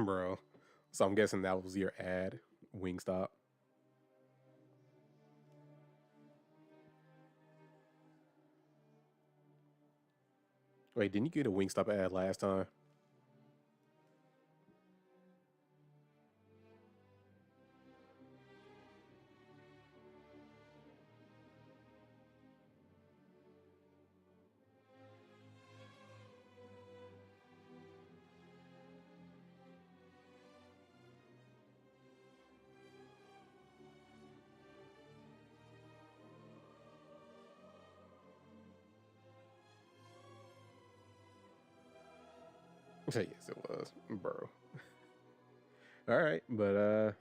Bro. So I'm guessing that was your ad, Wingstop. Wait, didn't you get a Wingstop ad last time? Yes, it was, bro. All right, but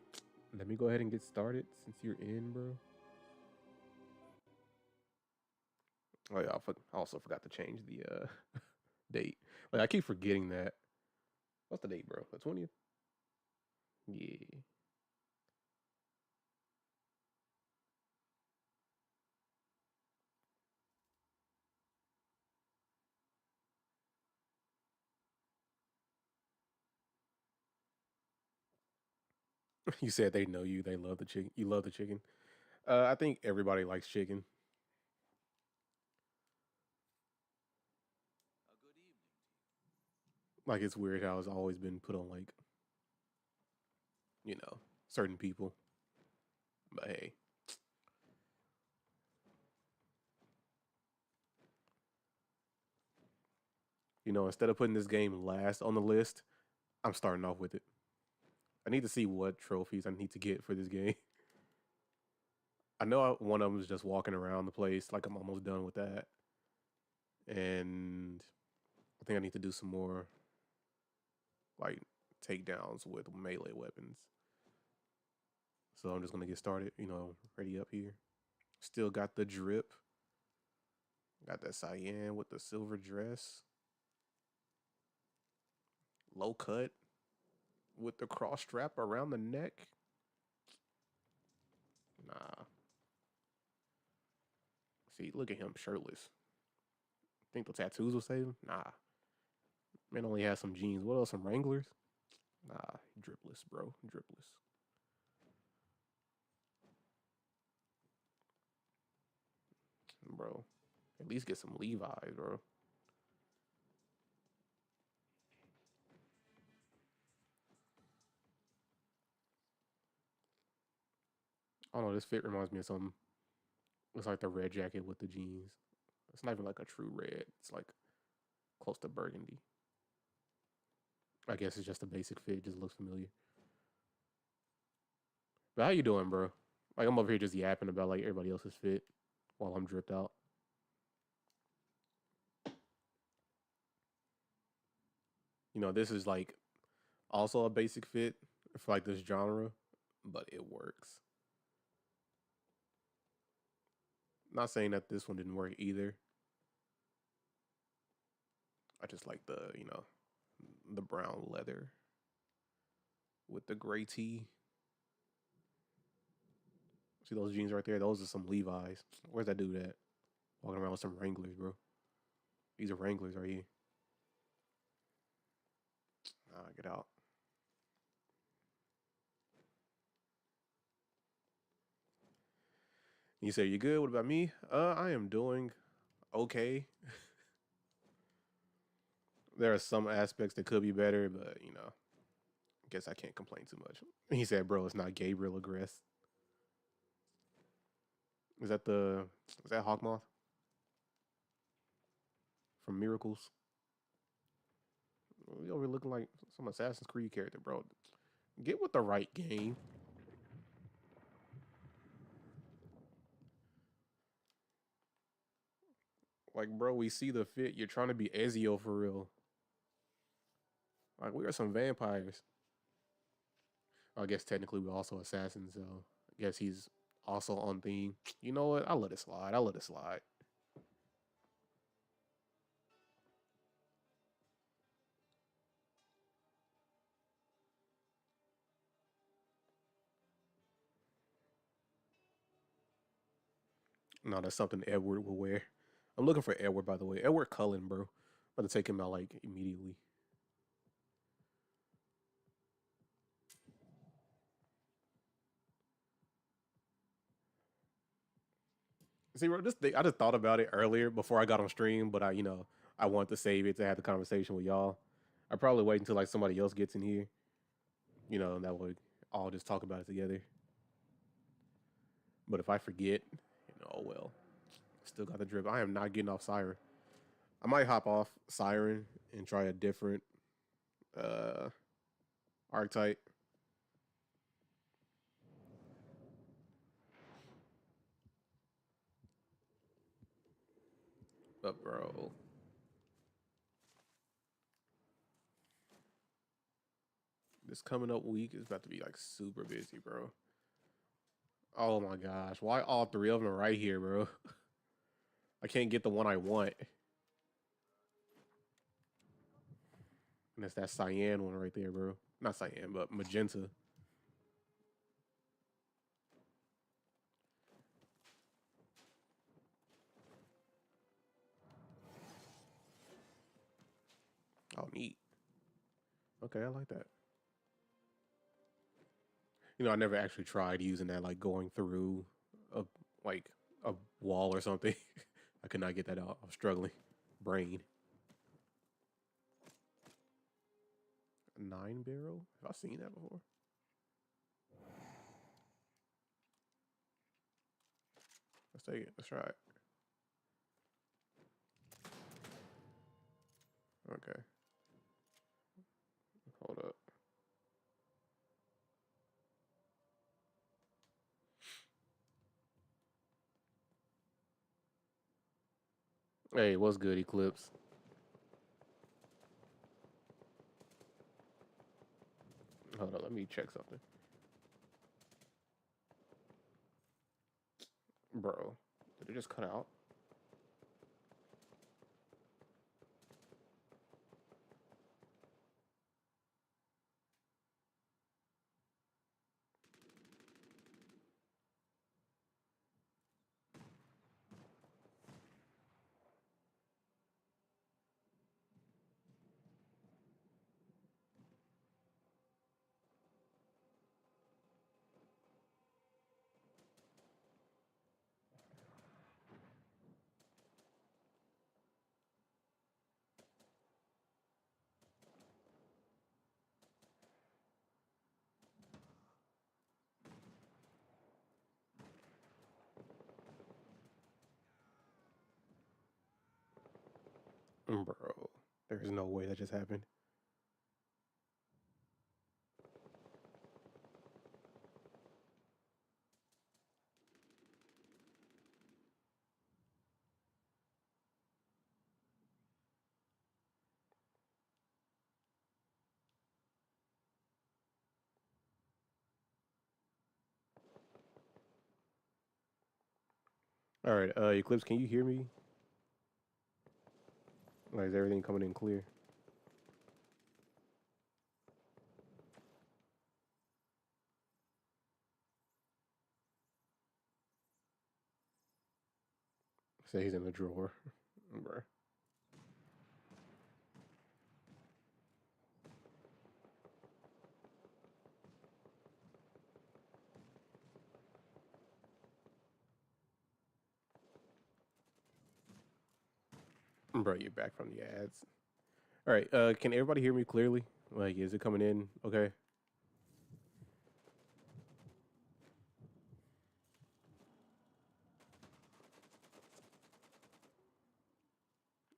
let me go ahead and get started since you're in, bro. Oh yeah, I also forgot to change the date. Like I keep forgetting that. What's the date, bro? The 20th? Yeah. You said they know you. They love the chicken. You love the chicken. I think everybody likes chicken. Like it's weird how it's always been put on like certain people. But hey, instead of putting this game last on the list, I'm starting off with it. I need to see what trophies I need to get for this game. I know one of them is just walking around the place. Like I'm almost done with that, and I think I need to do some more like takedowns with melee weapons. So I'm just gonna get started. Ready up here. Still got the drip. Got that cyan with the silver dress. Low cut with the cross strap around the neck. Nah. See, look at him shirtless. Think the tattoos will save him? Nah. Man only has some jeans. What else? Some Wranglers? Nah, dripless, bro. Dripless. Bro. At least get some Levi's, bro. I don't know, this fit reminds me of something. It's like the red jacket with the jeans. It's not even like a true red. It's like close to burgundy. I guess it's just a basic fit. It just looks familiar. But how you doing, bro? Like I'm over here just yapping about like everybody else's fit while I'm dripped out. This is like also a basic fit for like this genre, but it works. Not saying that this one didn't work either. I just like the brown leather with the gray tee. See those jeans right there? Those are some Levi's. Where's that dude at? Walking around with some Wranglers, bro. These are Wranglers right here. Get out. You say you good? What about me? I am doing okay. There are some aspects that could be better, but I guess I can't complain too much. He said, "Bro, it's not Gabriel Agrest." Is that the is that Hawkmoth from Miracles? We over looking like some Assassin's Creed character, bro. Get with the right game. Like, bro, we see the fit. You're trying to be Ezio for real. Like, we are some vampires. I guess technically we're also assassins, so I guess he's also on theme. You know what? I'll let it slide. I'll let it slide. No, that's something Edward will wear. I'm looking for Edward, by the way. Edward Cullen, bro. I'm about to take him out like immediately. See, bro, this thing, I just thought about it earlier before I got on stream, but I want to save it to have the conversation with y'all. I probably wait until like somebody else gets in here, and that way I'll just talk about it together. But if I forget, oh well. Still got the drip. I am not getting off Siren. I might hop off Siren and try a different uh archetype. But bro, this coming up week is about to be like super busy, bro. Oh my gosh, why all three of them are right here, bro? I can't get the one I want. And it's that cyan one right there, bro. Not cyan, but magenta. Oh, neat. Okay, I like that. I never actually tried using that, like going through a like a wall or something. I could not get that out. I was struggling. Brain. 9 barrel? Have I seen that before? Let's take it. Let's try it. Okay. Hold up. Hey, what's good, Eclipse? Hold on, let me check something. Bro, did it just cut out? Bro, there's no way that just happened. All right, Eclipse, can you hear me? Like, is everything coming in clear? Say he's in the drawer. Bro. Bro, you're back from the ads. All right, can everybody hear me clearly? Like, is it coming in okay?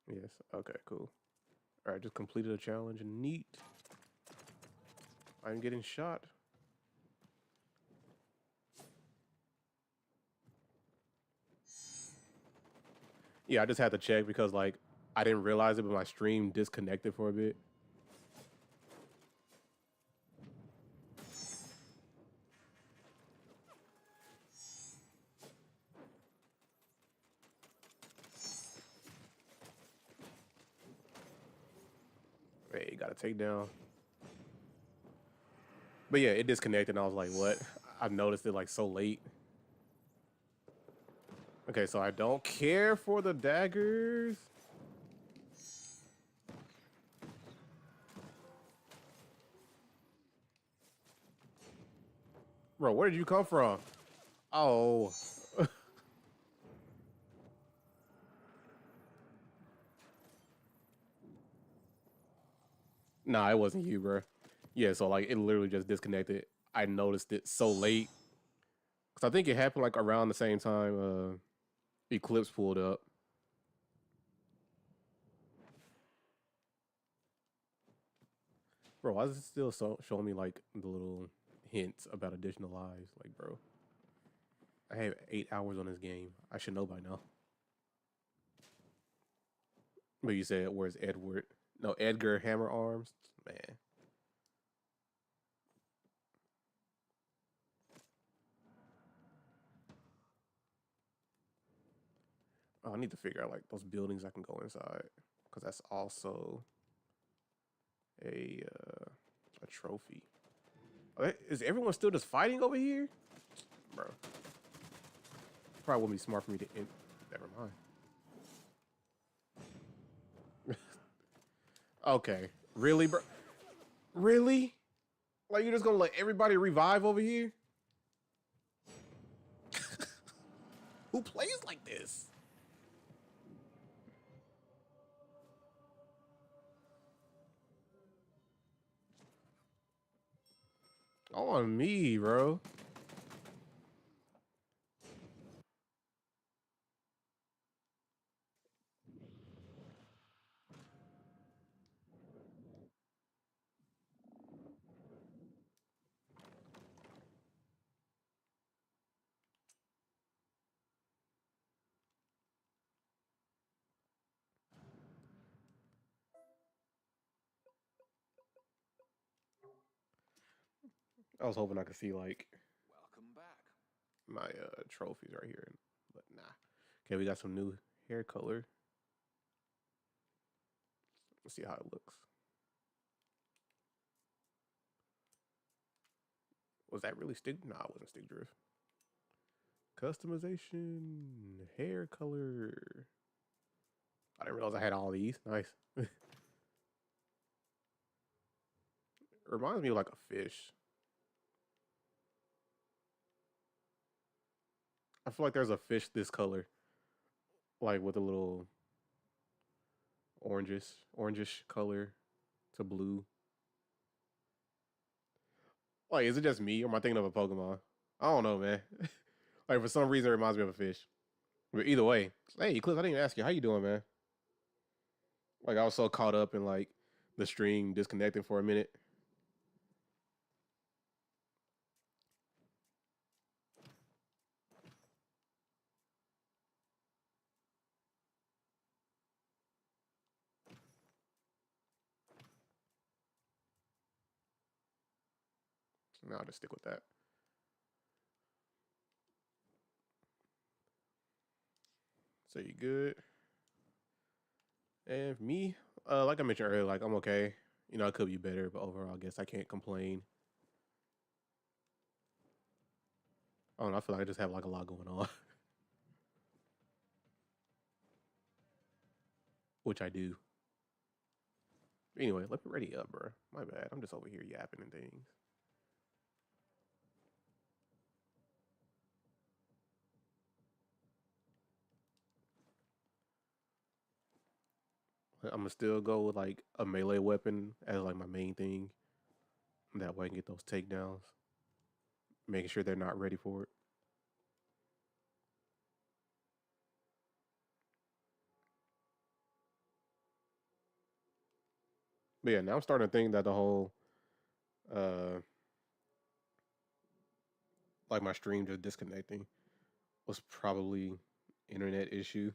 Yes. Okay, cool. All right, just completed a challenge. Neat. I'm getting shot. Yeah, I just had to check because, like, I didn't realize it, but my stream disconnected for a bit. Hey, got to take down. But yeah, it disconnected, and I was like, what? I noticed it, like, so late. Okay, so I don't care for the daggers. Bro, where did you come from? Oh. Nah, it wasn't you, bro. Yeah, so like it literally just disconnected. I noticed it so late because I think it happened like around the same time Eclipse pulled up. Bro, why is it still showing me like the little hints about additional lives? Like, bro, I have 8 hours on this game. I should know by now. But you said, where's Edward? No, Edgar Hammer Arms? Man. Oh, I need to figure out like those buildings I can go inside. Because that's also a trophy. Is everyone still just fighting over here? Bro. Probably wouldn't be smart for me to never mind. Okay. Really, bro? Really? Like you're just gonna let everybody revive over here? Who plays like this? On me, bro. I was hoping I could see like Welcome back. my trophies right here, but nah. Okay, we got some new hair color. Let's see how it looks. Was that really stick? Nah, it wasn't stick drift. Customization, hair color. I didn't realize I had all these. Nice. It reminds me of like a fish. I feel like there's a fish this color, like with a little orangish color to blue. Like, is it just me or am I thinking of a Pokemon? I don't know, man. Like for some reason, it reminds me of a fish. But either way, hey, Eclipse, I didn't even ask you how you doing, man. Like I was so caught up in like the stream disconnecting for a minute. Now I'll just stick with that. So you good? And for me, like I mentioned earlier, like I'm okay. You know, I could be better, but overall, I guess I can't complain. I don't know. I feel like I just have like a lot going on, which I do. Anyway, let me ready up, bro. My bad. I'm just over here yapping and things. I'm gonna still go with like a melee weapon as like my main thing. That way I can get those takedowns, making sure they're not ready for it. But yeah, now I'm starting to think that the whole uh like my stream just disconnecting was probably internet issue.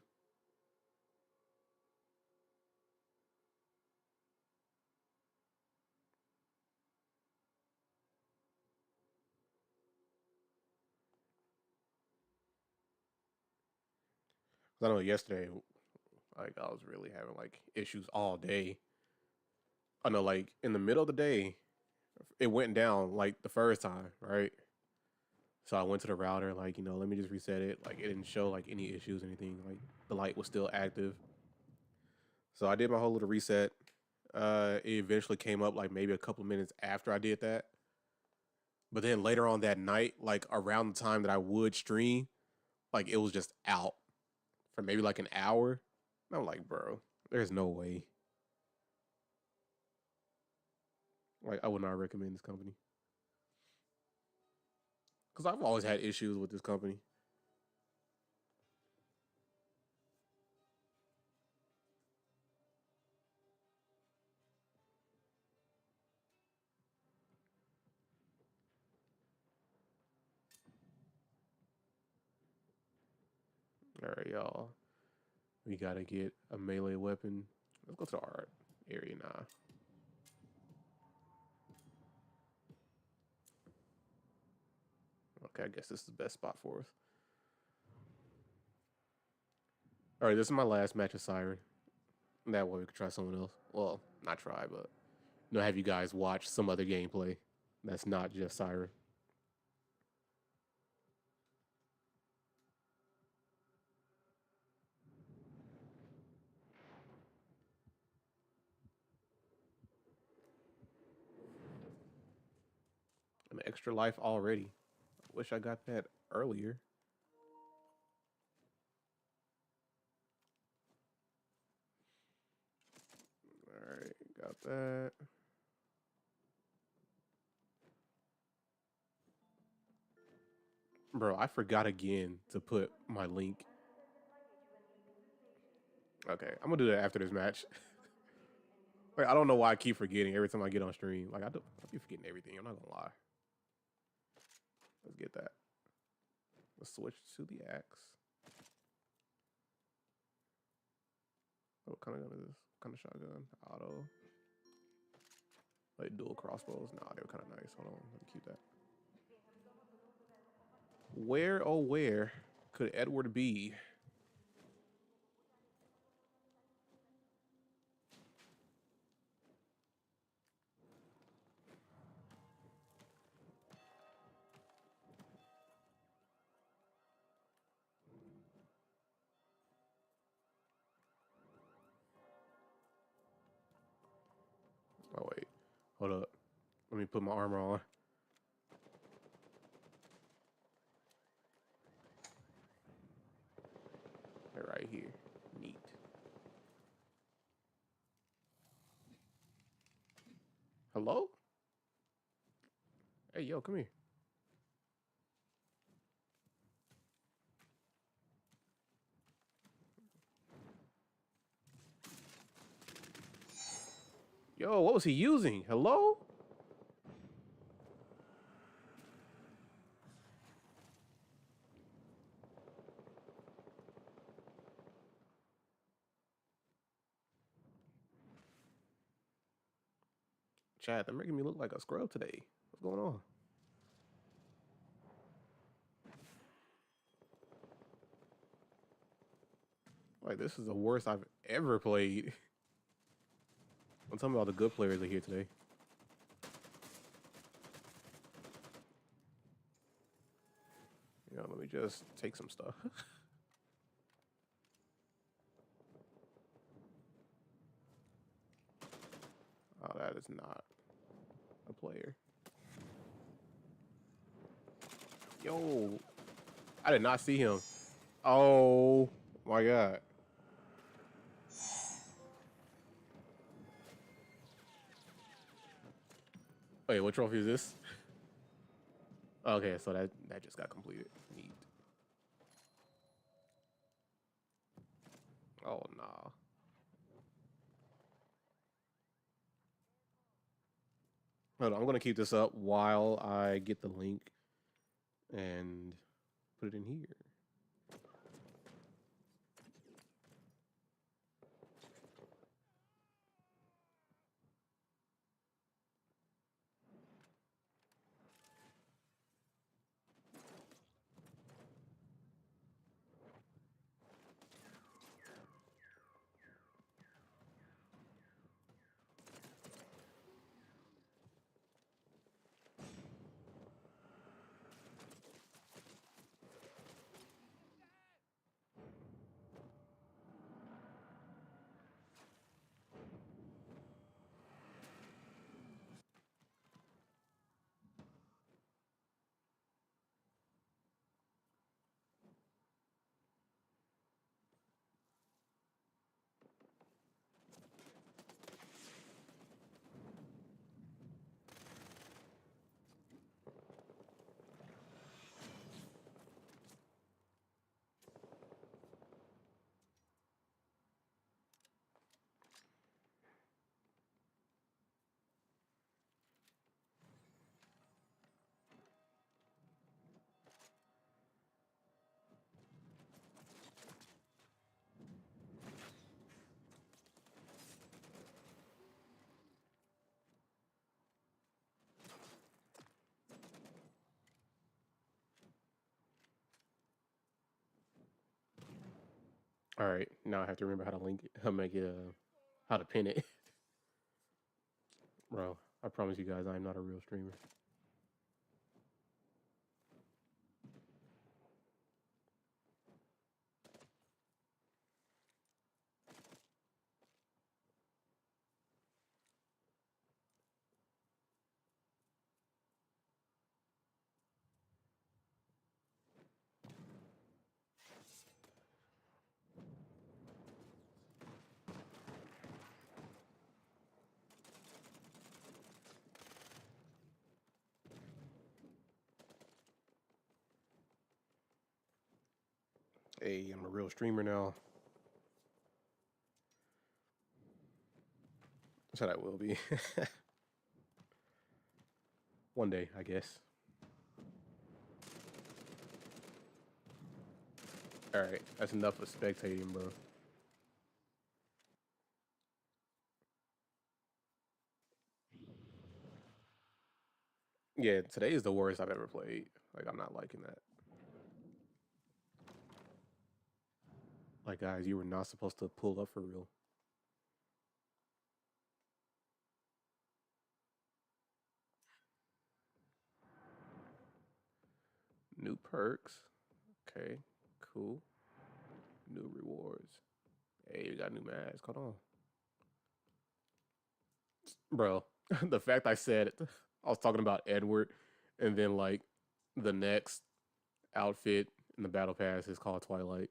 Cause I know yesterday, like I was really having like issues all day. I know, like in the middle of the day, it went down like the first time, right? So I went to the router, like let me just reset it. Like it didn't show like any issues, anything. Like the light was still active. So I did my whole little reset. It eventually came up like maybe a couple of minutes after I did that. But then later on that night, like around the time that I would stream, like it was just out for maybe like an hour. And I'm like, bro, there's no way. Like I would not recommend this company because I've always had issues with this company. All right, y'all. We gotta get a melee weapon. Let's go to the art area now. Okay, I guess this is the best spot for us. All right, this is my last match of Siren. That way we can try someone else. Well, not try, but have you guys watch some other gameplay that's not just Siren. An extra life already. Wish I got that earlier. All right, got that. Bro, I forgot again to put my link. Okay, I'm gonna do that after this match. Like, I don't know why I keep forgetting every time I get on stream. Like, I keep forgetting everything. I'm not gonna lie. Let's get that. Let's switch to the axe. What kind of gun is this? What kind of shotgun? Auto. Like dual crossbows? Nah, they were kind of nice. Hold on, let me keep that. Where, oh where could Edward be? Oh wait, hold up. Let me put my armor on. They're right here. Neat. Hello? Hey, yo, come here. Yo, what was he using? Hello? Chad, they're making me look like a scrub today. What's going on? Like, this is the worst I've ever played. I'm talking about the good players are here today. You know, let me just take some stuff. Oh, that is not a player. Yo, I did not see him. Oh my god. Wait, what trophy is this? Okay, so that just got completed. Neat. Oh nah. Hold on, I'm gonna keep this up while I get the link and put it in here. All right, now I have to remember how to link it, how to make it, how to pin it, bro. I promise you guys, I am not a real streamer. Hey, I'm a real streamer now. Said I will be. One day, I guess. All right, that's enough of spectating, bro. Yeah, today is the worst I've ever played. Like, I'm not liking that. Like, guys, you were not supposed to pull up for real. New perks. Okay, cool. New rewards. Hey, we got a new mask. Hold on. Bro, the fact I said I was talking about Edward, and then, like, the next outfit in the battle pass is called Twilight.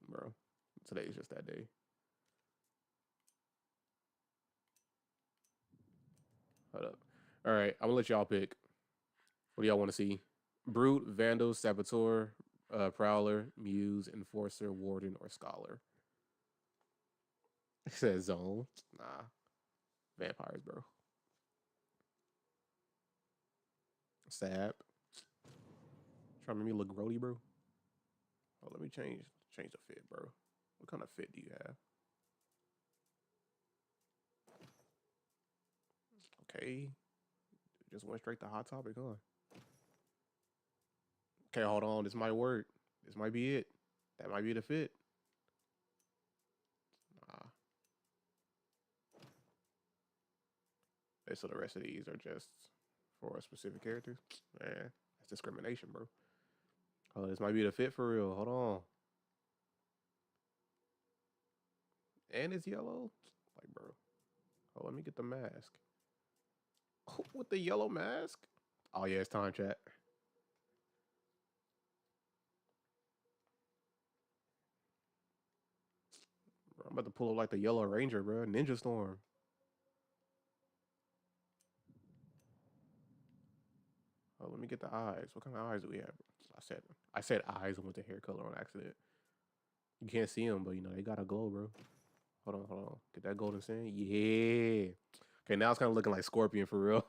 Bro, today's just that day. Hold up. All right, I'm gonna let y'all pick. What do y'all want to see? Brute, Vandal, Saboteur, Prowler, Muse, Enforcer, Warden, or Scholar? It says Zone. Nah, vampires, bro. Sab. Trying to make me look grody, bro. Oh, let me change the fit, bro. What kind of fit do you have? Okay, just went straight to hot topic, huh? Okay, hold on. This might work. This might be it. That might be the fit. Nah. Okay, so the rest of these are just for specific characters. Man, that's discrimination, bro. Oh, this might be the fit for real. Hold on. And it's yellow. Like, bro. Oh, let me get the mask. With the yellow mask? Oh yeah, it's time chat. Bro, I'm about to pull up like the Yellow Ranger, bro. Ninja Storm. Oh, let me get the eyes. What kind of eyes do we have? I said eyes and went the hair color on accident. You can't see them, but you know they got a glow, bro. Hold on. Get that golden sand. Yeah. Okay, now it's kind of looking like Scorpion for real.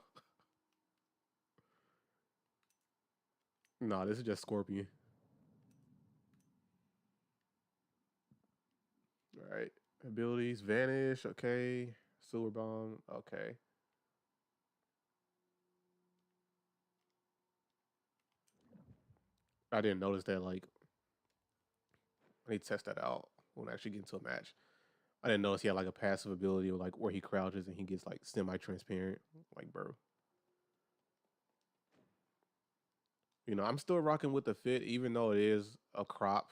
Nah, this is just Scorpion. All right. Abilities vanish. Okay. Silver bomb. Okay. I didn't notice that. Like, I need to test that out when I actually get into a match. I didn't notice he had like a passive ability or like where he crouches and he gets like semi-transparent. Like, bro, you know, I'm still rocking with the fit, even though it is a crop.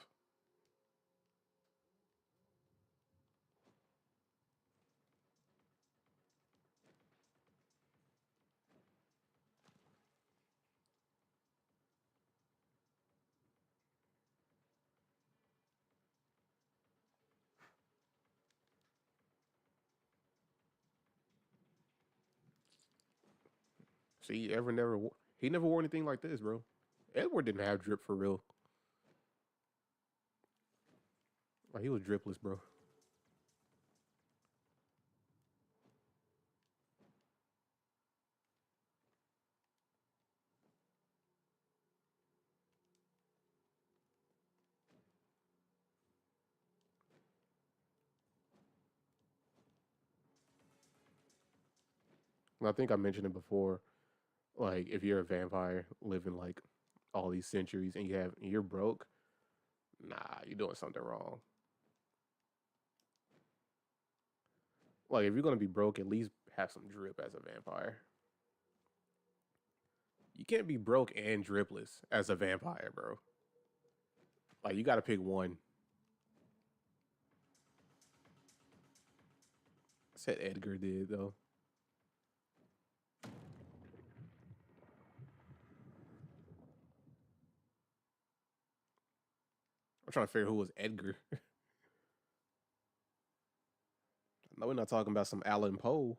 See, ever never he never wore anything like this, bro. Edward didn't have drip for real. Like he was dripless, bro. And I think I mentioned it before. Like if you're a vampire living like all these centuries and you're broke, nah, you're doing something wrong. Like, if you're gonna be broke, at least have some drip as a vampire. You can't be broke and dripless as a vampire, bro. Like, you gotta pick one. I said Edgar did, though. I'm trying to figure who was Edgar. No, we're not talking about some Alan Poe.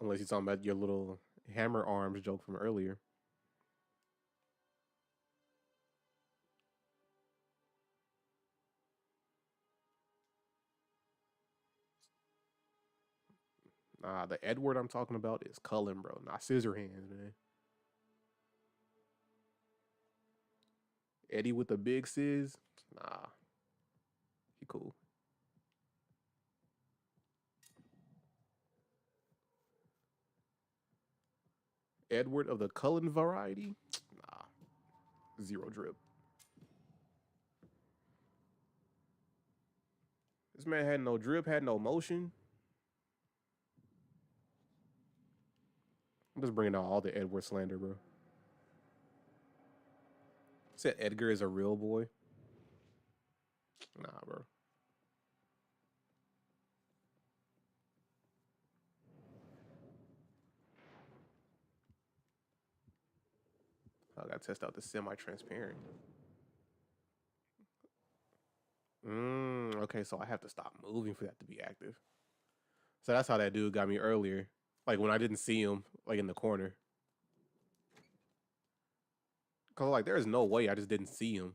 Unless you're talking about your little hammer arms joke from earlier. Nah, the Edward I'm talking about is Cullen, bro, not Scissorhands, man. Eddie with the big sizz, nah, he cool. Edward of the Cullen variety, nah, zero drip. This man had no drip, had no motion. I'm just bringing out all the Edward slander, bro. Said Edgar is a real boy. Nah, bro. I gotta test out the semi-transparent. Okay, so I have to stop moving for that to be active. So that's how that dude got me earlier. Like when I didn't see him, like in the corner. Cause like there's no way I just didn't see him.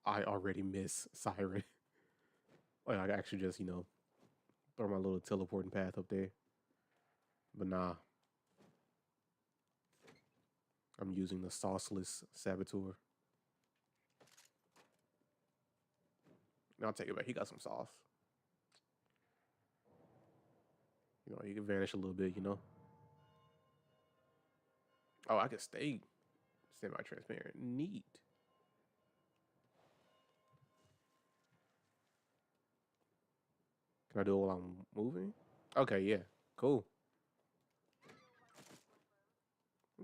I already miss Siren. Like I actually just, throw my little teleporting path up there. But nah, I'm using the sauceless saboteur. I'll take it back. He got some sauce. He can vanish a little bit. Oh, I can stay semi-transparent. Neat. Can I do it while I'm moving? Okay, yeah. Cool.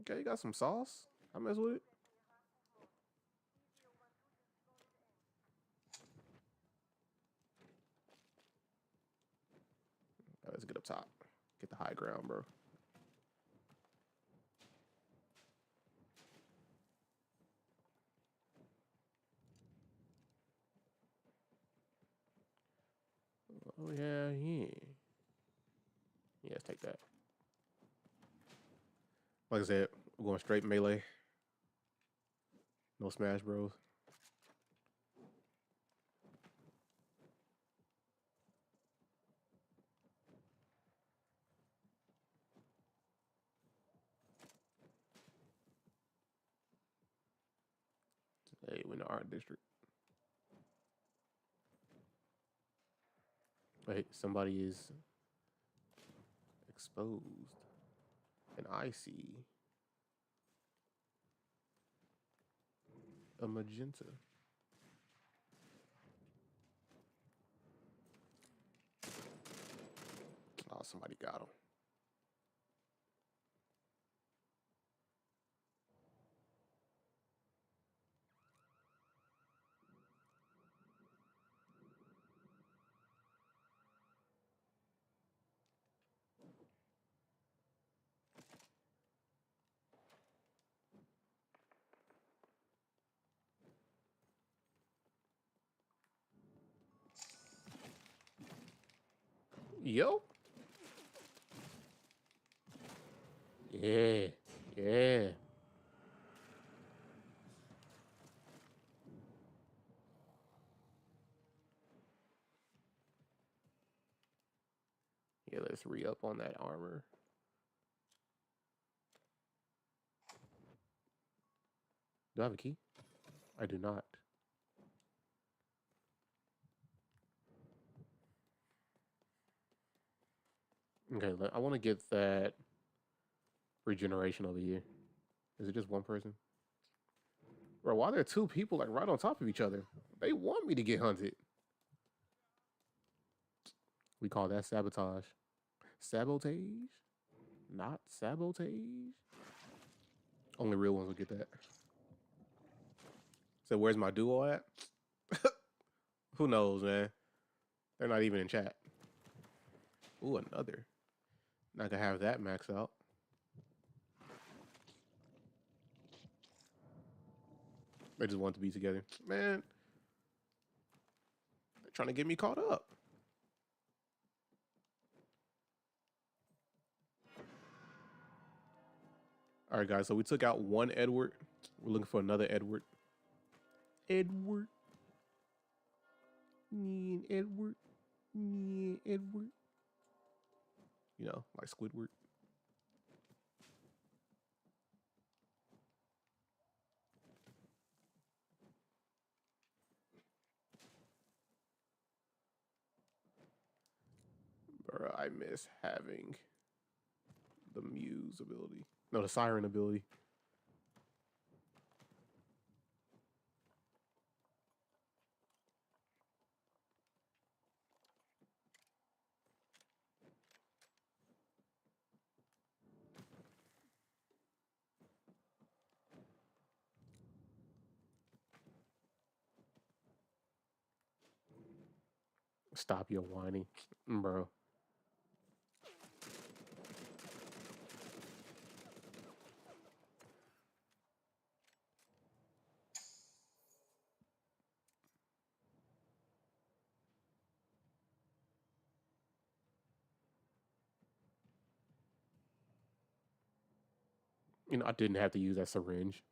Okay, you got some sauce. I mess with it. Let's get up top. Get the high ground, bro. Oh, yeah, yeah. Yeah, let's take that. Like I said, we're going straight melee. No Smash Bros. Hey, we're in the art district. Wait, somebody is exposed. And I see a magenta. Oh, somebody got him. Yo. Yeah. Yeah. Yeah, let's re-up on that armor. Do I have a key? I do not. Okay, I want to get that regeneration over here. Is it just one person? Bro, why are there two people like right on top of each other? They want me to get hunted. We call that sabotage. Sabotage? Not sabotage? Only real ones will get that. So where's my duo at? Who knows, man? They're not even in chat. Ooh, another. Not gonna have that max out. They just want to be together. Man, they're trying to get me caught up. All right, guys, so we took out one Edward. We're looking for another Edward. Edward. Me and Edward. Me and Edward. You know, like Squidward. Bro, I miss having the Muse ability. No, the Siren ability. Stop your whining, bro. You know, I didn't have to use that syringe.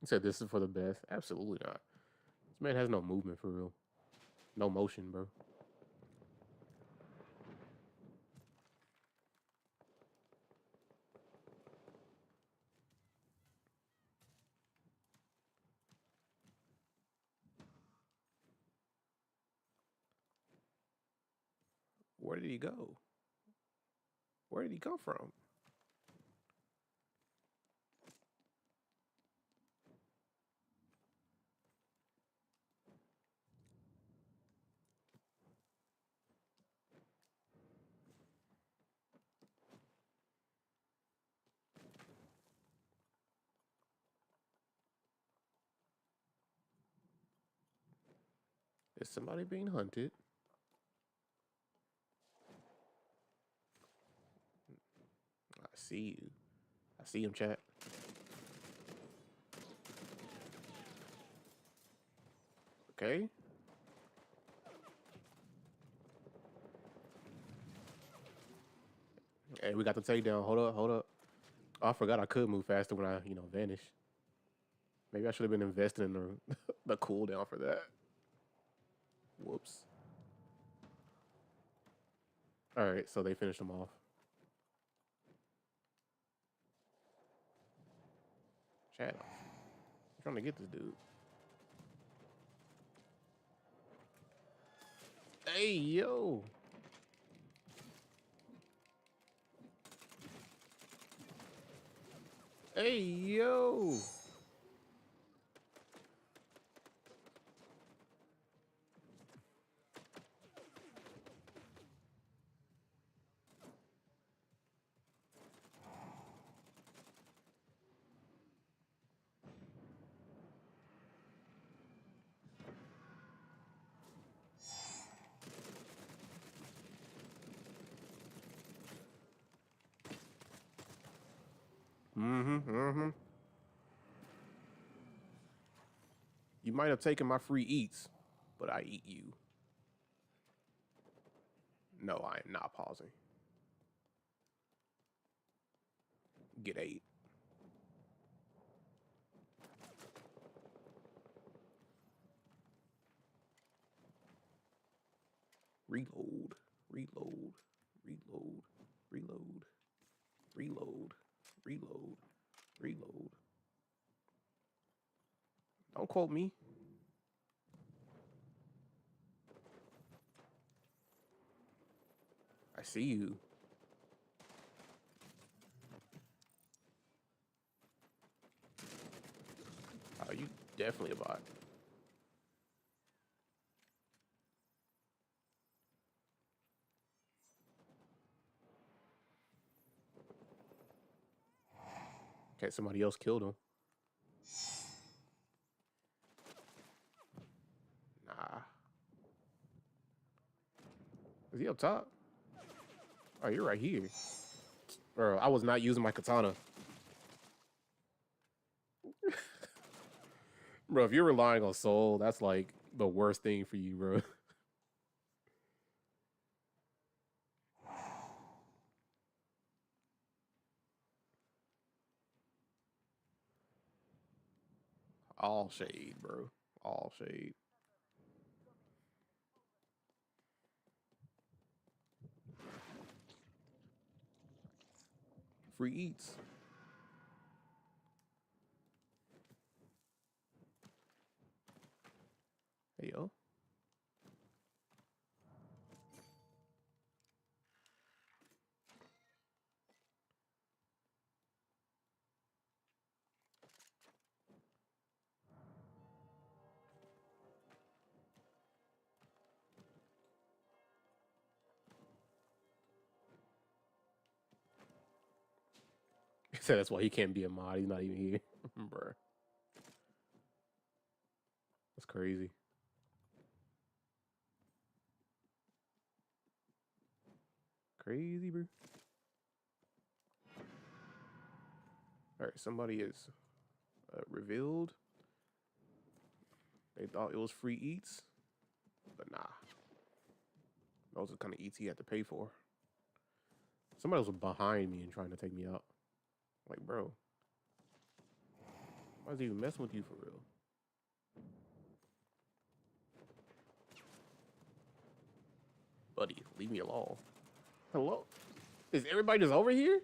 He said this is for the best. Absolutely not. This man has no movement for real. No motion, bro. Where did he go? Where did he come from? Is somebody being hunted? I see you. I see him, chat. Okay. Hey, we got the takedown. Hold up, hold up. Oh, I forgot I could move faster when I, vanish. Maybe I should have been investing in the, the cooldown for that. Whoops. All right, so they finished him off. Chat. I'm trying to get this dude. Hey, yo. Hey, yo. You might have taken my free eats, but I eat you. No, I am not pausing. Get 8. Reload. Reload. Reload. Reload. Reload. Reload. Reload. Don't quote me. I see you. Oh, you definitely a bot. Okay, somebody else killed him. Nah. Is he up top? Oh, you're right here. Bro, I was not using my katana. Bro, if you're relying on soul, that's like the worst thing for you, bro. All shade, bro. All shade. Free eats. Hey, yo. He said that's why he can't be a mod. He's not even here. Bro. That's crazy. Crazy, bro. All right, somebody is revealed. They thought it was free eats, but nah. Those are the kind of eats he had to pay for. Somebody was behind me and trying to take me out. Like, bro, why is he even messing with you for real? Buddy, leave me alone. Hello? Is everybody just over here?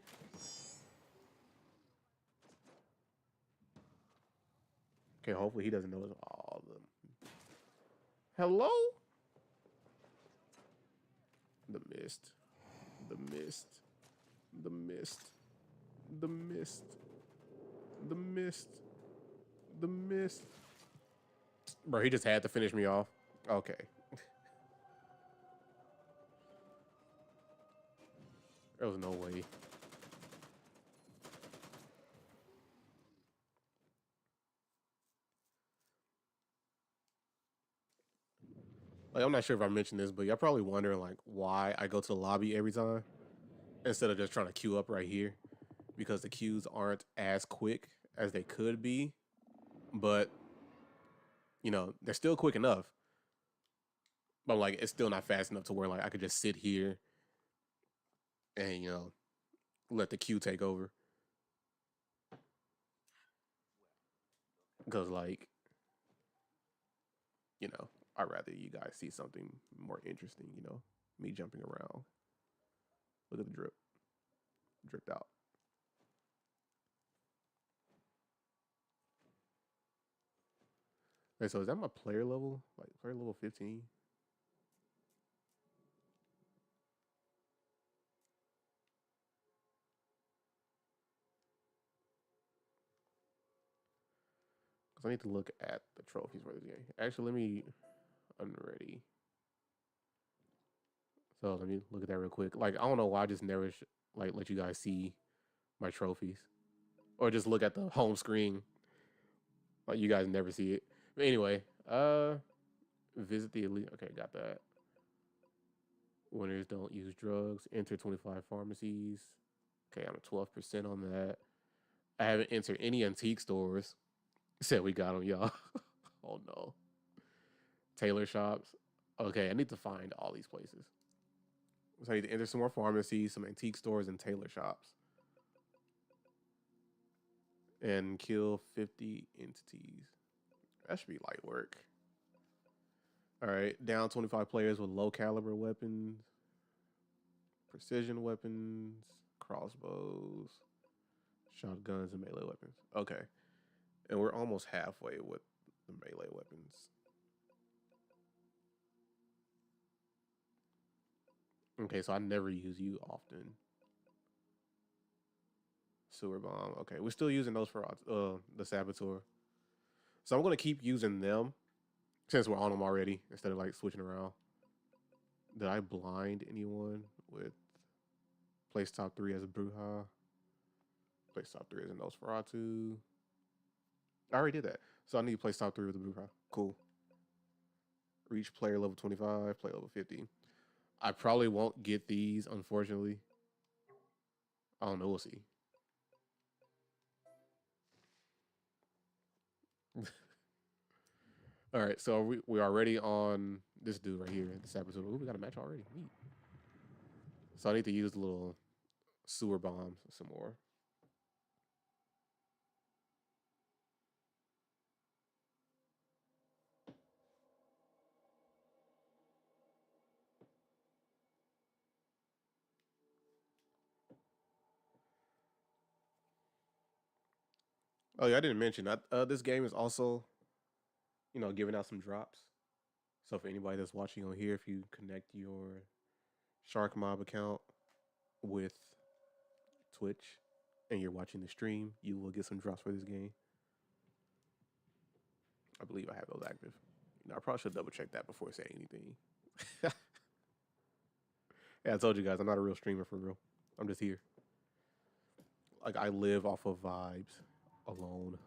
Okay, hopefully he doesn't know all of them. Hello? The mist. The mist. The mist. The mist. The mist. The mist. Bro, he just had to finish me off. Okay. There was no way. Like, I'm not sure if I mentioned this, but y'all probably wondering like why I go to the lobby every time instead of just trying to queue up right here, because the queues aren't as quick as they could be, but you know they're still quick enough. But like it's still not fast enough to where like I could just sit here and let the queue take over. Because like I'd rather you guys see something more interesting. Me jumping around. Look at the drip, dripped out. Okay, so is that my player level? Like player level 15? Because I need to look at the trophies for this game. Actually, let me unready. So let me look at that real quick. Like I don't know why I just never like let you guys see my trophies, or just look at the home screen. Like you guys never see it. But anyway, visit the elite. Okay, got that. Winners don't use drugs. Enter 25 pharmacies. Okay, I'm at 12% on that. I haven't entered any antique stores. Said we got them, y'all. Oh no. Tailor shops. Okay, I need to find all these places. So I need to enter some more pharmacies, some antique stores, and tailor shops. And kill 50 entities. That should be light work. All right, down 25 players with low caliber weapons. precision weapons, crossbows, shotguns, and melee weapons. Okay. And we're almost halfway with the melee weapons. Okay, so I never use you often. Sewer bomb. Okay, we're still using those for the saboteur. So I'm gonna keep using them since we're on them already instead of like switching around. Did I blind anyone with place top 3 as a Bruja? Place top 3 as a Nosferatu. I already did that. So I need to place top 3 with the Bruja. Cool. Reach player level 25, play level 50. I probably won't get these, unfortunately. I don't know. We'll see. All right, so we're already on this dude right here, the saboteur. Ooh, we got a match already. Neat. So I need to use the little sewer bombs some more. Oh yeah, I didn't mention that this game is also, giving out some drops. So for anybody that's watching on here, if you connect your Shark Mob account with Twitch and you're watching the stream, you will get some drops for this game. I believe I have those active. I probably should double check that before saying anything. Yeah, I told you guys I'm not a real streamer for real. I'm just here. Like I live off of vibes alone.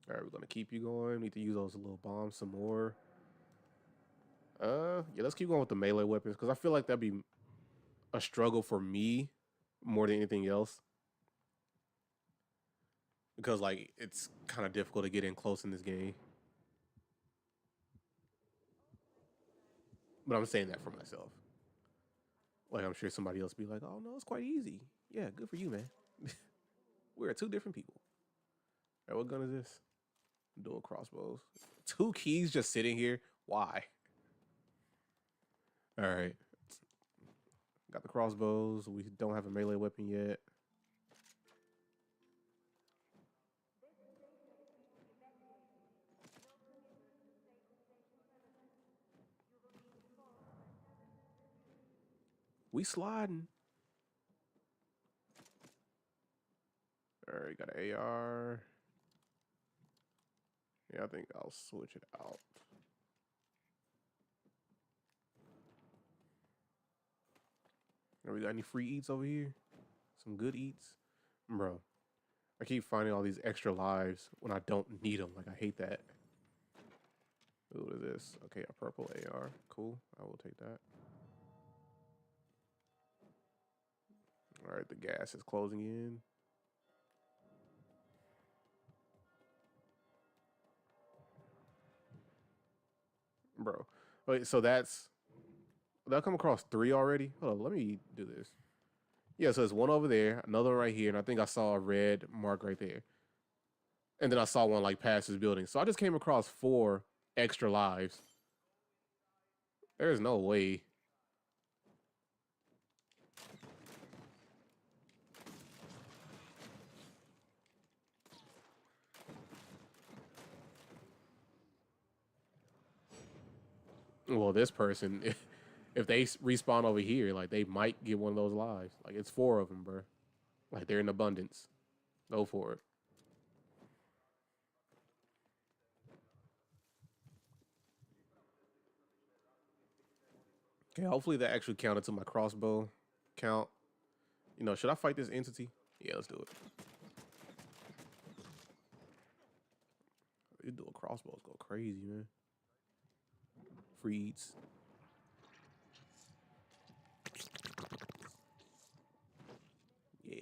All right, we're gonna keep you going. Need to use those little bombs some more. Yeah, let's keep going with the melee weapons because I feel like that'd be a struggle for me more than anything else. Because like it's kind of difficult to get in close in this game. But I'm saying that for myself. Like I'm sure somebody else be like, "Oh no, it's quite easy." Yeah, good for you, man. We're two different people. All right, what gun is this? Dual crossbows. 2 keys just sitting here. Why? All right. Got the crossbows. We don't have a melee weapon yet. We sliding. All right, got an AR. Yeah, I think I'll switch it out. We got any free eats over here? Some good eats? Bro, I keep finding all these extra lives when I don't need them. Like, I hate that. Ooh, what is this? Okay, a purple AR. Cool. I will take that. All right, the gas is closing in. Bro. Wait, so that's... Did I come across 3 already? Hold on, let me do this. Yeah, so there's one over there, another one right here, and I think I saw a red mark right there. And then I saw one like past this building. So I just came across 4 extra lives. There's no way. Well, this person, if they respawn over here, like they might get one of those lives. Like it's 4 of them, bro. Like they're in abundance. Go for it. Okay, hopefully that actually counted to my crossbow count. Should I fight this entity? Yeah, let's do it. These dual crossbows go crazy, man. Free eats. Yeah.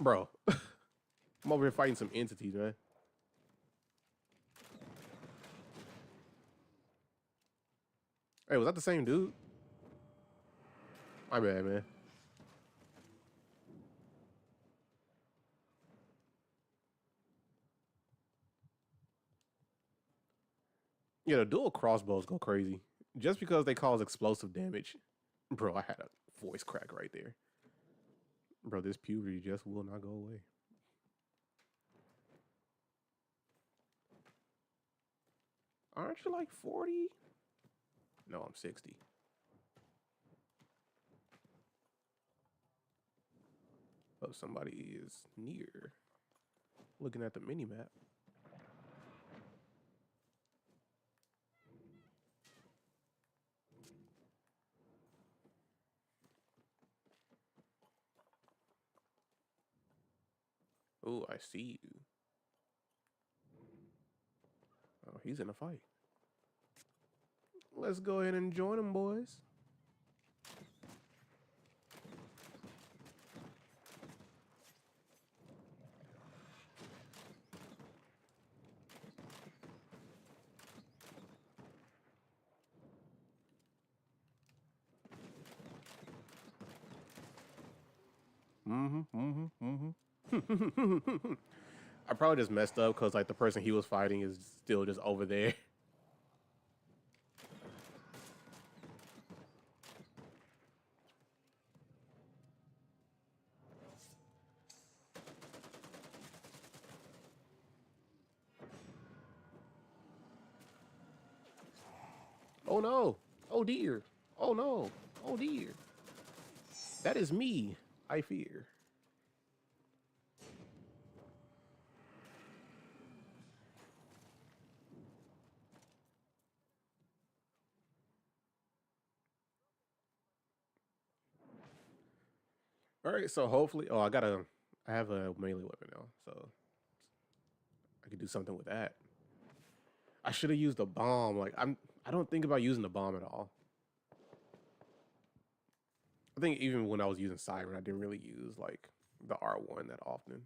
Bro, I'm over here fighting some entities, man. Hey, was that the same dude? My bad, man. Yeah, the dual crossbows go crazy. Just because they cause explosive damage. Bro, I had a voice crack right there. Bro, this puberty just will not go away. Aren't you like 40? No, I'm 60. Oh, somebody is near. Looking at the mini map. Oh, I see you. Oh, he's in a fight. Let's go ahead and join them, boys. I probably just messed up because like the person he was fighting is still just over there. Oh no! Oh dear! Oh no! Oh dear! That is me. I fear. All right, so hopefully, I have a melee weapon now, so I could do something with that. I should have used a bomb. I don't think about using the bomb at all. I think even when I was using Siren, I didn't really use like the R1 that often.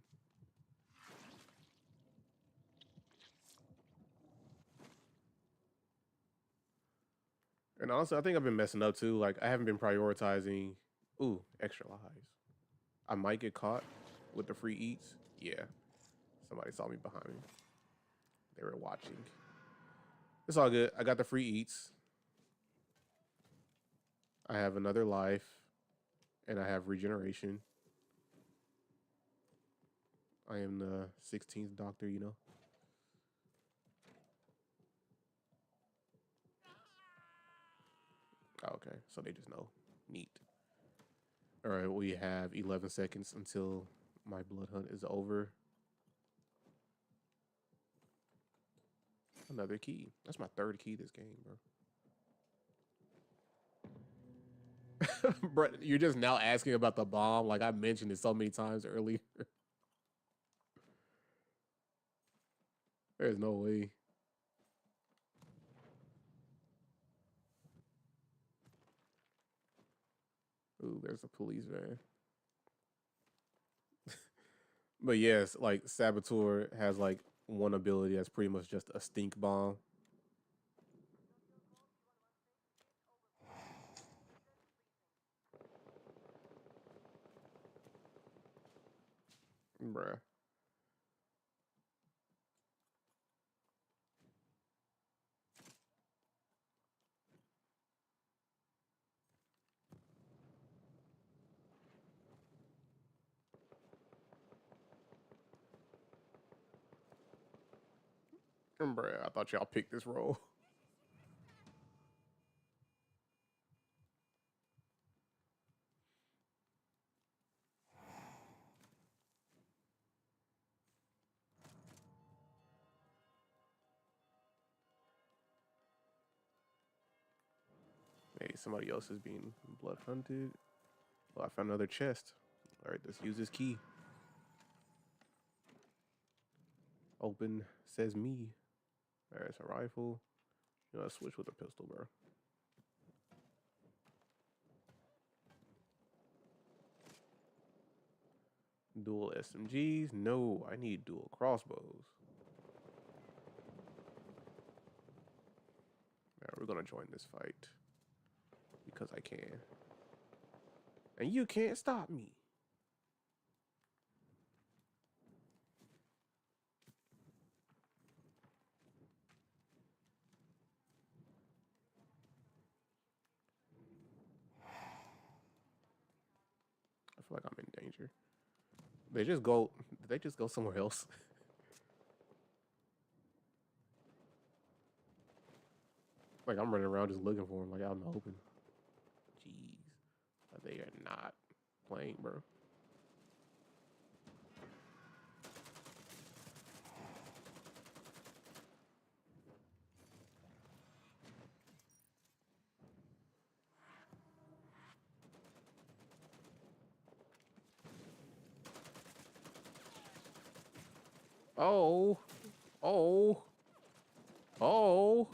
And honestly, I think I've been messing up too. Like I haven't been prioritizing. Ooh, extra lives. I might get caught with the free eats. Yeah, somebody saw me behind me. They were watching. It's all good. I got the free eats. I have another life, and I have regeneration. I am the 16th doctor, you know. Oh, okay, so they just know. Neat. All right, we have 11 seconds until my blood hunt is over. Another key. That's my third key this game, bro. Bro, you're just now asking about the bomb. Like I mentioned it so many times earlier. There's no way. Ooh, there's a police van. But yes, like Saboteur has like one ability that's pretty much just a stink bomb. Bruh. Bruh, I thought y'all picked this role. Hey, somebody else is being blood hunted. Well, I found another chest. All right, let's use this key. Open says me. All right, it's a rifle. You know, I switch with a pistol, bro. Dual SMGs? No, I need dual crossbows. All right, we're gonna join this fight. because I can. And you can't stop me. I feel like I'm in danger. They just go. They just go somewhere else. Like I'm running around just looking for them, like out in the open. Jeez, they are not playing, bro. Oh, oh, oh.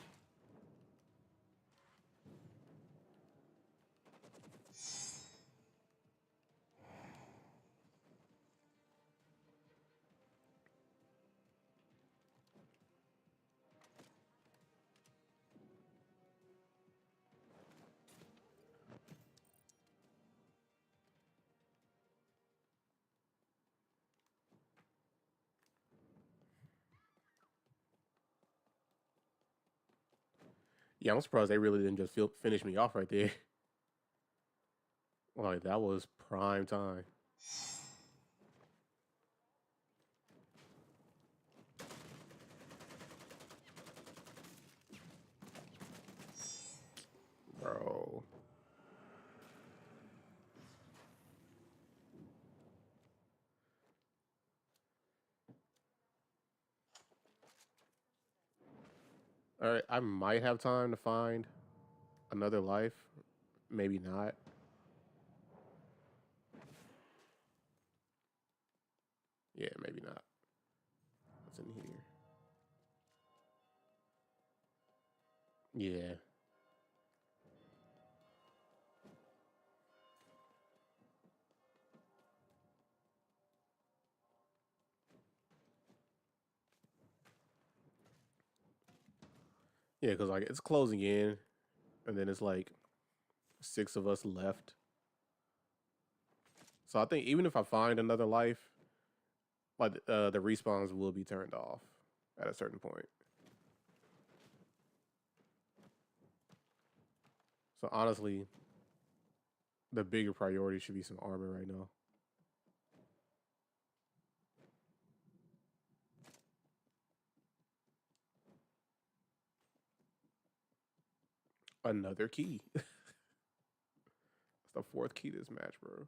Yeah, I'm surprised they really didn't just finish me off right there. Like that was prime time. Bro. All right, I might have time to find another life. Maybe not. Yeah, maybe not. What's in here? Yeah. Yeah, because like it's closing in, and then it's like 6 of us left. So I think even if I find another life, like the respawns will be turned off at a certain point. So honestly, the bigger priority should be some armor right now. Another key. It's the fourth key to this match, bro.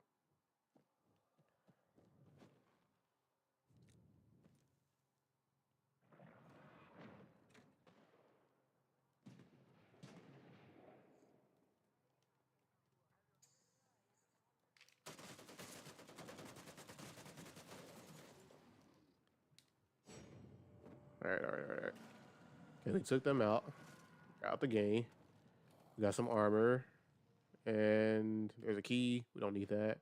All right, all right, all right. Okay, we took them out the game. We got some armor, and there's a key. We don't need that.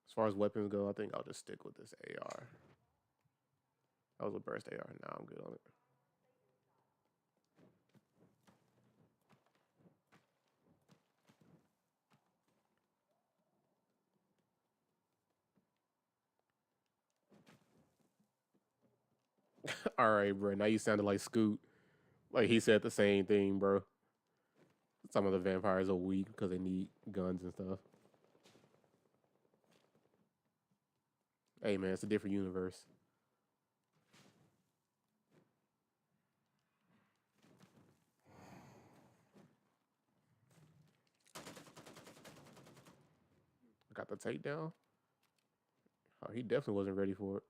As far as weapons go, I think I'll just stick with this AR. That was a burst AR. Now I'm good on it. All right, bro. Now you sounded like Scoot. Like he said the same thing, bro. Some of the vampires are weak because they need guns and stuff. Hey, man, it's a different universe. Got the takedown. Oh, he definitely wasn't ready for it.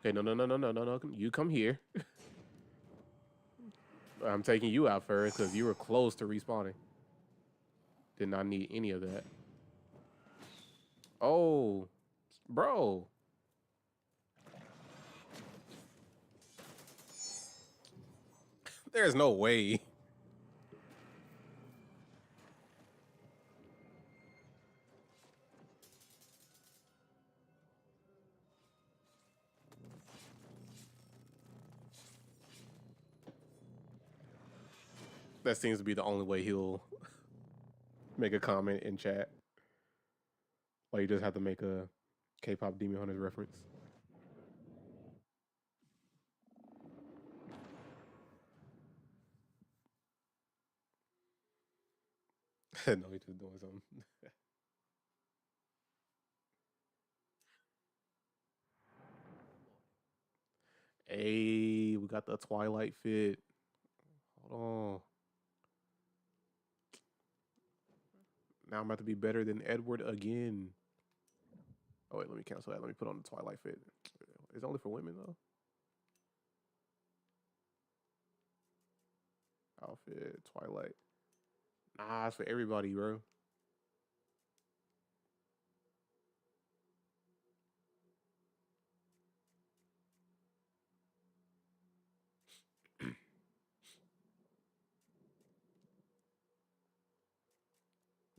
Okay, no, no, no, no, no, no, no. You come here. I'm taking you out first because you were close to respawning. Did not need any of that. Oh, bro. There's no way. That seems to be the only way he'll make a comment in chat. Like you just have to make a K-pop Demon Hunters reference. No, he's just doing something. Hey, we got the Twilight fit. Hold on. Now I'm about to be better than Edward again. Oh wait, let me cancel that. Let me put on the Twilight fit. It's only for women though. Outfit, Twilight. Nah, it's for everybody, bro.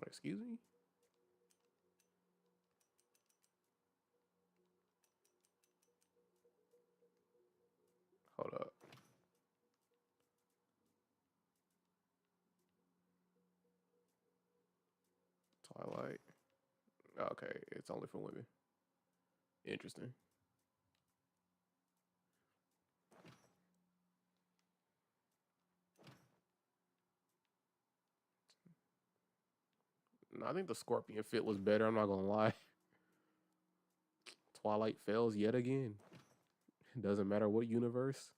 Excuse me? Hold up. Twilight. Okay, it's only for women. Interesting. No, I think the Scorpion fit was better. I'm not gonna lie. Twilight fails yet again. It doesn't matter what universe.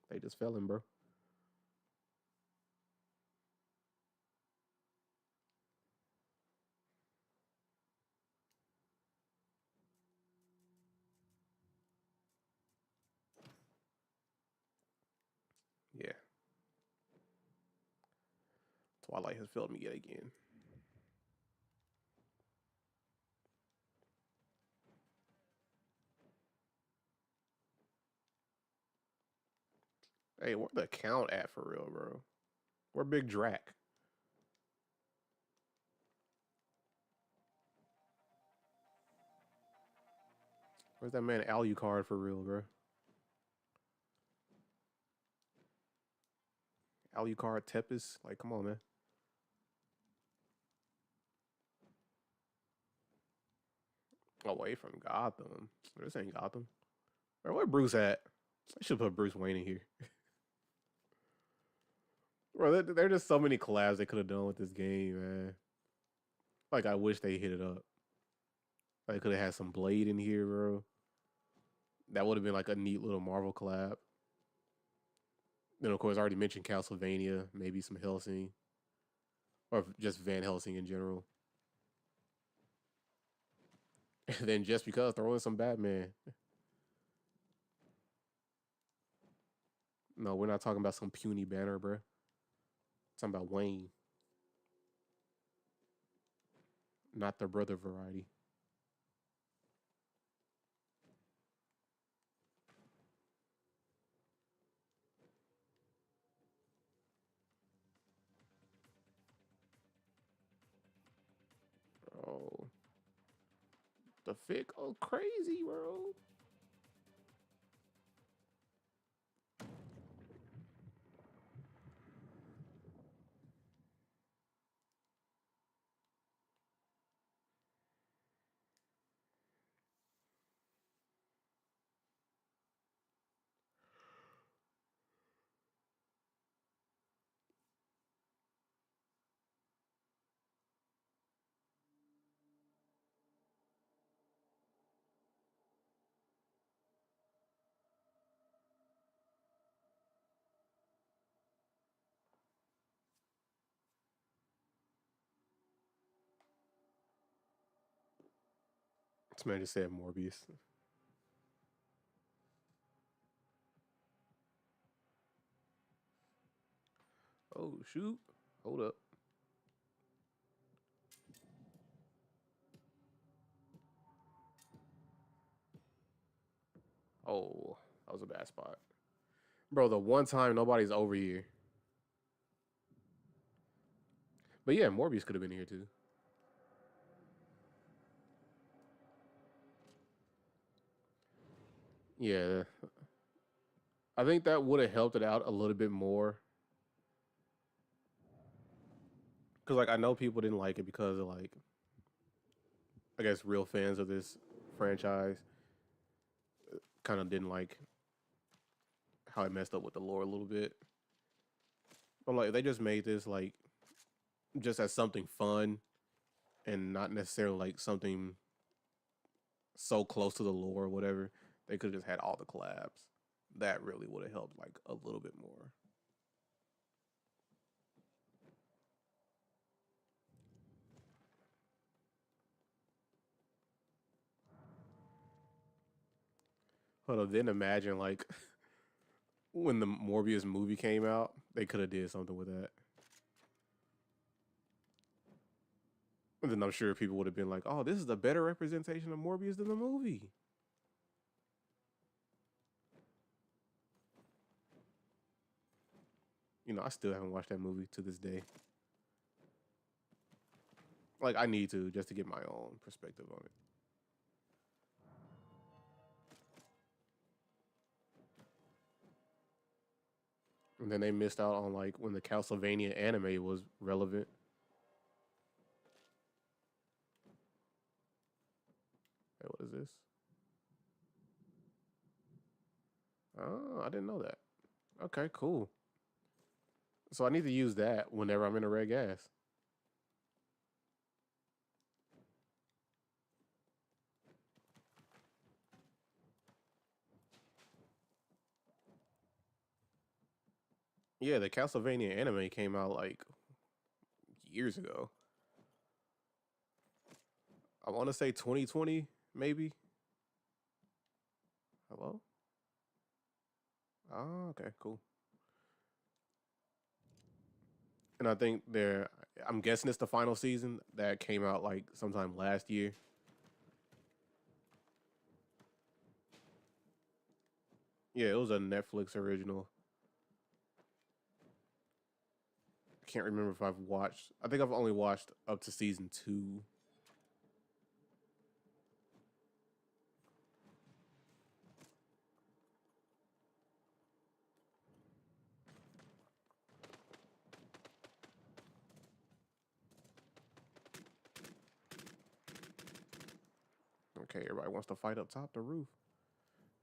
They just fell in, bro. Yeah. Twilight has failed me yet again. Hey, where the count at for real, bro? Where Big Drac? Where's that man Alucard for real, bro? Alucard Tepis? Like, come on, man. Away from Gotham. This ain't Gotham. Bro, where Bruce at? I should put Bruce Wayne in here. Bro, there are just so many collabs they could have done with this game, man. Like, I wish they hit it up. Like, could have had some Blade in here, bro. That would have been like a neat little Marvel collab. Then, of course, I already mentioned Castlevania, maybe some Helsing, or just Van Helsing in general. And then just because, throw in some Batman. No, we're not talking about some puny banner, bro. Talking about Wayne, not the brother variety. Bro, the fit go crazy, bro. This man just said Morbius. Oh shoot! Hold up. Oh, that was a bad spot, bro. The one time nobody's over here. But yeah, Morbius could have been here too. Yeah, I think that would have helped it out a little bit more. Because like I know people didn't like it because of like I guess real fans of this franchise kind of didn't like how it messed up with the lore a little bit. But like they just made this like just as something fun and not necessarily like something so close to the lore or whatever. They could have just had all the collabs. That really would have helped like a little bit more. But then imagine like when the Morbius movie came out, they could have did something with that. And then I'm sure people would have been like, "Oh, this is a better representation of Morbius than the movie." I still haven't watched that movie to this day. Like, I need to just to get my own perspective on it. And then they missed out on like when the Castlevania anime was relevant. Hey, what is this? Oh, I didn't know that. Okay, cool. So I need to use that whenever I'm in a red gas. Yeah, the Castlevania anime came out like years ago. I want to say 2020, maybe. Hello? Oh, okay, cool. And I think I'm guessing it's the final season that came out like sometime last year. Yeah, it was a Netflix original. I can't remember if I've watched. I think I've only watched up to season two. Okay, everybody wants to fight up top the roof.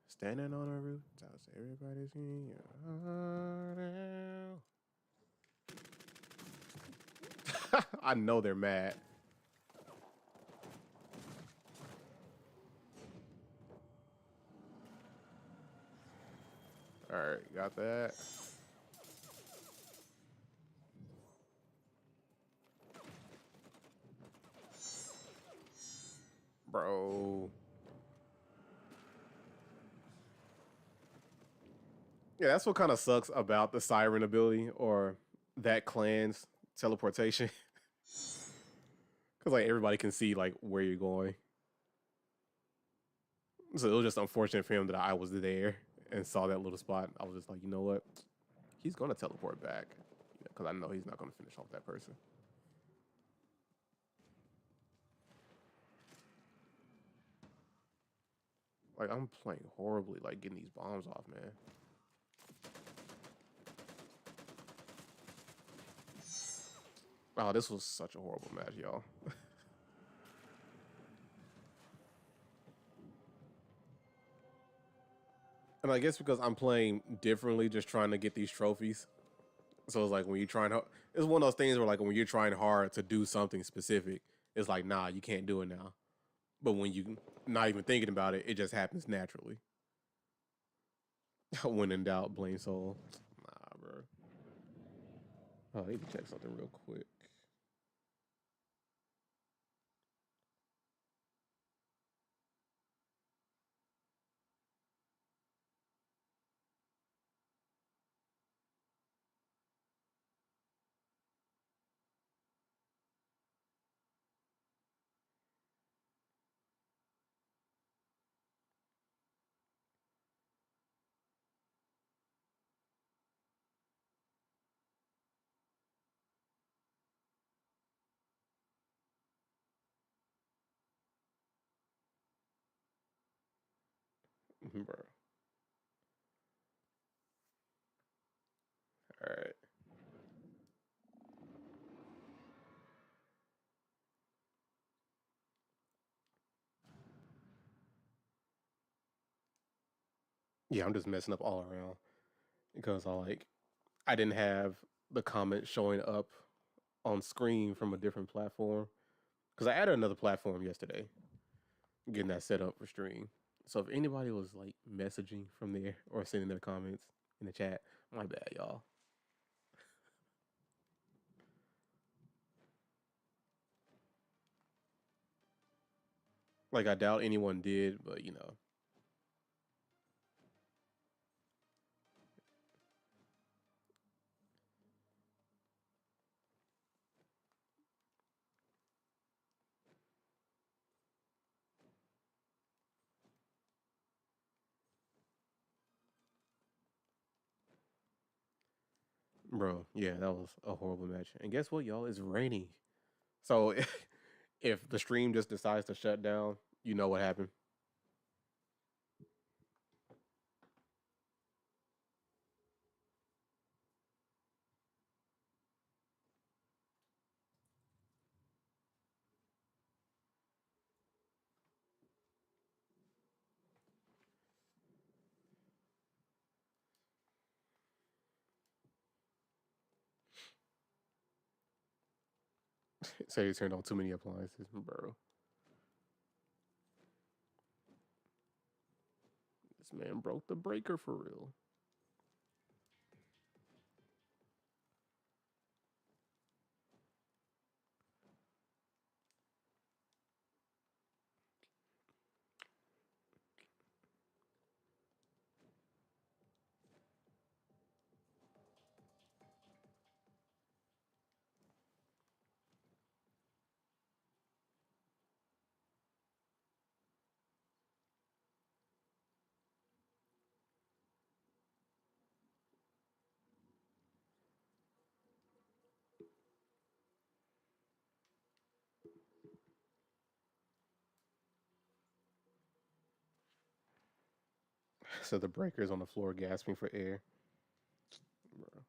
Standing on a roof, tells everybody's in your heart. I know they're mad. All right, got that. Bro. Yeah, that's what kind of sucks about the siren ability or that clan's teleportation. Because like everybody can see like where you're going. So it was just unfortunate for him that I was there and saw that little spot. I was just like, you know what? He's gonna teleport back. Because I know he's not gonna finish off that person. Like I'm playing horribly, like getting these bombs off, man. Oh, this was such a horrible match, y'all. And I guess because I'm playing differently, just trying to get these trophies. So it's like when you're trying to, it's one of those things where like when you're trying hard to do something specific, it's like, nah, you can't do it now. But when you not even thinking about it, it just happens naturally. When in doubt, blame soul. Nah, bro. Oh, I need to check something real quick. Bro. All right. Yeah, I'm just messing up all around because I didn't have the comment showing up on screen from a different platform because I added another platform yesterday, getting that set up for stream. So if anybody was like messaging from there or sending their comments in the chat, my bad, y'all. Like I doubt anyone did, but you know. Bro, yeah, that was a horrible match. And guess what, y'all? It's raining. So if the stream just decides to shut down, you know what happened. Say you turned on too many appliances, bro. This man broke the breaker for real. So the breaker's on the floor gasping for air. Bro.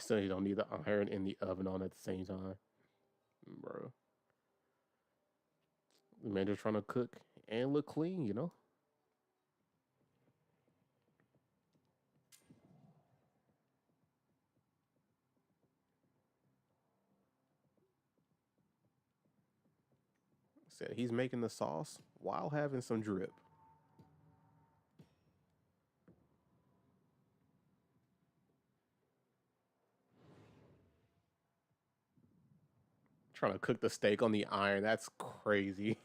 So you don't need the iron and the oven on at the same time. Bro. The man just trying to cook and look clean, you know? Said he's making the sauce while having some drip. Trying to cook the steak on the iron. That's crazy.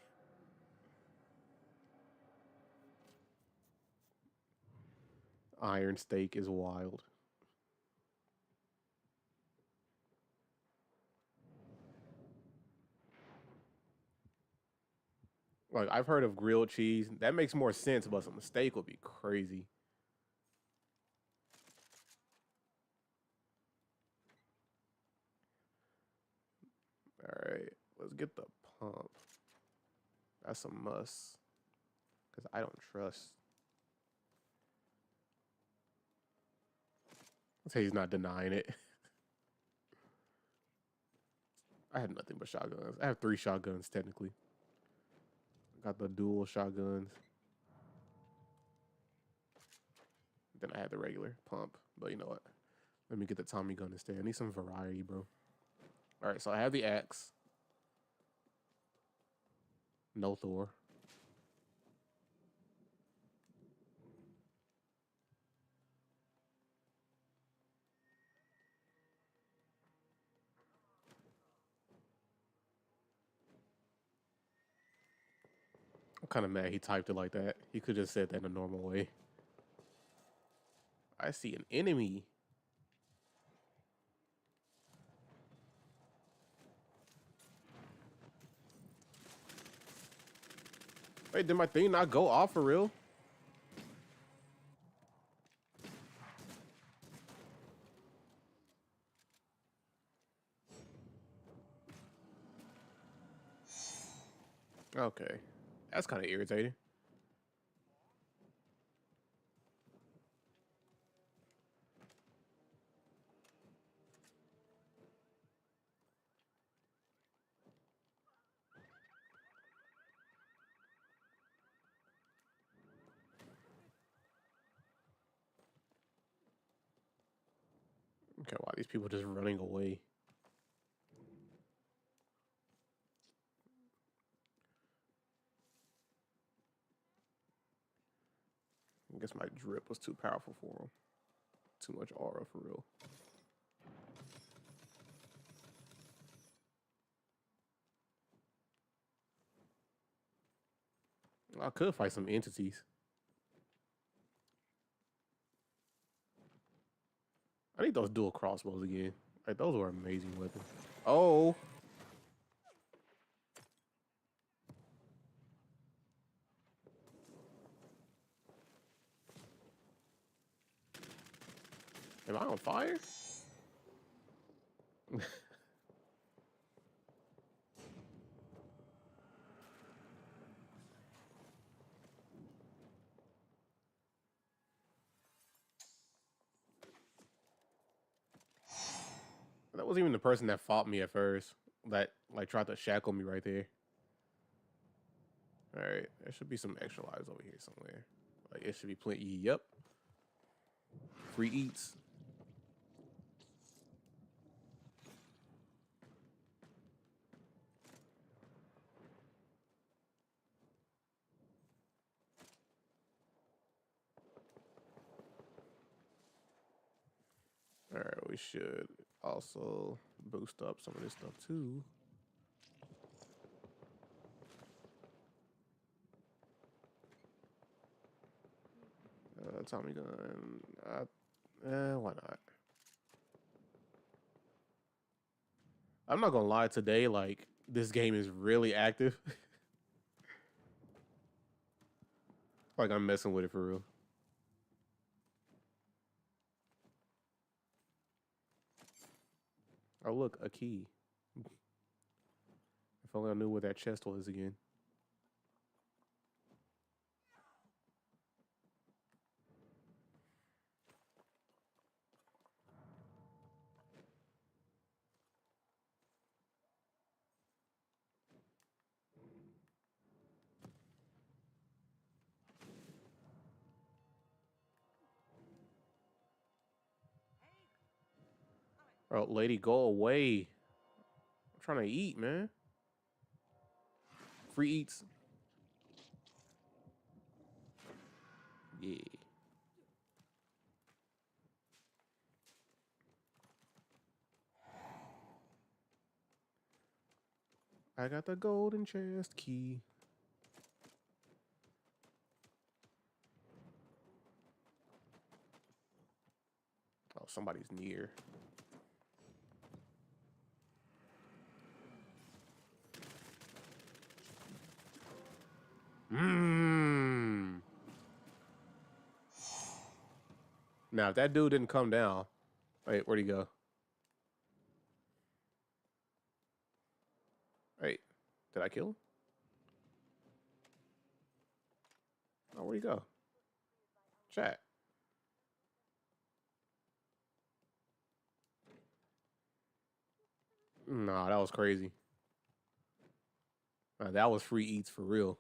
Iron steak is wild. Like I've heard of grilled cheese. That makes more sense, but some steak would be crazy. All right, let's get the pump. That's a must. Because I don't trust. I'll say he's not denying it. I had nothing but shotguns. I have 3 shotguns technically. Got the dual shotguns. Then I had the regular pump. But you know what? Let me get the Tommy gun instead. I need some variety, bro. All right, so I have the axe. No Thor. kind of mad he typed it like that. He could have said that in a normal way. I see an enemy. Wait, did my thing not go off for real? Okay. That's kind of irritating. Okay, why these people just running away? I guess my drip was too powerful for him. Too much aura for real. I could fight some entities. I need those dual crossbows again. Like, those were amazing weapons. Oh. Am I on fire? That wasn't even the person that fought me at first. That like tried to shackle me right there. All right, there should be some extra lives over here somewhere. Like it should be plenty. Yep. Free eats. All right, we should also boost up some of this stuff too. Tommy gun. Why not? I'm not gonna lie. Today, like this game is really active. Like I'm messing with it for real. Oh look, a key. If only I knew where that chest was again. Oh, lady, go away. I'm trying to eat, man. Free eats. Yeah. I got the golden chest key. Oh, somebody's near. Mmm. Now, if that dude didn't come down, wait, where'd he go? Wait, did I kill him? Oh, where'd he go? Chat. Nah, that was crazy. That was free eats for real.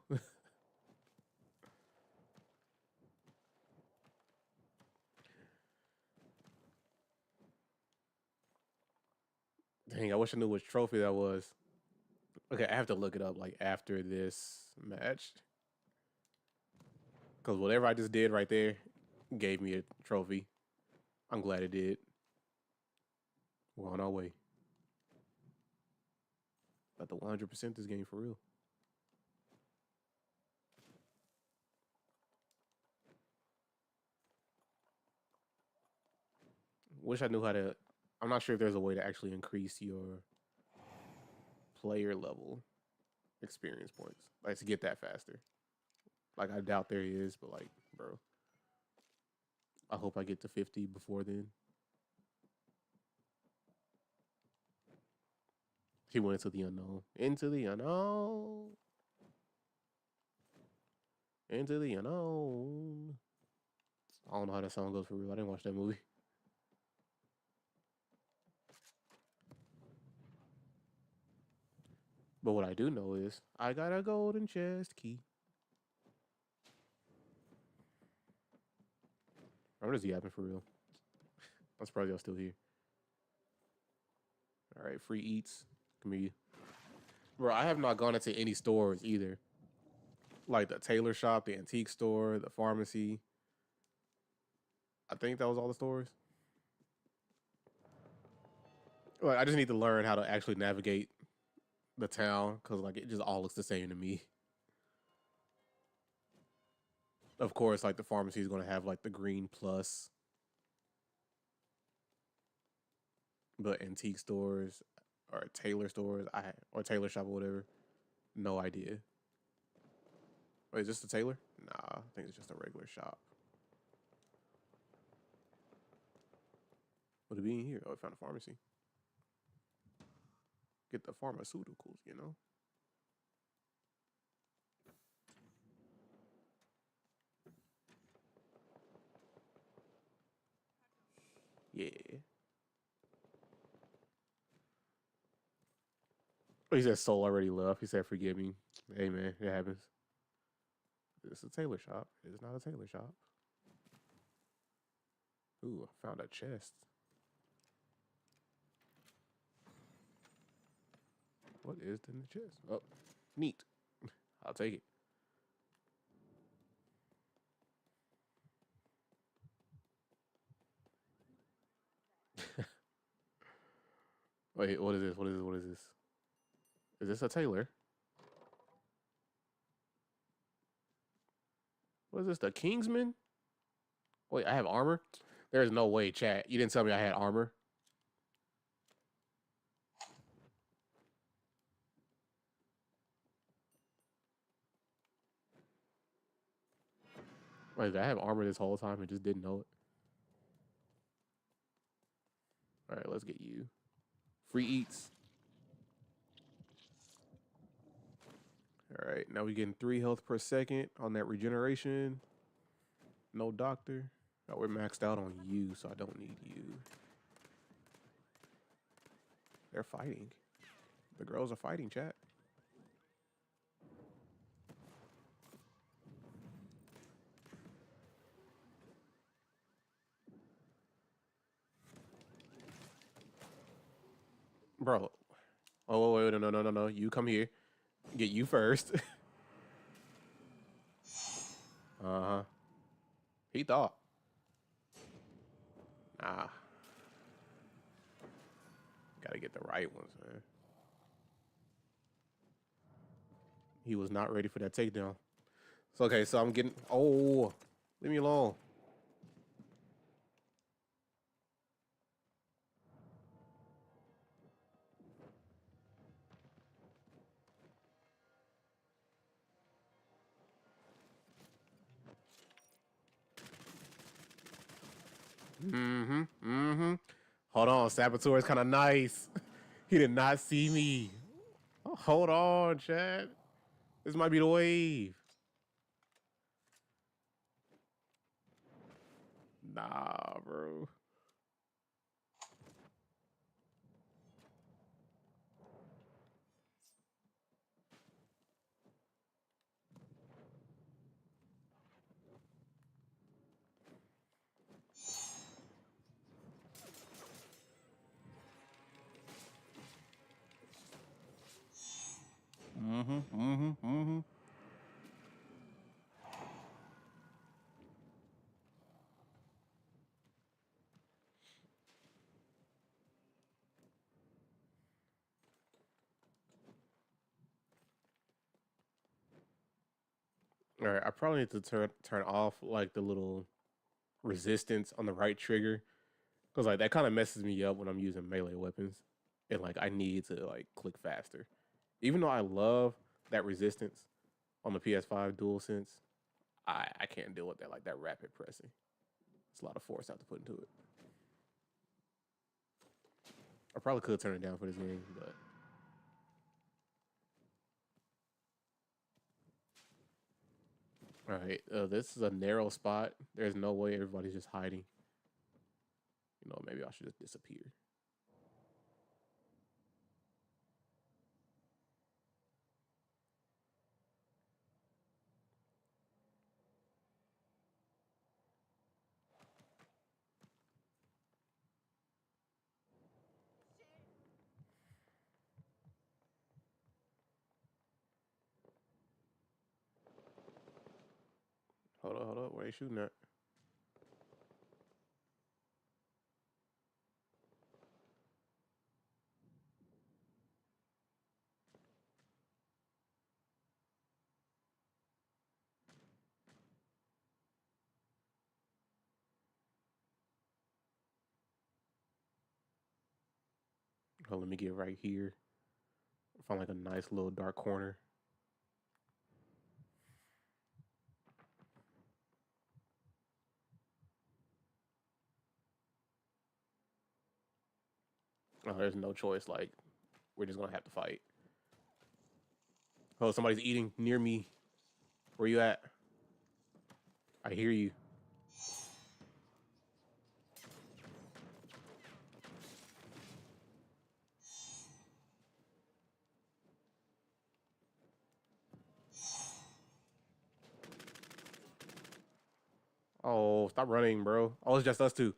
Dang, I wish I knew which trophy that was. Okay, I have to look it up like after this match. Because whatever I just did right there gave me a trophy. I'm glad it did. We're on our way. About to 100% this game for real. Wish I knew how to. I'm not sure if there's a way to actually increase your player level experience points, like to get that faster. Like I doubt there is, but like, bro, I hope I get to 50 before then. He went into the unknown. Into the unknown. Into the unknown. I don't know how that song goes for real. I didn't watch that movie. But what I do know is I got a golden chest key. I'm just yapping for real. I'm surprised y'all still here. All right, free eats. Come here. Bro, I have not gone into any stores either. Like the tailor shop, the antique store, the pharmacy. I think that was all the stores. Like, I just need to learn how to actually navigate the town because like it just all looks the same to me. Of course, like the pharmacy is going to have like the green plus, but antique stores or tailor stores, or tailor shop or whatever, no idea. Wait, is this the tailor? Nah, I think it's just a regular shop. Would it be in here? Oh, I found a pharmacy. Get the pharmaceuticals, you know? Yeah. Oh, he said Soul already left. He said, forgive me. Hey, man, it happens. It's a tailor shop. It's not a tailor shop. Ooh, I found a chest. What is in the chest? Oh, neat. I'll take it. Wait, what is this? What is this? What is this? Is this a tailor? What is this? The Kingsman? Wait, I have armor? There's no way, chat. You didn't tell me I had armor. Wait, I have armor this whole time and just didn't know it. All right, let's get you. Free eats. All right, now we're getting 3 health per second on that regeneration. No doctor. Oh, we're maxed out on you, so I don't need you. They're fighting. The girls are fighting, chat. Bro. Oh, wait, no. You come here. Get you first. Uh-huh. He thought. Nah. Gotta get the right ones, man. He was not ready for that takedown. So, okay, so I'm getting... Oh, leave me alone. Mm-hmm. Hold on, Saboteur is kind of nice. He did not see me. Oh, hold on, Chad. This might be the wave. Nah, bro. Mm-hmm. All right, I probably need to turn off like the little resistance on the right trigger Because like that kind of messes me up when I'm using melee weapons, and like I need to like click faster. Even though I love that resistance on the PS5 DualSense, I can't deal with that like that rapid pressing. It's a lot of force I have to put into it. I probably could turn it down for this game, but all right. This is a narrow spot. There's no way everybody's just hiding. You know, maybe I should just disappear. Hold up. Where are you shooting at? Oh, let me get right here. Find like a nice little dark corner. Oh, there's no choice. Like, we're just gonna have to fight. Oh, somebody's eating near me. Where you at? I hear you. Oh, stop running, bro. Oh, it's just us two.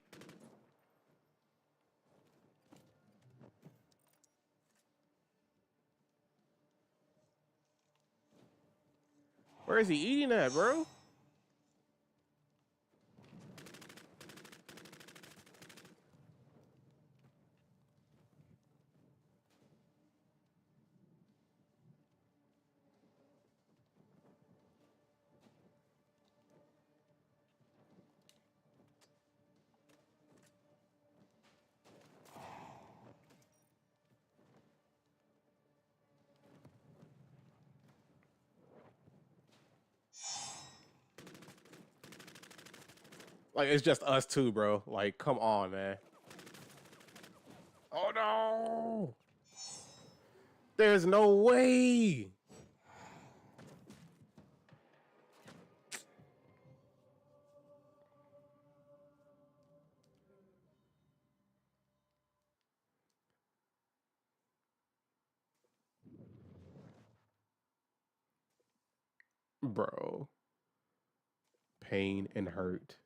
Where is he eating at, bro? Like, it's just us two, bro. Like, come on, man. Oh, no. There's no way. Bro. Pain and hurt.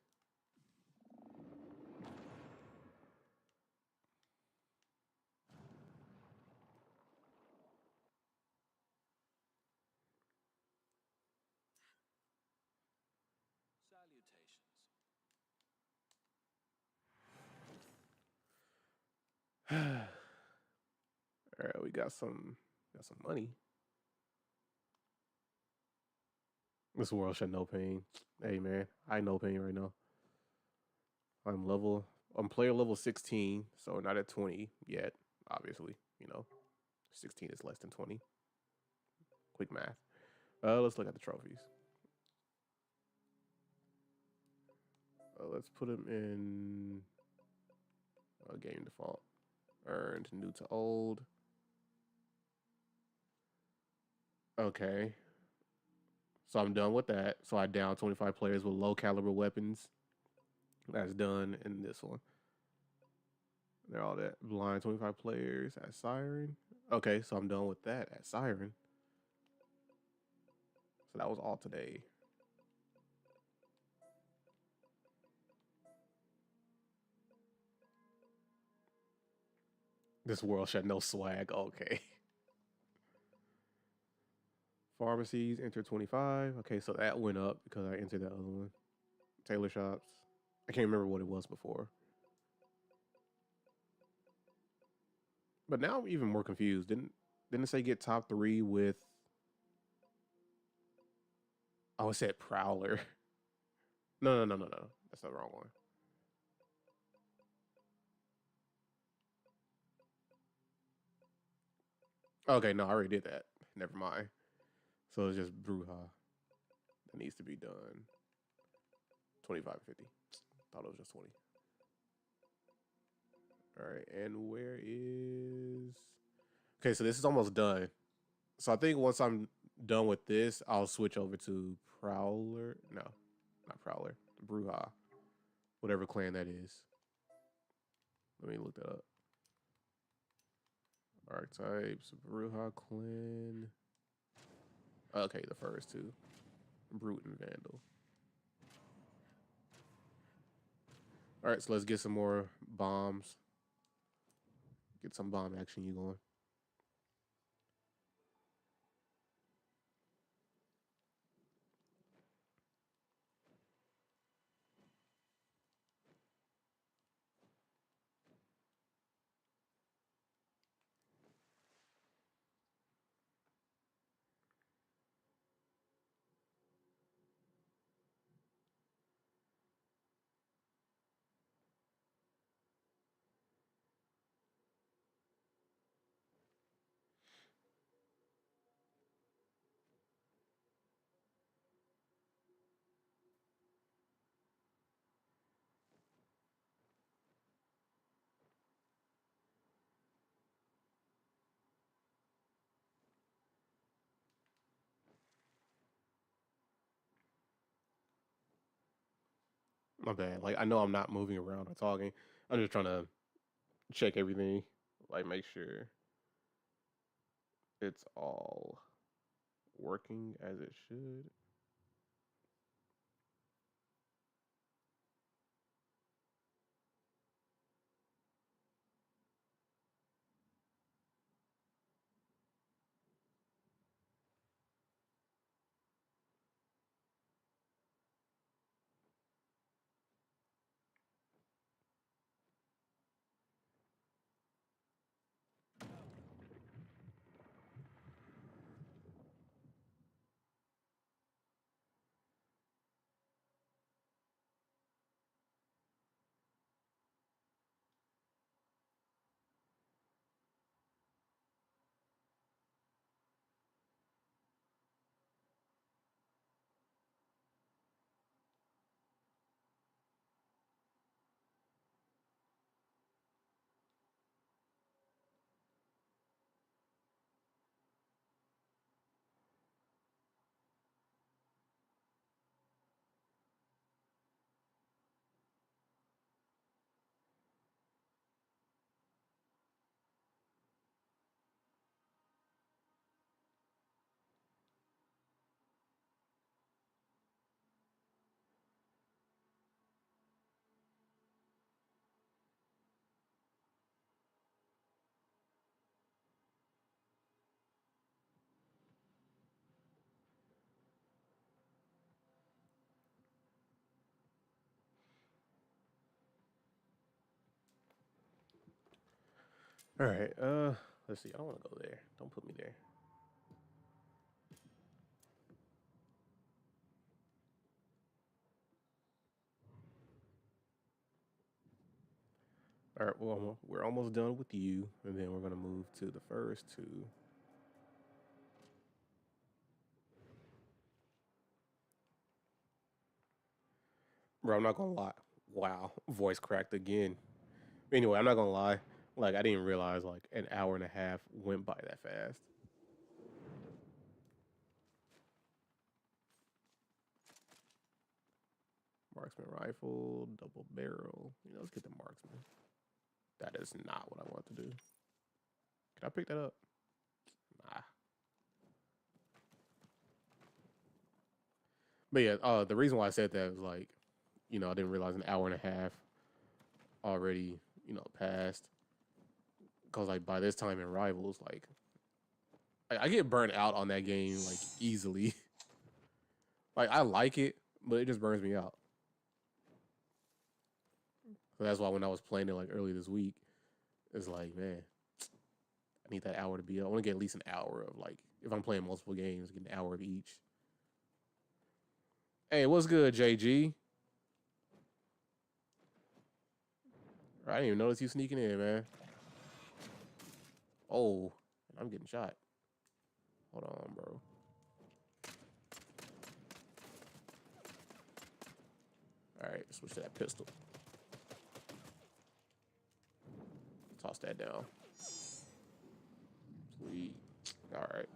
All right, we got some money. This world should know pain. Hey, man, I know pain right now. I'm player level 16, so not at 20 yet, obviously. You know, 16 is less than 20. Quick math. Let's look at the trophies. Let's put them in game default. Earned, new to old. Okay. So I'm done with that. So I down 25 players with low caliber weapons. That's done in this one. They're all that. Blind 25 players at Siren. Okay, so I'm done with that at Siren. So that was all today. This world should know swag. Okay. Pharmacies, enter 25. Okay, so that went up because I entered that other one. Tailor shops. I can't remember what it was before. But now I'm even more confused. Didn't it say get top 3 with oh, it said Prowler. No. That's the wrong one. Okay, no, I already did that. Never mind. So it's just Bruja that needs to be done. 25.50. Thought it was just 20. All right, and where is? Okay, so this is almost done. So I think once I'm done with this, I'll switch over to Prowler. No, not Prowler. Bruja, whatever clan that is. Let me look that up. Archetypes, Bruja clan. Okay, the first two, Brute and Vandal. All right, so let's get some more bombs. Get some bomb action you going. My bad. Like I know I'm not moving around or talking. I'm just trying to check everything, like make sure it's all working as it should. All right. Let's see. I don't want to go there. Don't put me there. All right. Well, we're almost done with you, and then we're gonna move to the first two. Bro, I'm not gonna lie. Wow, voice cracked again. Anyway, I'm not gonna lie. Like I didn't realize like an hour and a half went by that fast. Marksman rifle, double barrel. Let's get the marksman. That is not what I want to do. Can I pick that up? Nah. But yeah, the reason why I said that was like, I didn't realize an hour and a half already, passed. Cause like by this time in Rivals, like I get burnt out on that game like easily. Like I like it, but it just burns me out. So that's why when I was playing it like early this week, it's like, man, I need that hour to be up. I want to get at least an hour of like if I'm playing multiple games, get an hour of each. Hey, what's good, JG? I didn't even notice you sneaking in, man. Oh, I'm getting shot. Hold on, bro. All right, switch to that pistol. Toss that down. Sweet. All right.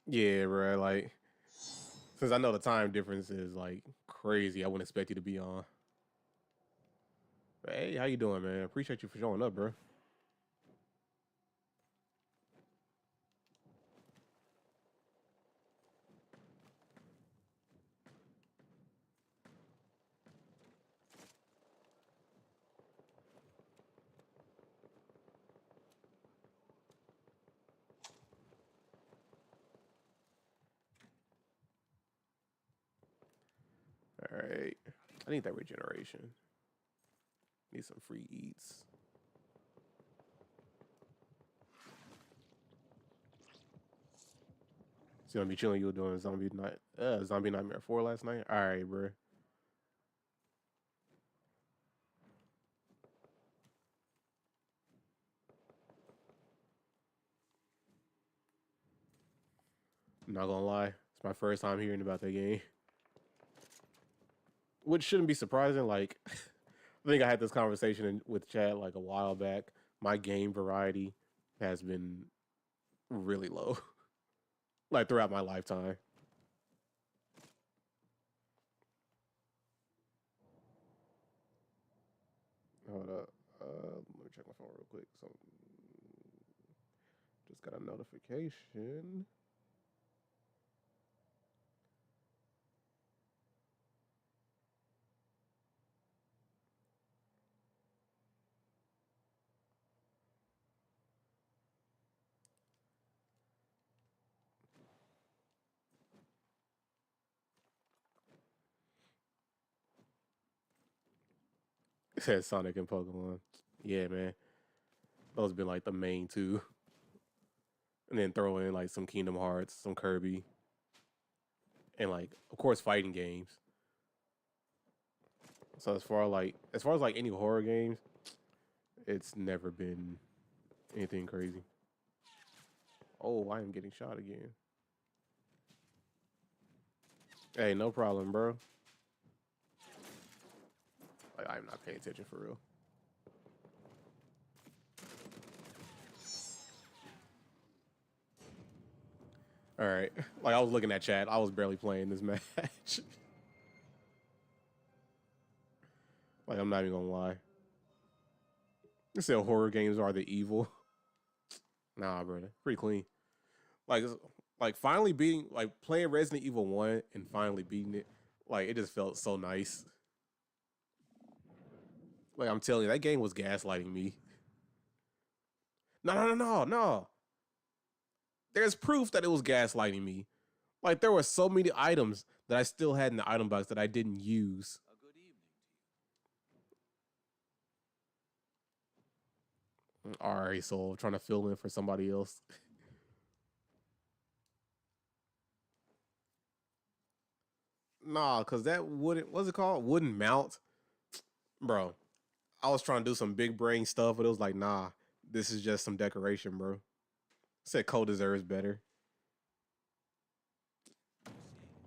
Yeah, bro. Like, since I know the time difference is like crazy, I wouldn't expect you to be on. But hey, how you doing, man? Appreciate you for showing up, bro. All right. I need that regeneration. Need some free eats. So you gonna be chilling? You were doing Zombie Nightmare 4 last night. All right, bro. I'm not gonna lie, it's my first time hearing about that game, which shouldn't be surprising. Like, I think I had this conversation with Chad like a while back. My game variety has been really low, like throughout my lifetime. Hold up. Let me check my phone real quick. So, just got a notification. It says Sonic and Pokemon. Yeah, man. Those have been like the main two. And then throw in like some Kingdom Hearts, some Kirby, and like of course fighting games. So as far as like any horror games, it's never been anything crazy. Oh, I am getting shot again. Hey, no problem, bro. Like I'm not paying attention for real. All right. Like I was looking at chat. I was barely playing this match. Like I'm not even gonna lie. You said horror games are the evil. Nah, brother. Pretty clean. Like like finally beating like playing Resident Evil 1 and finally beating it. Like it just felt so nice. Like I'm telling you, that game was gaslighting me. No, no, no, no, no. There's proof that it was gaslighting me. Like there were so many items that I still had in the item box that I didn't use. All right, so trying to fill in for somebody else. Nah, cause that wouldn't what's it called? Wouldn't mount, bro. I was trying to do some big brain stuff, but it was like, nah, this is just some decoration, bro. Said Cole deserves better.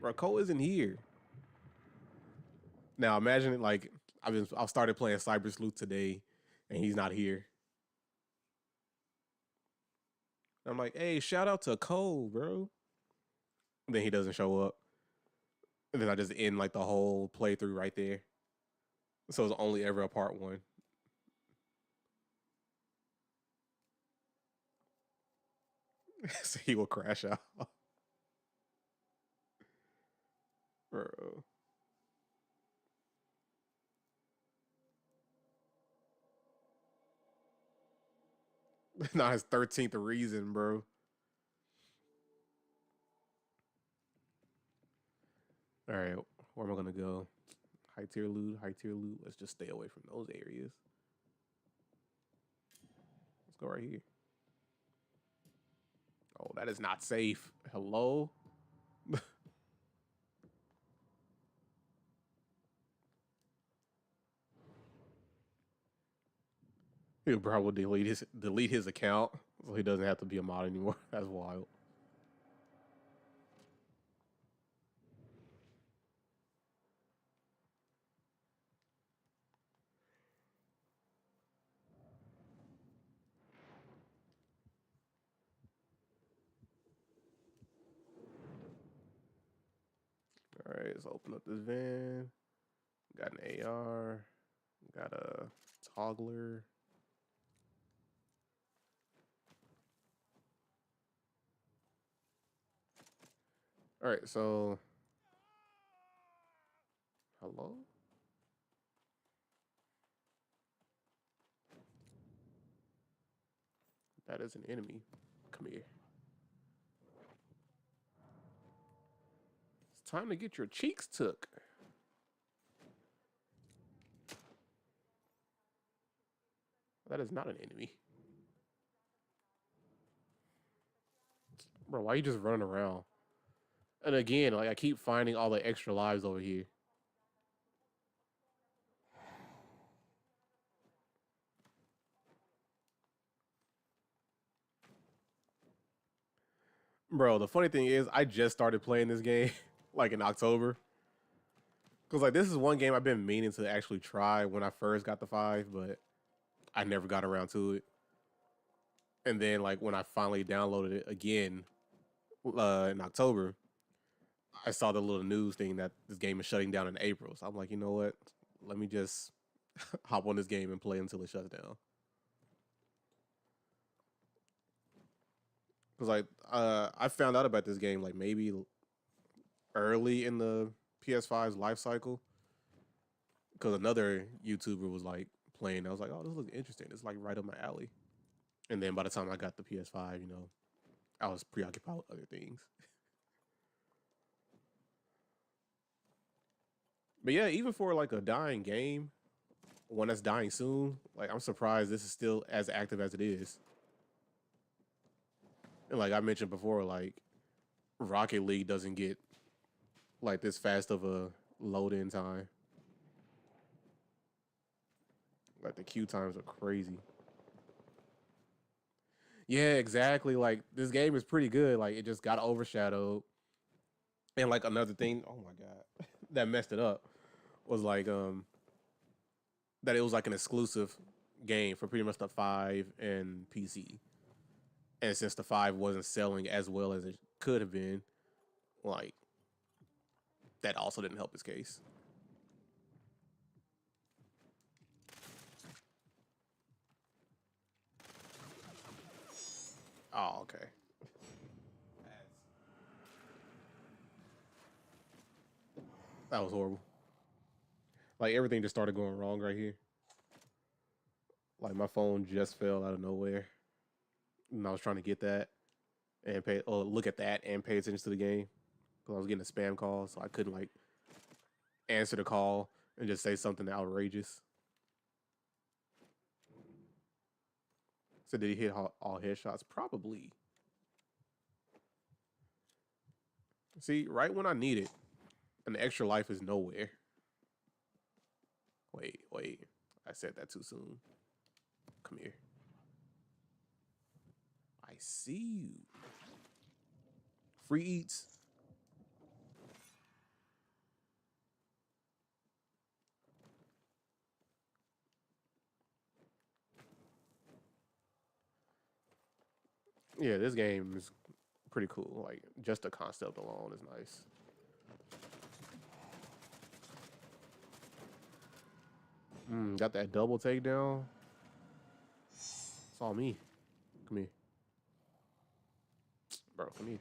Bro, Cole isn't here. Now imagine it like I've started playing Cyber Sleuth today, and he's not here. I'm like, hey, shout out to Cole, bro. And then he doesn't show up. And then I just end like the whole playthrough right there. So it's only ever a part one. So he will crash out. Bro. Not his 13th reason, bro. All right, where am I gonna go? High tier loot, high tier loot. Let's just stay away from those areas. Let's go right here. Oh, that is not safe. Hello? He'll probably delete his account so he doesn't have to be a mod anymore. That's wild. All right, let's open up this van. Got an AR. Got a toggler. All right, so hello. That is an enemy. Come here. It's time to get your cheeks took. That is not an enemy. Bro, why are you just running around? And again, like I keep finding all the extra lives over here. Bro, the funny thing is I just started playing this game like in October. Cause like this is one game I've been meaning to actually try when I first got the 5, but I never got around to it. And then like when I finally downloaded it again in October, I saw the little news thing that this game is shutting down in April. So I'm like, you know what? Let me just hop on this game and play until it shuts down. Cause like I found out about this game like maybe early in the PS5's life cycle. Cause another YouTuber was like playing. I was like, oh, this looks interesting. It's like right up my alley. And then by the time I got the PS5, I was preoccupied with other things. But yeah, even for like a dying game, one that's dying soon, like I'm surprised this is still as active as it is. And like I mentioned before, like Rocket League doesn't get like this fast of a load in time. Like the queue times are crazy. Yeah, exactly. Like this game is pretty good. Like it just got overshadowed. And like another thing, oh my god, that messed it up was like that it was like an exclusive game for pretty much the 5 and PC. And since the 5 wasn't selling as well as it could have been, like that also didn't help his case. Oh, okay. That was horrible. Like everything just started going wrong right here. Like my phone just fell out of nowhere, and I was trying to get that and look at that and pay attention to the game because I was getting a spam call, so I couldn't like answer the call and just say something outrageous. So did he hit all headshots? Probably. See, right when I need it, an extra life is nowhere. Wait. I said that too soon. Come here. I see you. Free eats. Yeah, this game is pretty cool. Like just the concept alone is nice. Got that double takedown. It's all me. Come here, bro. Come here.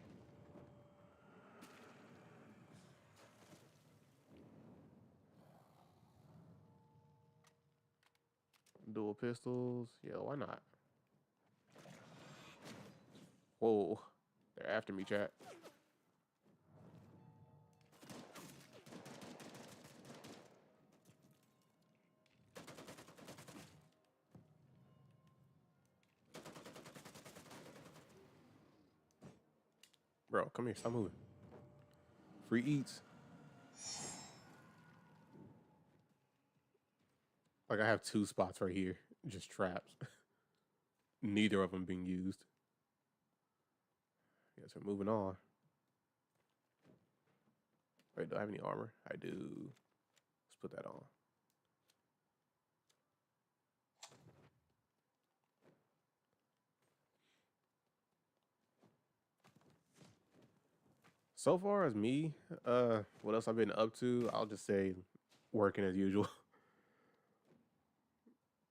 Dual pistols. Yeah, why not? Whoa, they're after me, chat. Bro, come here. Stop moving. Free eats. Like I have 2 spots right here, just traps. neither of them being used. Yes, we're moving on. Wait, do I have any armor? I do. Let's put that on. So far as me, what else I've been up to? I'll just say working as usual.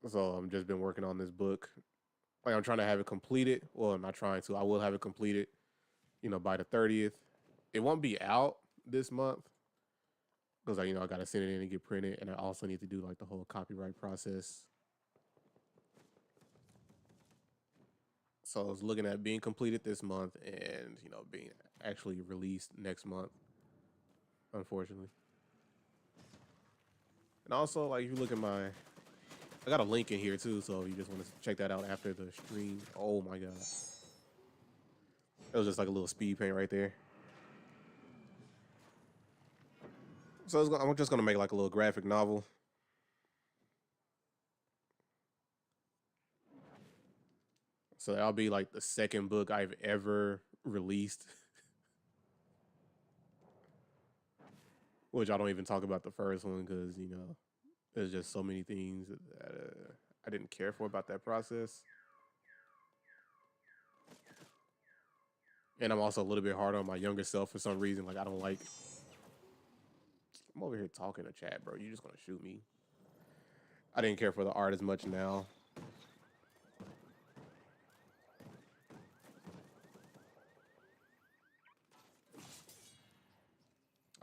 So I'm just been working on this book. Like I'm trying to have it completed. Well, I'm not trying to. I will have it completed, by the 30th. It won't be out this month because I got to send it in and get printed, and I also need to do like the whole copyright process. So I was looking at being completed this month and being actually released next month, unfortunately. And also, like if you look at I got a link in here too, so if you just want to check that out after the stream. Oh my god, it was just like a little speed paint right there. So I'm just gonna make like a little graphic novel. So that'll be like the second book I've ever released. Which I don't even talk about the first one because, there's just so many things that I didn't care for about that process. And I'm also a little bit hard on my younger self for some reason. Like, I don't like. I'm over here talking to chat, bro. You're just going to shoot me. I didn't care for the art as much now.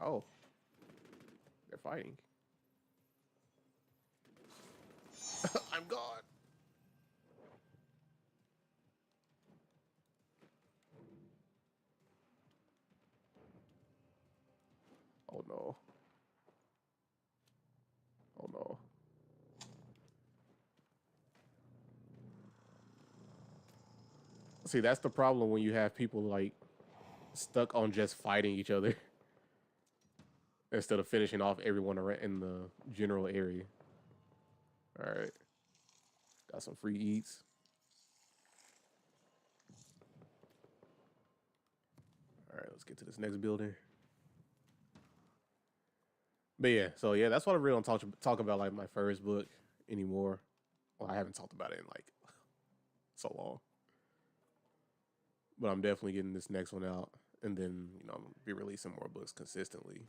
Oh. They're fighting. I'm gone. Oh no. Oh no. See, that's the problem when you have people like stuck on just fighting each other instead of finishing off everyone in the general area. All right. Got some free eats. All right, let's get to this next building. But yeah, so yeah, that's what I really don't talk about like my first book anymore. Well, I haven't talked about it in like so long. But I'm definitely getting this next one out, and then I'm gonna be releasing more books consistently.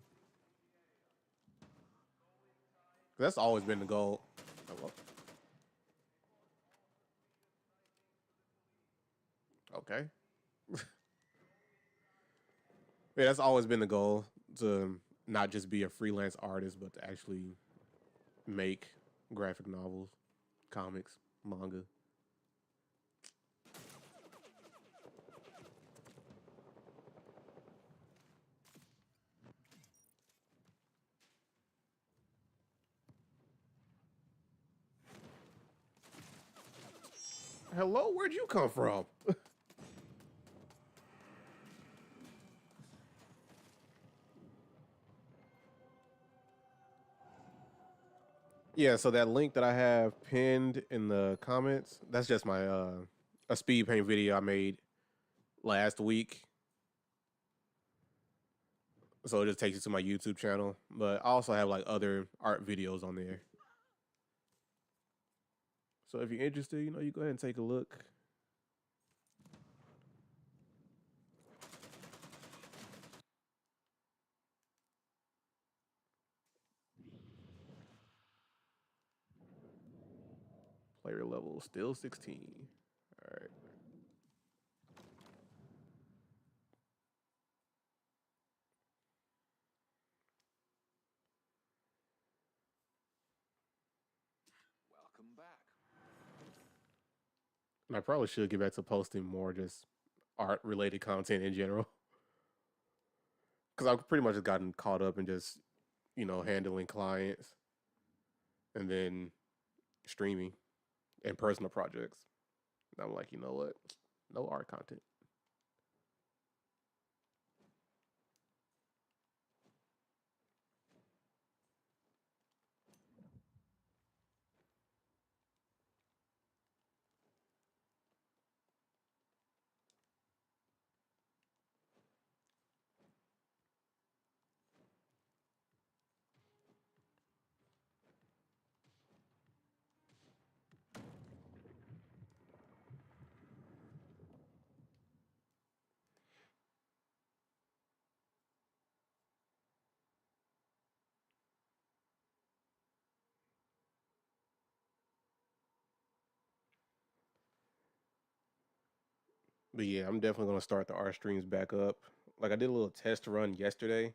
That's always been the goal. Oh, okay. Yeah, that's always been the goal to not just be a freelance artist, but to actually make graphic novels, comics, manga. Hello, where'd you come from? Yeah, so that link that I have pinned in the comments, that's just my a speed paint video I made last week. So it just takes you to my YouTube channel. But I also have like other art videos on there. So if you're interested, you go ahead and take a look. Player level still 16. All right. Welcome back. And I probably should get back to posting more just art related content in general. Because I've pretty much just gotten caught up in just, handling clients and then streaming and personal projects. And I'm like, you know what? No art content. But yeah, I'm definitely gonna start the art streams back up. Like I did a little test run yesterday,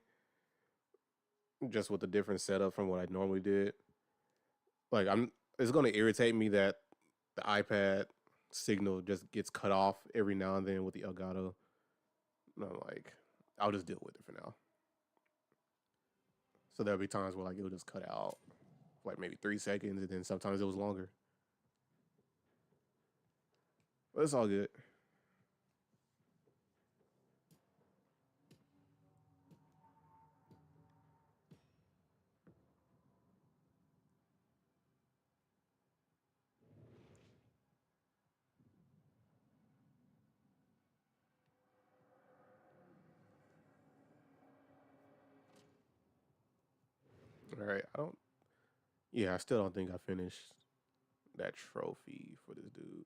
just with a different setup from what I normally did. Like I'm, it's gonna irritate me that the iPad signal just gets cut off every now and then with the Elgato. And I'm like, I'll just deal with it for now. So there'll be times where like it'll just cut out like maybe 3 seconds, and then sometimes it was longer. But it's all good. All right, I don't. Yeah, I still don't think I finished that trophy for this dude.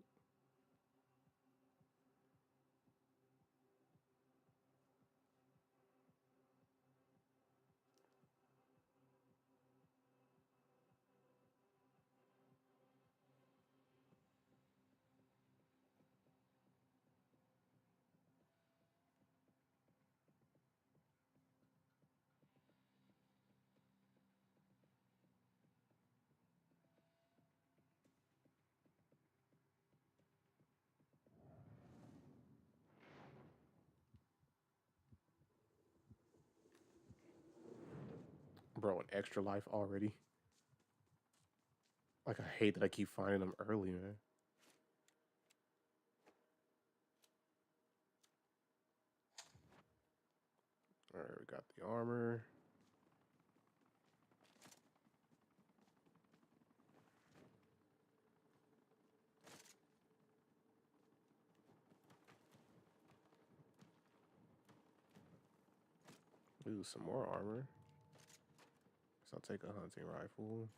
Bro, an extra life already. Like I hate that I keep finding them early, man. All right, we got the armor. Ooh, some more armor. So I'll take a hunting rifle.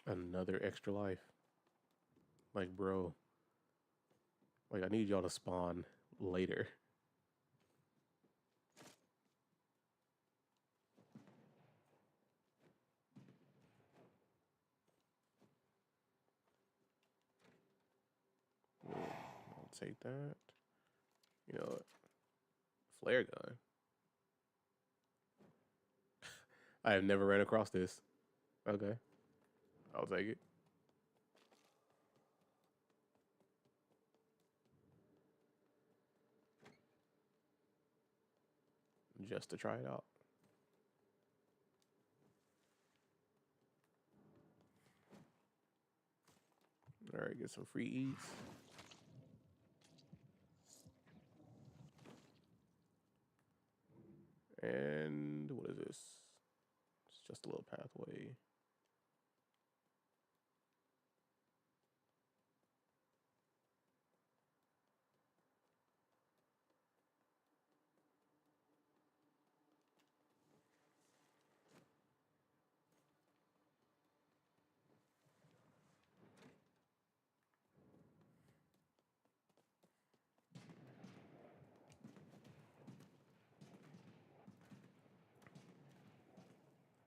Another extra life. Like, bro, like I need y'all to spawn later. I'll take that. You know what? Flare gun. I have never ran across this. Okay, I'll take it. Just to try it out. All right, get some free eats. And what is this? It's just a little pathway.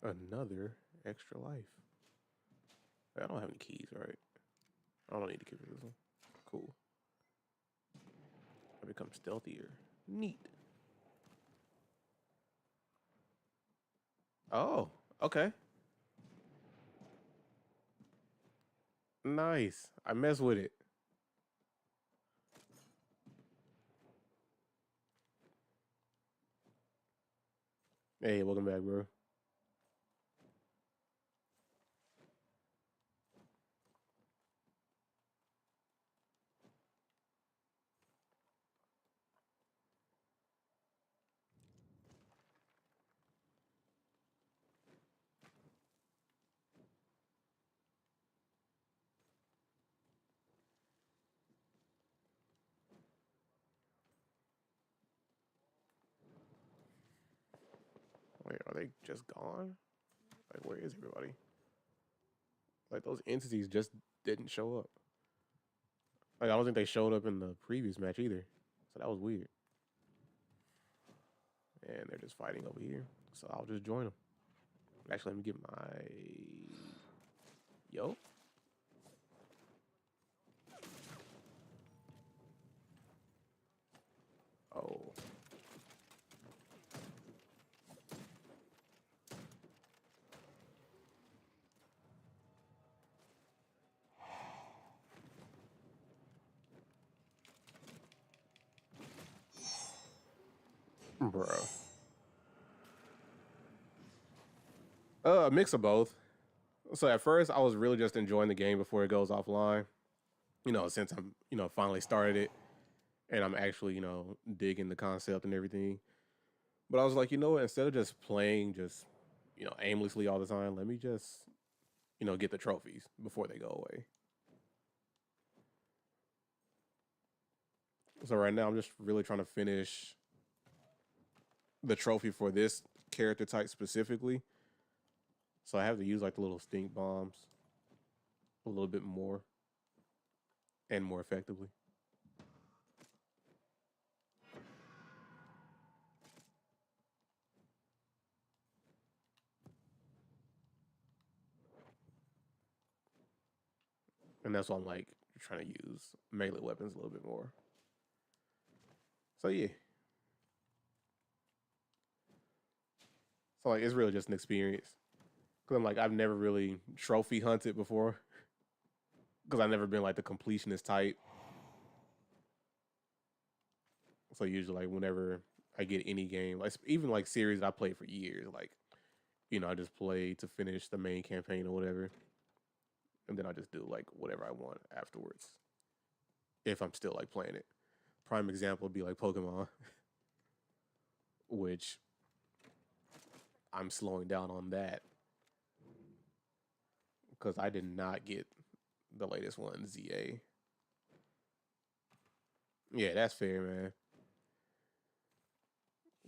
Another extra life. I don't have any keys, right? I don't need to keep this one. Cool. I become stealthier. Neat. Oh, okay. Nice. I mess with it. Hey, welcome back, bro. Wait, are they just gone? Like, where is everybody? Like, those entities just didn't show up. Like, I don't think they showed up in the previous match either. So that was weird. And they're just fighting over here. So I'll just join them. Actually, let me get my... Yo. Oh. Bro. A mix of both. So at first, I was really just enjoying the game before it goes offline. You know, since I'm, finally started it and I'm actually, digging the concept and everything. But I was like, you know what? Instead of just playing just, aimlessly all the time, let me just, get the trophies before they go away. So right now, I'm just really trying to finish the trophy for this character type specifically. So I have to use like the little stink bombs a little bit more and more effectively. And that's why I'm like trying to use melee weapons a little bit more. So yeah. So like it's really just an experience. Cause I'm like I've never really trophy hunted before. Cause I've never been like the completionist type. So usually like whenever I get any game, like even like series that I played for years, like, I just play to finish the main campaign or whatever. And then I just do like whatever I want afterwards. If I'm still like playing it. Prime example would be like Pokemon, which I'm slowing down on that because I did not get the latest one, ZA. Yeah, that's fair, man.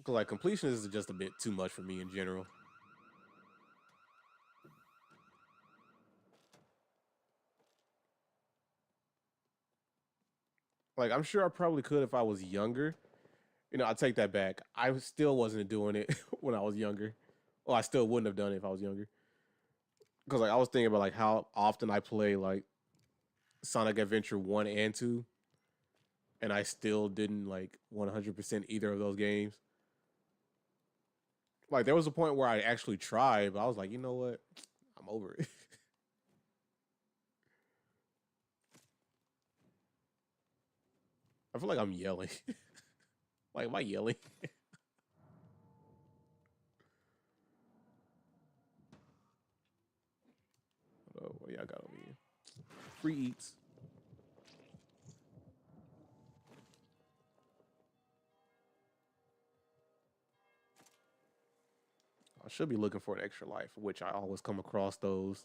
Cause like completion is just a bit too much for me in general. Like I'm sure I probably could if I was younger. I take that back. I still wasn't doing it when I was younger. Well, I still wouldn't have done it if I was younger. Because like I was thinking about like how often I play like Sonic Adventure 1 and 2 and I still didn't like 100% either of those games. Like there was a point where I actually tried, but I was like, you know what? I'm over it. I feel like I'm yelling. Like, am I yelling? Oh, what do y'all got over here? Free eats. I should be looking for an extra life, which I always come across those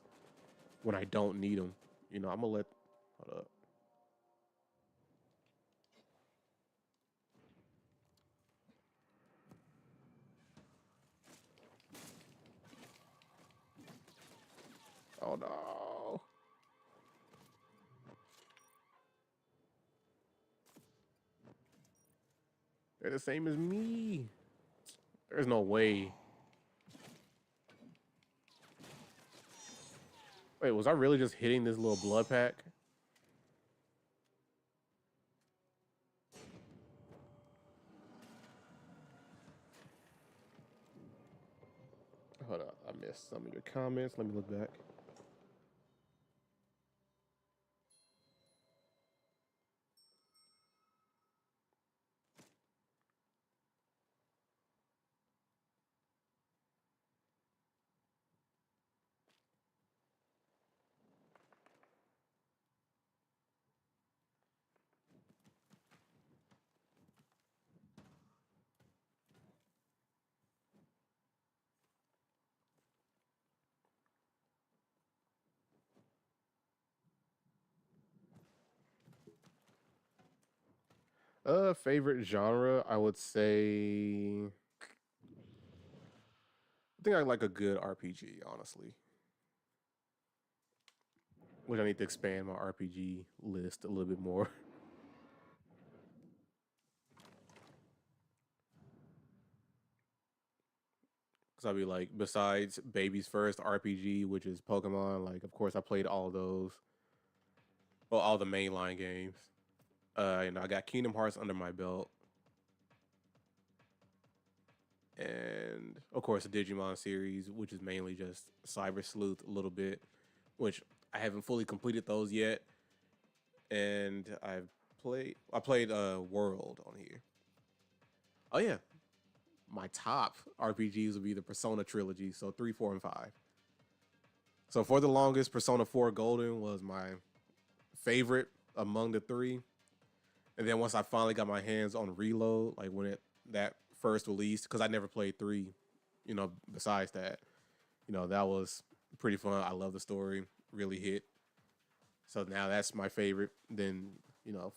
when I don't need them. I'm gonna let. Hold up. Oh no. They're the same as me. There's no way. Wait, was I really just hitting this little blood pack? Hold up. I missed some of your comments. Let me look back. Favorite genre, I would say think I like a good RPG, honestly. Which I need to expand my RPG list a little bit more. Because I'll be like, besides Baby's first RPG, which is Pokemon, like, of course, I played all of those. Well, all the mainline games. I got Kingdom Hearts under my belt. And, of course, the Digimon series, which is mainly just Cyber Sleuth a little bit, which I haven't fully completed those yet. And I played World on here. Oh, yeah. My top RPGs would be the Persona trilogy, so 3, 4, and 5. So for the longest, Persona 4 Golden was my favorite among the three. And then once I finally got my hands on Reload, like when that first released, because I never played 3, besides that, that was pretty fun. I love the story, really hit. So now that's my favorite. Then,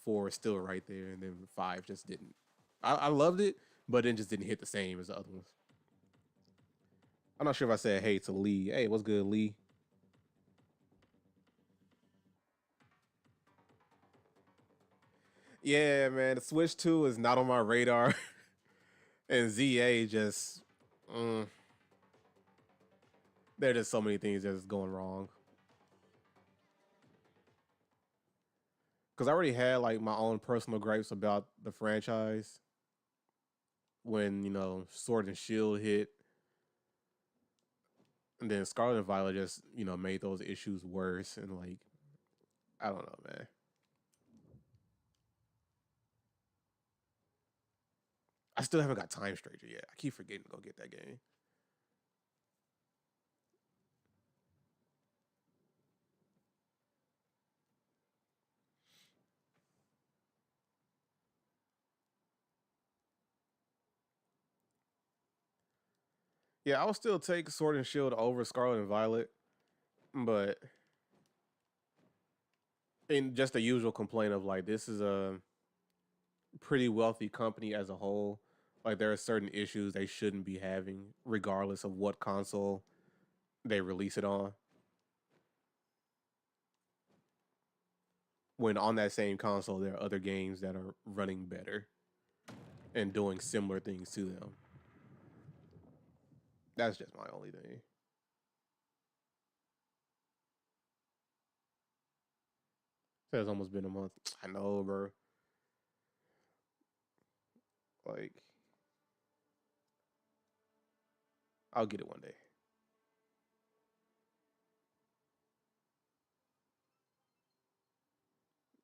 4 is still right there, and then 5 just didn't. I loved it, but it just didn't hit the same as the other ones. I'm not sure if I said hey to Lee. Hey, what's good, Lee? Yeah, man, the Switch 2 is not on my radar. And ZA just, mm, there are just so many things that's going wrong. Because I already had like my own personal gripes about the franchise when, Sword and Shield hit. And then Scarlet and Violet just, made those issues worse. And like, I don't know, man. I still haven't got Time Stranger yet. I keep forgetting to go get that game. Yeah, I would still take Sword and Shield over Scarlet and Violet, but in just the usual complaint of like this is a pretty wealthy company as a whole. Like there are certain issues they shouldn't be having, regardless of what console they release it on. When on that same console, there are other games that are running better and doing similar things to them. That's just my only thing. So it's almost been a month. I know, bro. Like, I'll get it one day.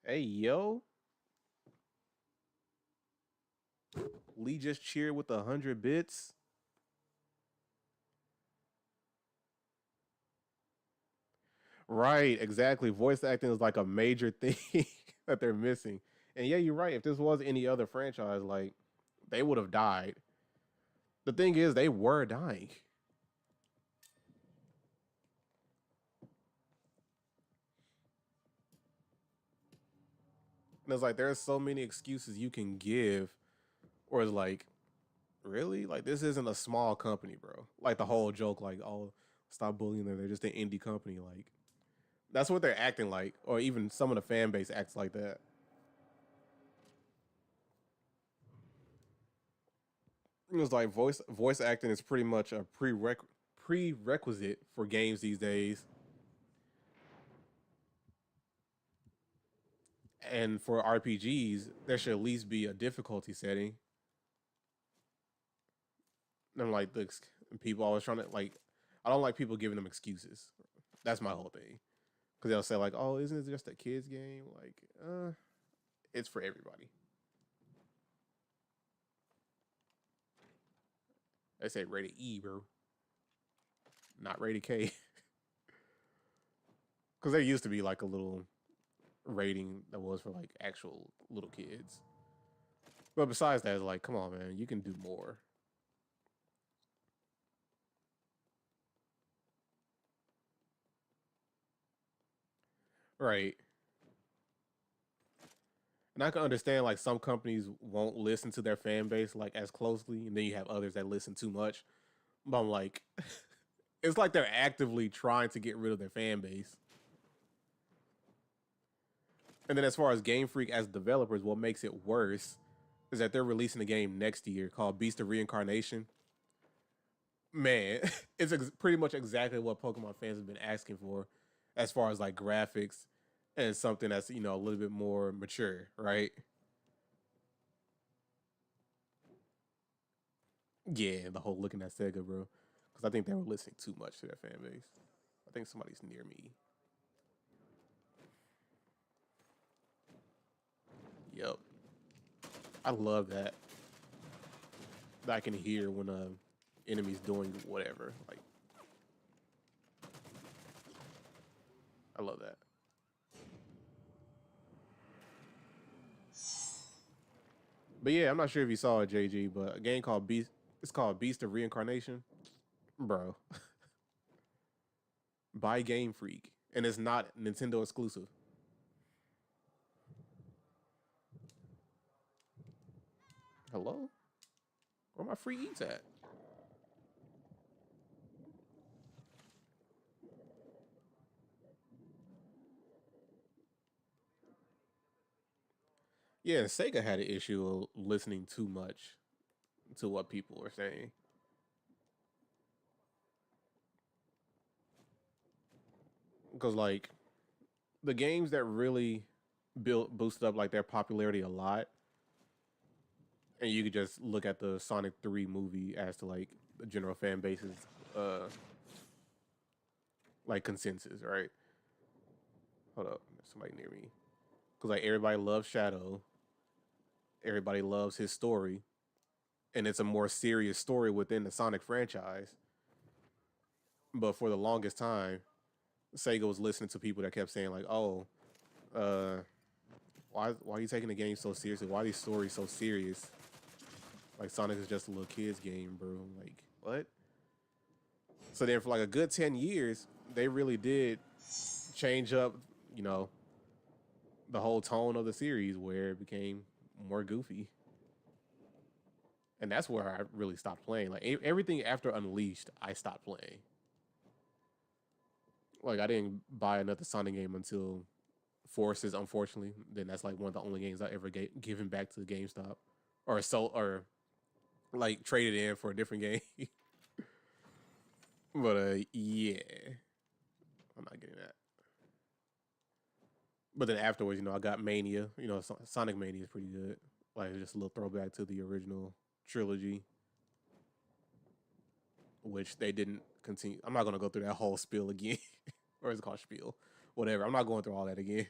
Hey, yo. Lee just cheered with 100 bits. Right, exactly. Voice acting is like a major thing that they're missing. And yeah, you're right. If this was any other franchise, like they would have died. The thing is, they were dying. And it's like there's so many excuses you can give, or it's like, really? Like this isn't a small company, bro. Like the whole joke, like, oh, stop bullying them. They're just an indie company. Like that's what they're acting like, or even some of the fan base acts like that. It was like voice acting is pretty much a prerequisite for games these days. And for RPGs, there should at least be a difficulty setting. And like the people always trying to like, I don't like people giving them excuses. That's my whole thing. Because they'll say like, "Oh, isn't it just a kids game?" Like, it's for everybody. They say rated E, bro, not rated K. Because there used to be like a little rating that was for like actual little kids. But besides that, it's like, come on, man, you can do more. Right. And I can understand like some companies won't listen to their fan base like as closely, and then you have others that listen too much. But I'm like, it's like they're actively trying to get rid of their fan base. And then as far as Game Freak as developers, what makes it worse is that they're releasing a game next year called Beast of Reincarnation. Man, it's pretty much exactly what Pokemon fans have been asking for, as far as like graphics and something that's a little bit more mature, right? Yeah, the whole looking at Sega, bro, because I think they were listening too much to their fan base. I think somebody's near me. Yep, I love that. That I can hear when enemies doing whatever. Like, I love that. But yeah, I'm not sure if you saw it, JG, but a game called Beast. It's called Beast of Reincarnation, bro. By Game Freak, and it's not Nintendo exclusive. Hello, where my free eats at? Yeah, Sega had an issue of listening too much to what people were saying. Because like the games that really built boosted up like their popularity a lot, and you could just look at the Sonic 3 movie as to like the general fan base's uh like consensus, right? Hold up, there's somebody near me. Because like everybody loves Shadow, everybody loves his story, and it's a more serious story within the Sonic franchise. But for the longest time, Sega was listening to people that kept saying like, "Oh, uh, why are you taking the game so seriously? Why are these stories so serious? Like Sonic is just a little kid's game, bro. Like what?" So then for like a good 10 years, they really did change up, you know, the whole tone of the series where it became more goofy. And that's where I really stopped playing. Like everything after Unleashed, I stopped playing. Like I didn't buy another Sonic game until Forces, unfortunately. Then that's like one of the only games I ever given back to GameStop, or like traded in for a different game. But yeah, I'm not getting that. But then afterwards, I got Mania. Sonic Mania is pretty good. Like just a little throwback to the original trilogy, which they didn't continue. I'm not gonna go through that whole spiel again, or is it called spiel? Whatever. I'm not going through all that again.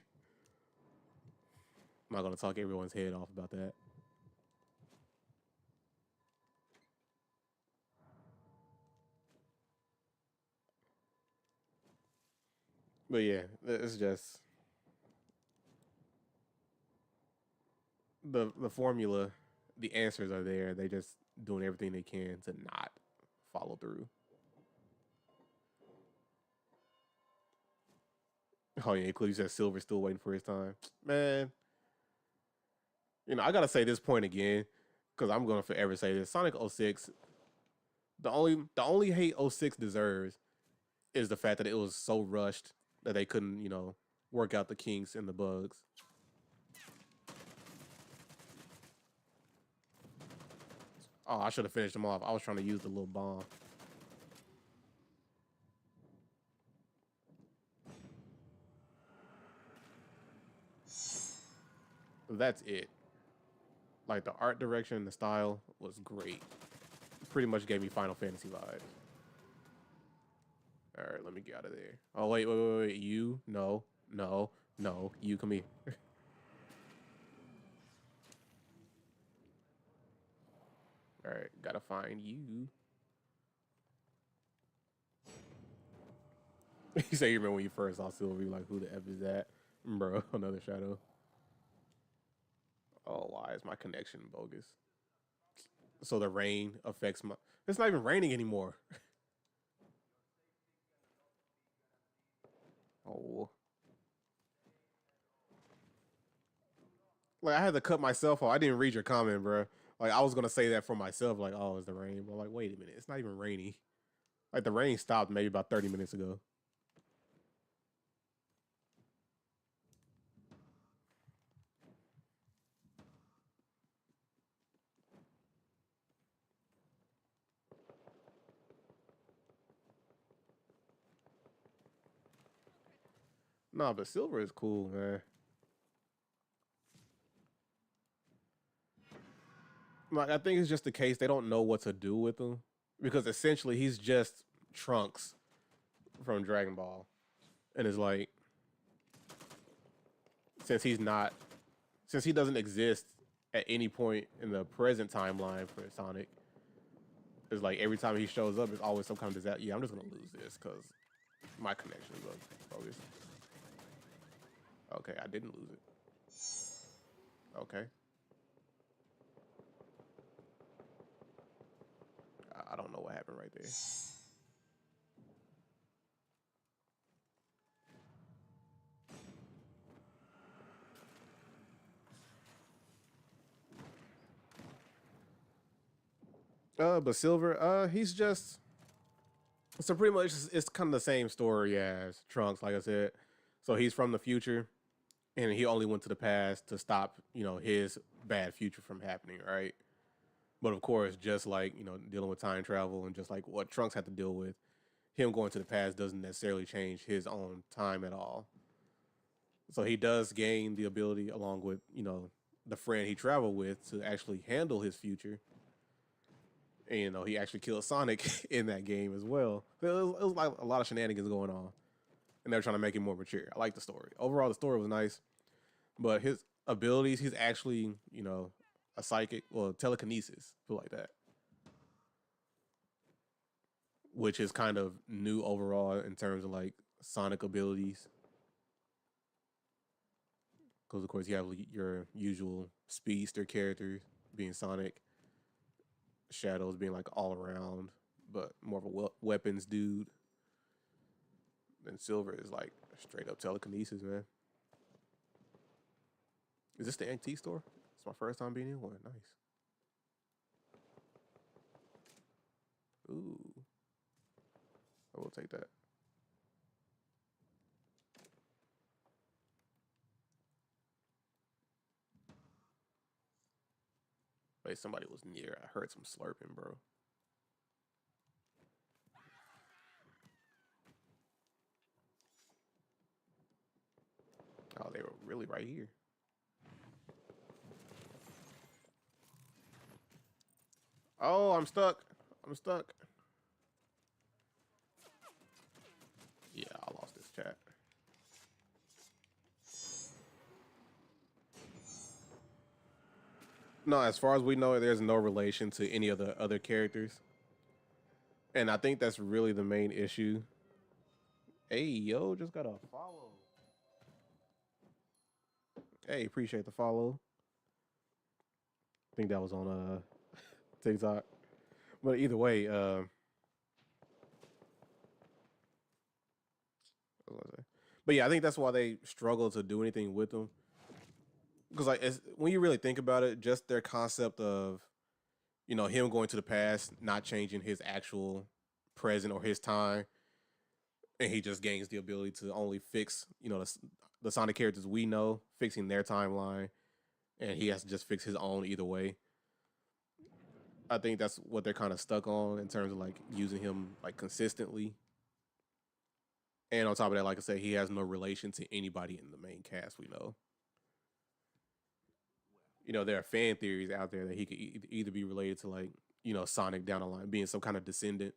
I'm not gonna talk everyone's head off about that. But yeah, it's just the formula. The answers are there. They just doing everything they can to not follow through. Oh yeah, including said Silver's still waiting for his time. Man, I gotta say this point again because I'm gonna forever say this. Sonic '06. The only hate '06 deserves is the fact that it was so rushed that they couldn't work out the kinks and the bugs. Oh, I should have finished them off. I was trying to use the little bomb. That's it. Like the art direction and the style was great. Pretty much gave me Final Fantasy vibes. All right, let me get out of there. Oh wait. You no. You come here. All right, gotta find you. You say you remember when you first saw Silver, you like, who the f is that, bro? Another shadow. Oh, why is my connection bogus? So the rain affects my. It's not even raining anymore. Oh, like I had to cut myself off. I didn't read your comment, bro. Like I was gonna say that for myself, like, oh, it's the rain. But like, wait a minute, it's not even rainy. Like the rain stopped maybe about 30 minutes ago. No, but silver is cool, man. Like I think it's just the case they don't know what to do with him because essentially he's just Trunks from Dragon Ball, and it's like since he's not since he doesn't exist at any point in the present timeline for Sonic, it's like every time he shows up, it's always some kind of disaster. Yeah, I'm just gonna lose this because my connection is bogus. Okay, I didn't lose it. Okay, I don't know what happened right there. But Silver, he's just so pretty much it's kind of the same story as Trunks, like I said. So he's from the future, and he only went to the past to stop, his bad future from happening, right? But of course, just like dealing with time travel and just like what Trunks had to deal with, him going to the past doesn't necessarily change his own time at all. So he does gain the ability, along with the friend he traveled with, to actually handle his future. And he actually killed Sonic in that game as well. It was like a lot of shenanigans going on, and they're trying to make it more mature. I like the story. Overall, the story was nice, but his abilities, he's actually a psychic, well, telekinesis, feel like that, which is kind of new overall in terms of like Sonic abilities. Because of course you have your usual speedster characters being Sonic, Shadows being like all around, but more of a weapons dude. And Silver is like straight up telekinesis, man. Is this the antique store? It's my first time being in one. Nice. Ooh, I will take that. Wait, somebody was near. I heard some slurping, bro. Oh, they were really right here. Oh, I'm stuck. I'm stuck. Yeah, I lost this chat. No, as far as we know, there's no relation to any of the other characters. And I think that's really the main issue. Hey, yo, just got a follow. Hey, appreciate the follow. I think that was on TikTok. But either way, what was I say? But yeah, I think that's why they struggle to do anything with them. Because like, when you really think about it, just their concept of him going to the past, not changing his actual present or his time, and he just gains the ability to only fix the Sonic characters we know, fixing their timeline, and he has to just fix his own either way. I think that's what they're kind of stuck on in terms of like using him like consistently. And on top of that, like I said, he has no relation to anybody in the main cast we know. There are fan theories out there that he could either be related to like Sonic down the line, being some kind of descendant.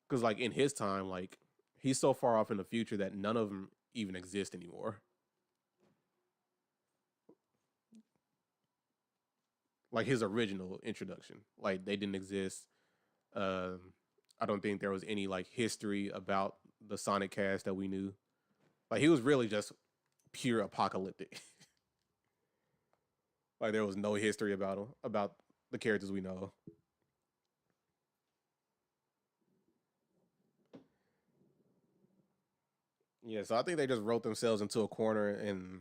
Because like in his time, like he's so far off in the future that none of them even exist anymore. Like his original introduction, like they didn't exist. Um, I don't think there was any like history about the Sonic cast that we knew. Like he was really just pure apocalyptic. Like there was no history about him, about the characters we know. Yeah, so I think they just wrote themselves into a corner, and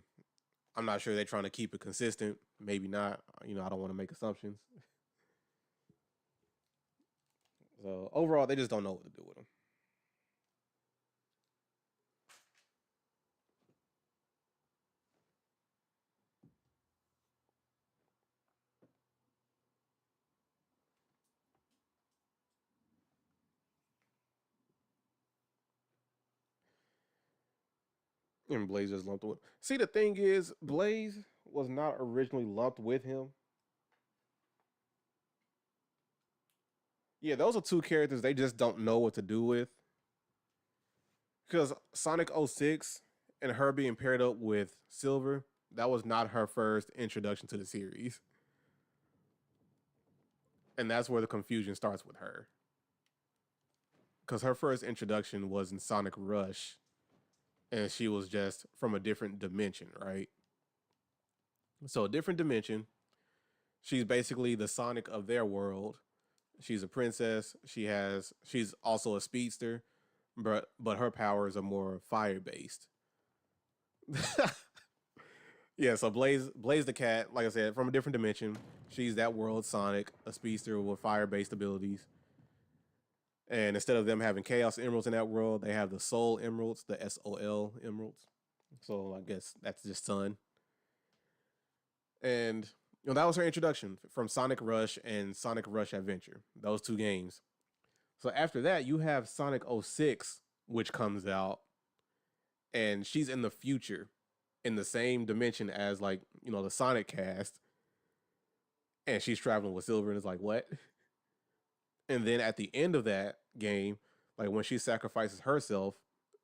I'm not sure they're trying to keep it consistent. Maybe not. You know, I don't want to make assumptions. So overall, they just don't know what to do with him. And Blaze just lumped with. See, the thing is, Blaze was not originally lumped with him. Yeah, those are two characters they just don't know what to do with. Because Sonic 06 and her being paired up with Silver, that was not her first introduction to the series. And that's where the confusion starts with her. Because her first introduction was in Sonic Rush, and she was just from a different dimension, right? So, a different dimension. She's basically the Sonic of their world. She's a princess. She's also a speedster, but her powers are more fire based. Yeah, so Blaze the cat, like I said, from a different dimension. She's that world Sonic, a speedster with fire based abilities. And instead of them having Chaos Emeralds in that world, they have the Soul Emeralds, the SOL Emeralds. So I guess that's just Sun. And that was her introduction from Sonic Rush and Sonic Rush Adventure. Those two games. So after that, you have Sonic 06, which comes out, and she's in the future, in the same dimension as like the Sonic cast, and she's traveling with Silver, and it's like what? And then at the end of that game, like when she sacrifices herself,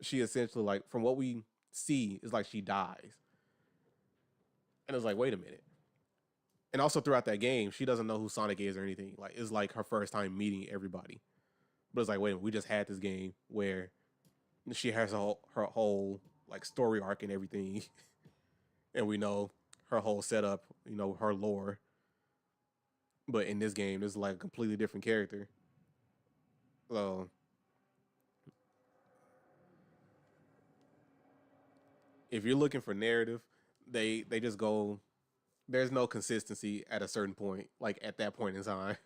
she essentially like from what we see is like she dies, and it's like wait a minute. And also throughout that game, she doesn't know who Sonic is or anything. Like it's like her first time meeting everybody. But it's like wait a minute, we just had this game where she has her whole like story arc and everything, and we know her whole setup, her lore. But in this game, it's like a completely different character. So if you're looking for narrative, they just go. There's no consistency at a certain point, like at that point in time.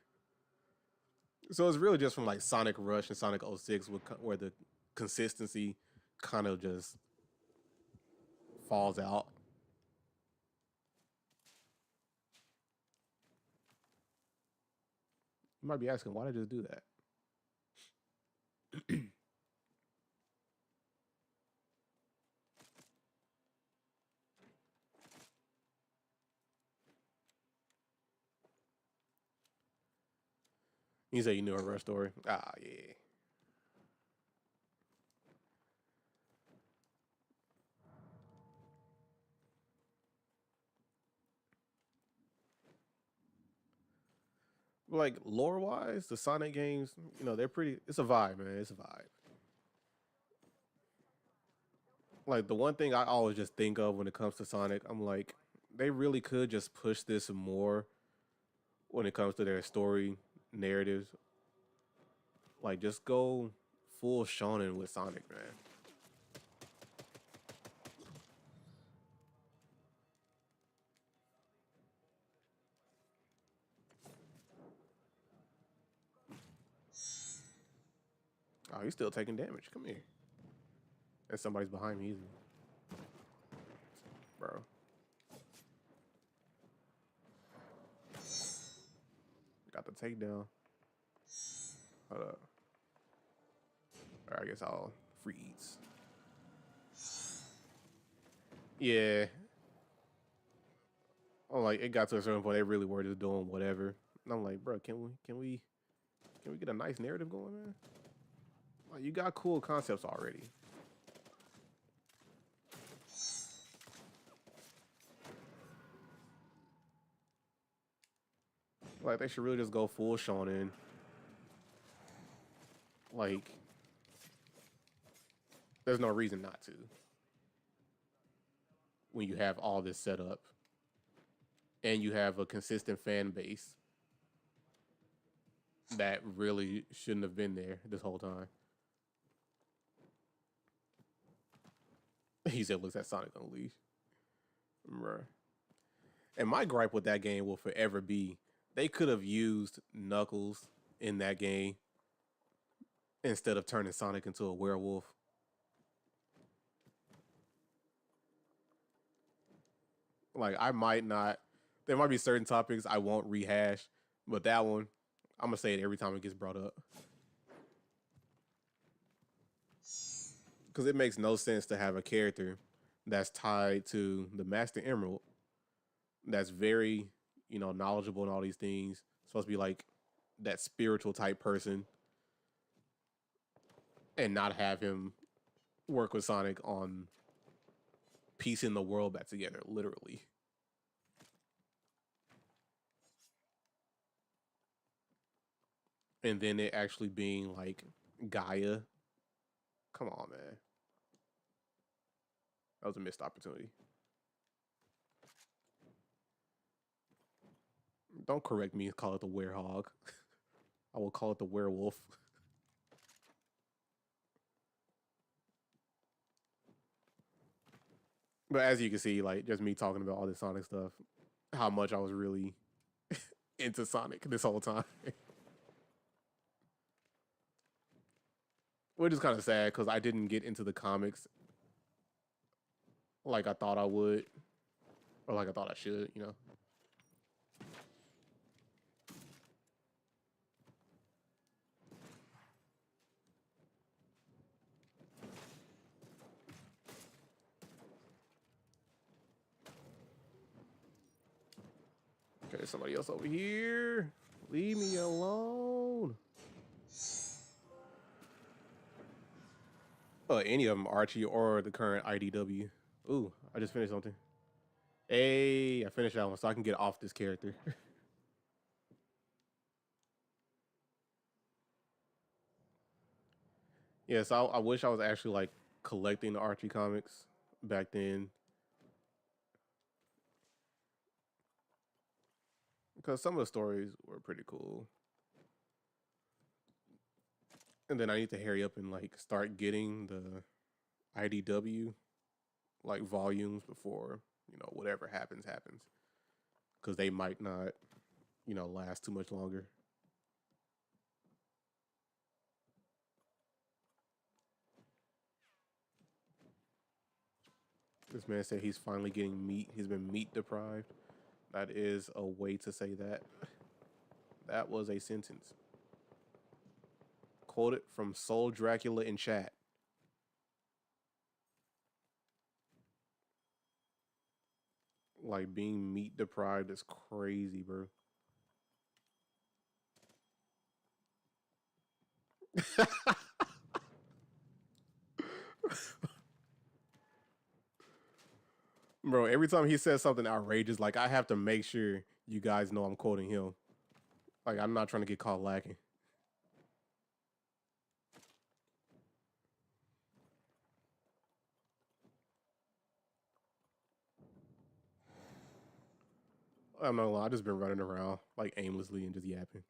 So it's really just from like Sonic Rush and Sonic 06 where the consistency kind of just falls out. You might be asking, why did I just do that? You say you knew her Rush story? Ah, yeah. Like lore wise, the Sonic games, they're pretty. It's a vibe, man. It's a vibe. Like the one thing I always just think of when it comes to Sonic, I'm like, they really could just push this more when it comes to their story narratives. Like just go full shonen with Sonic, man. Oh, he's still taking damage. Come here. And somebody's behind me, isn't he? Bro. Got the takedown. Hold up. All right, I guess I'll free eats. Yeah. I'm like, it got to a certain point. They really were just doing whatever. And I'm like, bro, can we get a nice narrative going, man? Like, you got cool concepts already. Like, they should really just go full shonen. Like, there's no reason not to. When you have all this set up and you have a consistent fan base that really shouldn't have been there this whole time. He said, looks at Sonic Unleashed. Bruh. And my gripe with that game will forever be they could have used Knuckles in that game instead of turning Sonic into a werewolf. Like I might not there might be certain topics I won't rehash, but that one I'm gonna say it every time it gets brought up. Because it makes no sense to have a character that's tied to the Master Emerald that's very, knowledgeable in all these things. Supposed to be like that spiritual type person and not have him work with Sonic on piecing the world back together, literally. And then it actually being like Gaia. Come on, man. That was a missed opportunity. Don't correct me and call it the werehog. I will call it the werewolf. But as you can see, like just me talking about all this Sonic stuff, how much I was really into Sonic this whole time. Which is kind of sad because I didn't get into the comics like I thought I would, or like I thought I should. Okay, there's somebody else over here. Leave me alone. Any of them, Archie or the current IDW. Ooh, I just finished something. Hey, I finished that one, so I can get off this character. Yes, I wish I was actually like collecting the Archie comics back then, because some of the stories were pretty cool. And then I need to hurry up and like start getting the IDW like volumes before whatever happens, because they might not last too much longer. This man said he's finally getting meat. He's been meat deprived. That is a way to say that. That was a sentence. Quoted from Soul Dracula in chat. Like being meat deprived is crazy, bro. Bro, every time he says something outrageous, like I have to make sure you guys know I'm quoting him. Like I'm not trying to get caught lacking. I'm not gonna lie, I just been running around like aimlessly and just yapping.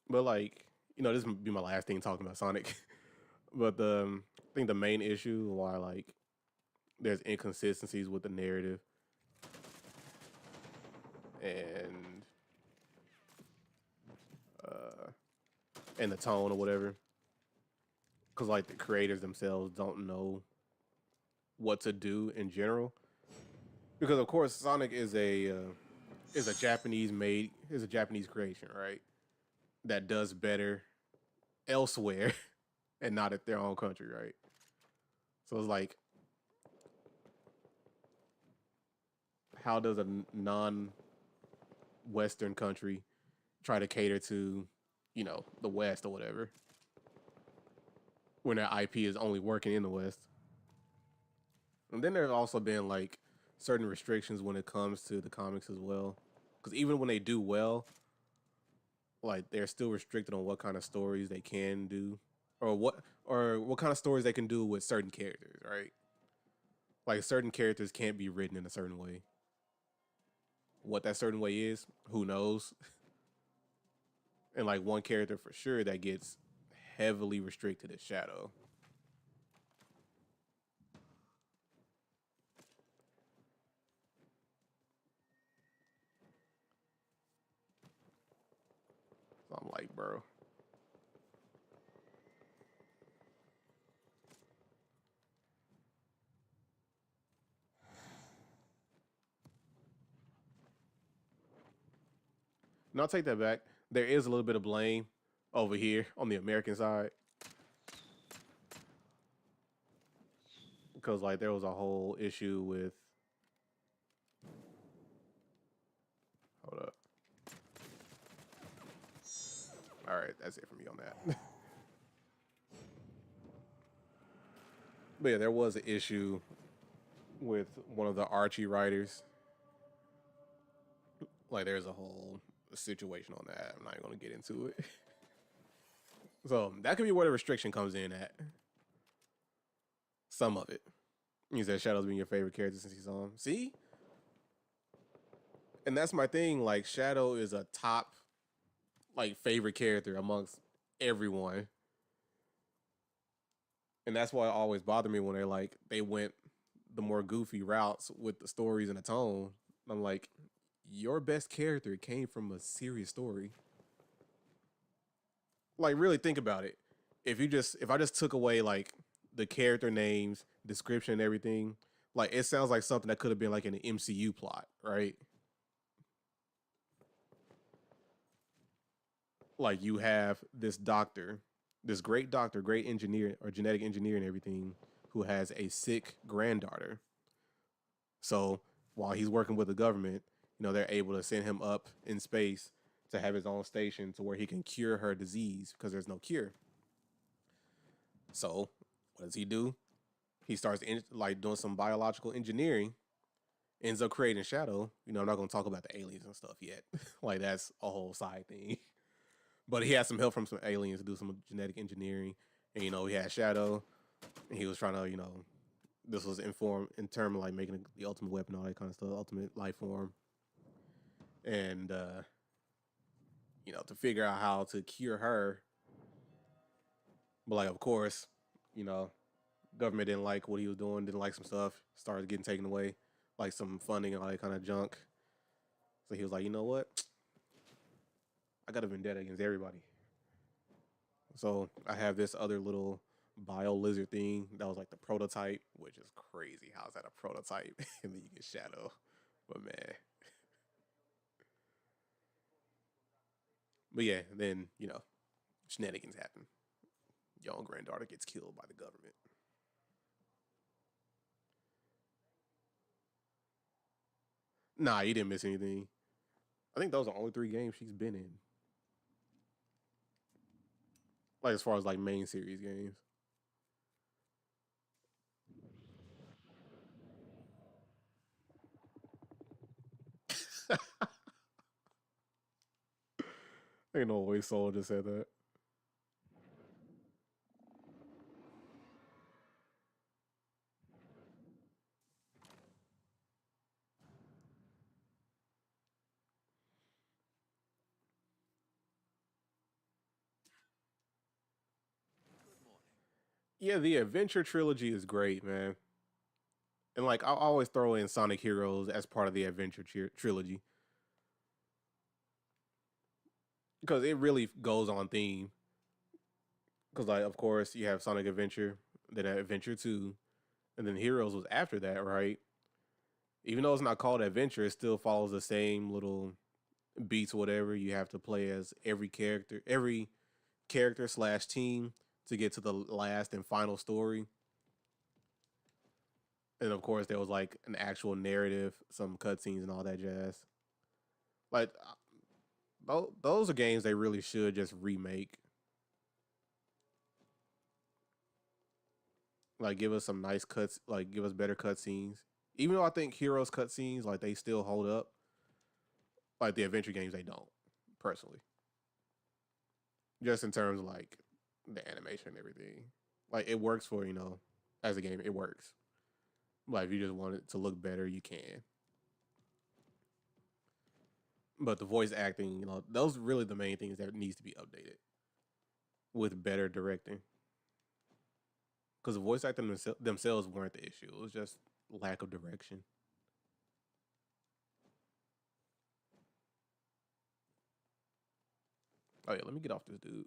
But like, this would be my last thing talking about Sonic. But I think the main issue why like there's inconsistencies with the narrative and uh and the tone or whatever, because like the creators themselves don't know what to do in general. Because of course Sonic is a Japanese creation, right? That does better elsewhere and not at their own country, right? So it's like, how does a non-Western country try to cater to, the West or whatever, when their IP is only working in the West? And then there's also been like certain restrictions when it comes to the comics as well, because even when they do well, like they're still restricted on what kind of stories they can do, or what kind of stories they can do with certain characters, right? Like certain characters can't be written in a certain way. what that certain way is, who knows? And like one character for sure that gets heavily restricted is Shadow. So I'm like, bro. And I'll take that back. There is a little bit of blame over here on the American side. Because like there was a whole issue with, hold up. All right, that's it for me on that. But yeah, there was an issue with one of the Archie writers. Like there's a whole situation on that. I'm not even gonna get into it. So that could be where the restriction comes in at. Some of it. You said Shadow's been your favorite character since you saw him. See? And that's my thing. Like Shadow is a top like favorite character amongst everyone. And that's why it always bothered me when they went the more goofy routes with the stories and the tone. I'm like, your best character came from a serious story. Like really think about it. If I just took away like the character names, description, and everything, like it sounds like something that could have been like in an MCU plot, right? Like you have this doctor, this great doctor, great engineer or genetic engineer and everything, who has a sick granddaughter. So while he's working with the government, they're able to send him up in space to have his own station to where he can cure her disease because there's no cure. So what does he do? He starts like doing some biological engineering, ends up creating Shadow. I'm not gonna talk about the aliens and stuff yet. Like that's a whole side thing. But he had some help from some aliens to do some genetic engineering, and he had Shadow, and he was trying to, this was informed in terms of like making the ultimate weapon, all that kind of stuff, ultimate life form, and to figure out how to cure her. But like, of course, you know, government didn't like what he was doing, didn't like some stuff, started getting taken away, like some funding and all that kind of junk. So he was like, you know what? I got a vendetta against everybody. So I have this other little bio lizard thing that was like the prototype, which is crazy. How's that a prototype? And then you get Shadow. But man. But yeah, then, shenanigans happen. Young granddaughter gets killed by the government. Nah, you didn't miss anything. I think those are the only 3 games she's been in. Like as far as like main series games. Ain't no way Soul just said that. Yeah, the Adventure trilogy is great, man. And like I'll always throw in Sonic Heroes as part of the Adventure trilogy because it really goes on theme. Because like of course you have Sonic Adventure, then Adventure 2, and then Heroes was after that, right? Even though it's not called Adventure, it still follows the same little beats, whatever. You have to play as every character slash team to get to the last and final story. And of course, there was like an actual narrative, some cutscenes, and all that jazz. Like those are games they really should just remake. Like give us some nice cuts, like give us better cutscenes. Even though I think Heroes cutscenes like they still hold up, like the adventure games they don't. Personally, just in terms of like the animation and everything, like it works for as a game, it works. Like if you just want it to look better, you can. But the voice acting, those are really the main things that needs to be updated with better directing. Because the voice acting themselves weren't the issue. It was just lack of direction. Oh yeah, let me get off this dude.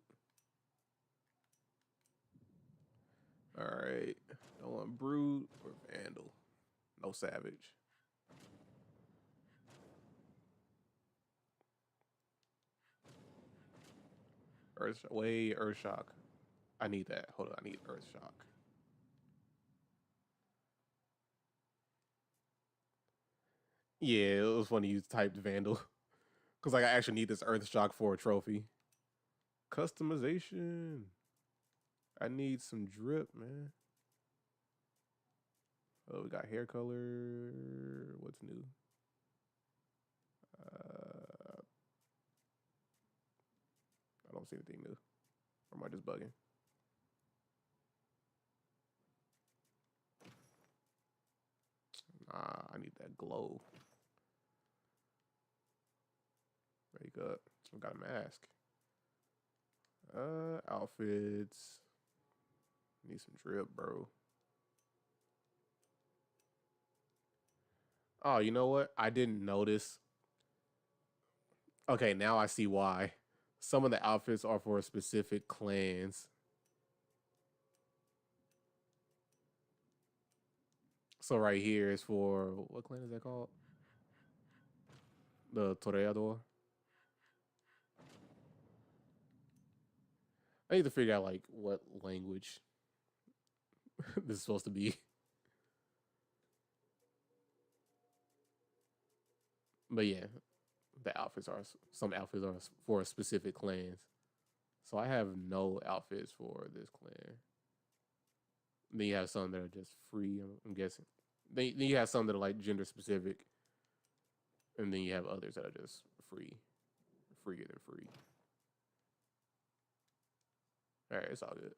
All right, don't want brute or vandal. No savage. Earth shock. I need that. Hold on, I need earth shock. Yeah, it was funny you typed vandal because like I actually need this earth shock for a trophy. Customization. I need some drip, man. Oh, we got hair color. What's new? I don't see anything new. Or am I just bugging? Nah, I need that glow. Makeup. I got a mask. Outfits. Need some drip, bro. Oh, you know what? I didn't notice. Okay, now I see why. Some of the outfits are for specific clans. So right here is for what clan is that called? The Toreador. I need to figure out like what language this is supposed to be. But yeah, the outfits are some outfits are for specific clans. So I have no outfits for this clan. Then you have some that are just free. I'm guessing. Then you have some that are like gender specific, and then you have others that are just free, freer than free. All right, it's all good.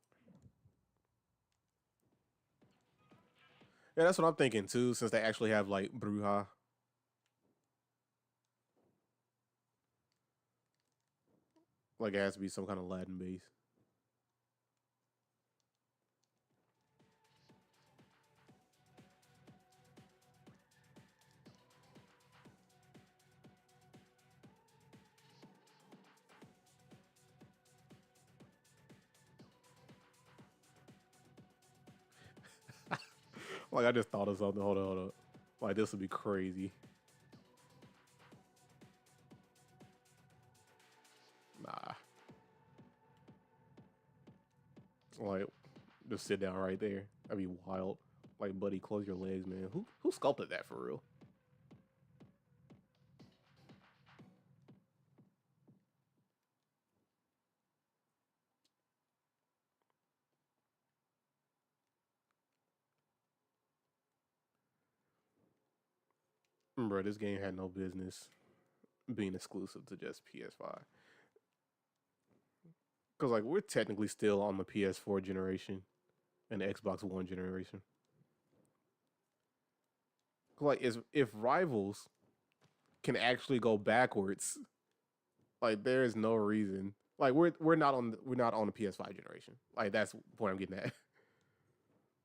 Yeah, that's what I'm thinking too. Since they actually have like Bruja, like it has to be some kind of Latin base. Like I just thought of something. Hold up. Like this would be crazy. Nah. Like just sit down right there. That'd be wild. Like, buddy, close your legs, man. Who sculpted that for real? Bro, this game had no business being exclusive to just PS5. Cause like we're technically still on the PS4 generation and the Xbox One generation. Like, if rivals can actually go backwards, like there is no reason. Like we're not on the PS5 generation. Like that's what I'm getting at.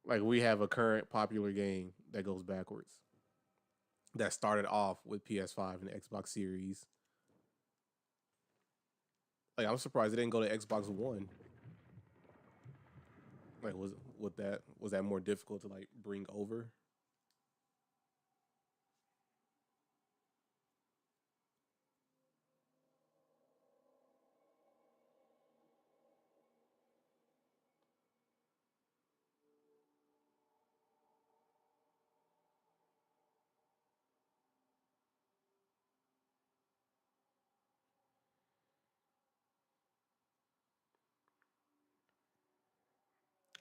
Like we have a current popular game that goes backwards. That started off with PS5 and the Xbox Series. Like I'm surprised it didn't go to Xbox One. Like was that more difficult to like bring over?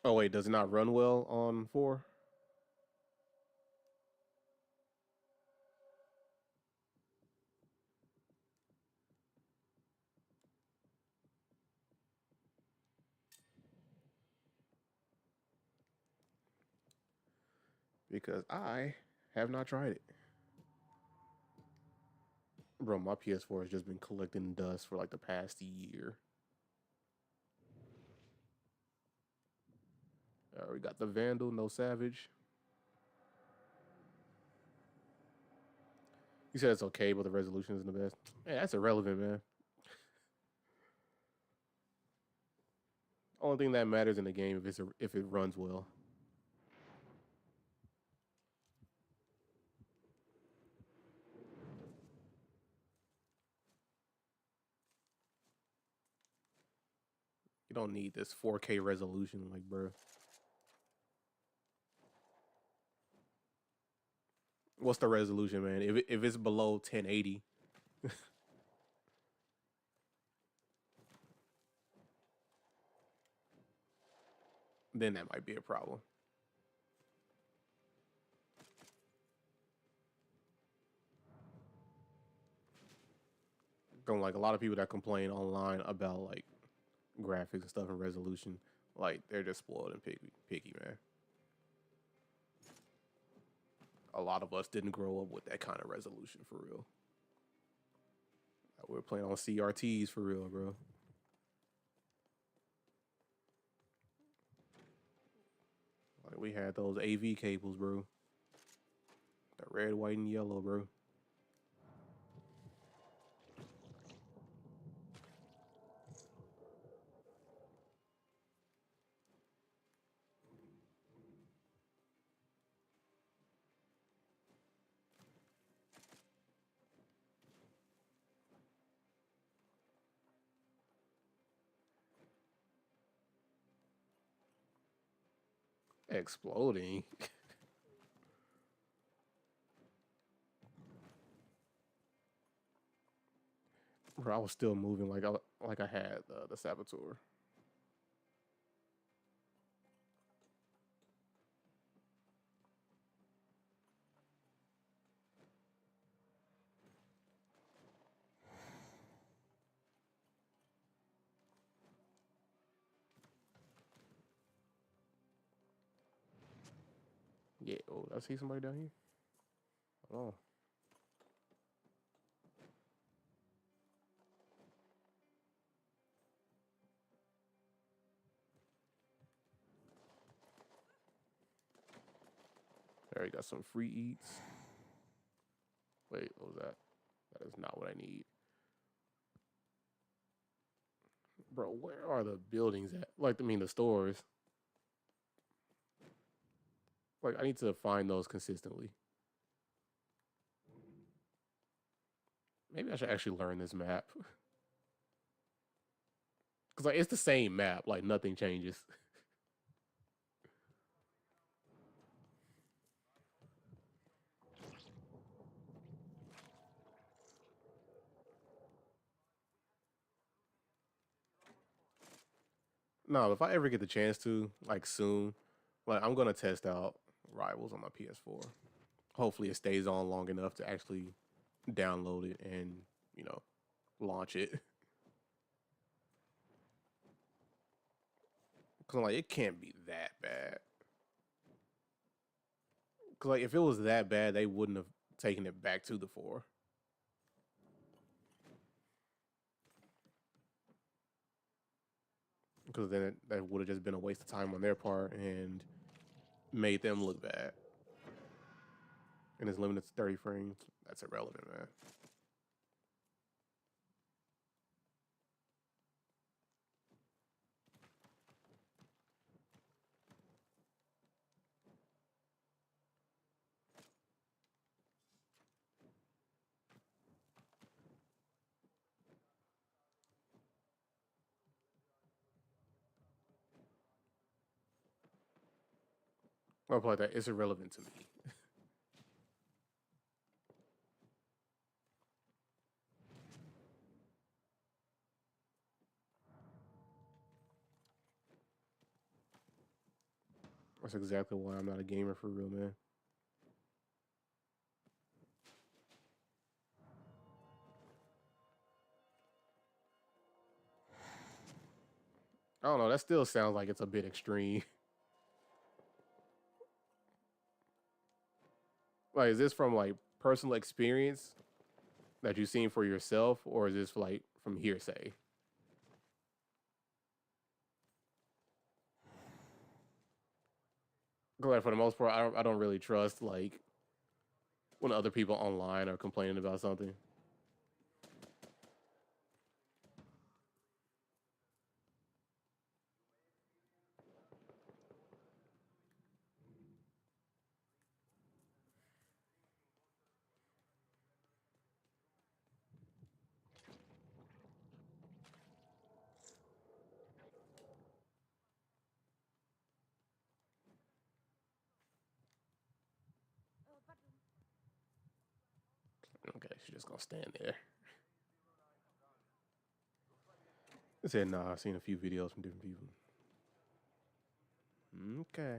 Oh wait, does it not run well on 4? Because I have not tried it. Bro, my PS4 has just been collecting dust for like the past year. We got the Vandal, no Savage. You said it's okay, but the resolution isn't the best. Man, that's irrelevant, man. Only thing that matters in the game if it runs well. You don't need this 4K resolution, like, bro. What's the resolution, man? If it's below 1080, then that might be a problem. Going like a lot of people that complain online about like graphics and stuff and resolution, like they're just spoiled and picky, man. A lot of us didn't grow up with that kind of resolution for real. We're playing on CRTs for real, bro. Like we had those AV cables, bro. The red, white, and yellow, bro. Exploding. Bro, I was still moving like I had the Saboteur. Yeah. Oh, I see somebody down here. Oh, there you got some free eats. Wait, what was that? That is not what I need. Bro, where are the buildings at? Like, I mean, the stores. Like, I need to find those consistently. Maybe I should actually learn this map. Because, like, it's the same map. Like, nothing changes. No, if I ever get the chance to, like, soon, like, I'm going to test out Rivals on my PS4. Hopefully, it stays on long enough to actually download it and, you know, launch it. Because, like, it can't be that bad. Because, like, if it was that bad, they wouldn't have taken it back to the 4. Because then that would have just been a waste of time on their part and made them look bad. And it's limited to 30 frames. That's irrelevant, man. I'll play that. It's irrelevant to me. That's exactly why I'm not a gamer for real, man. I don't know. That still sounds like it's a bit extreme. Like, is this from like personal experience? that you've seen for yourself, or is this like from hearsay? Like for the most part, I don't really trust like when other people online are complaining about something. Okay, she's just gonna stand there. I said, nah, I've seen a few videos from different people. Okay.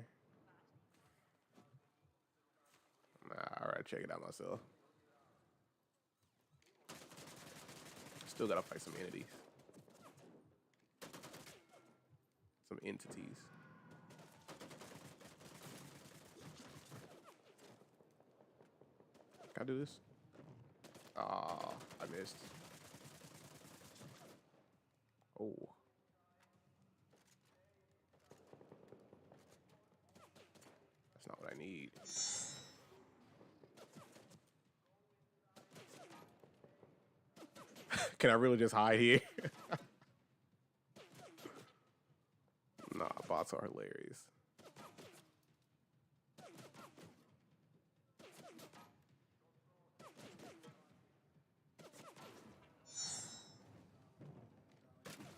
All right, check it out myself. Still gotta fight some entities. Some entities. Can I do this? Ah, I missed. Oh. That's not what I need. Can I really just hide here? Nah, bots are hilarious.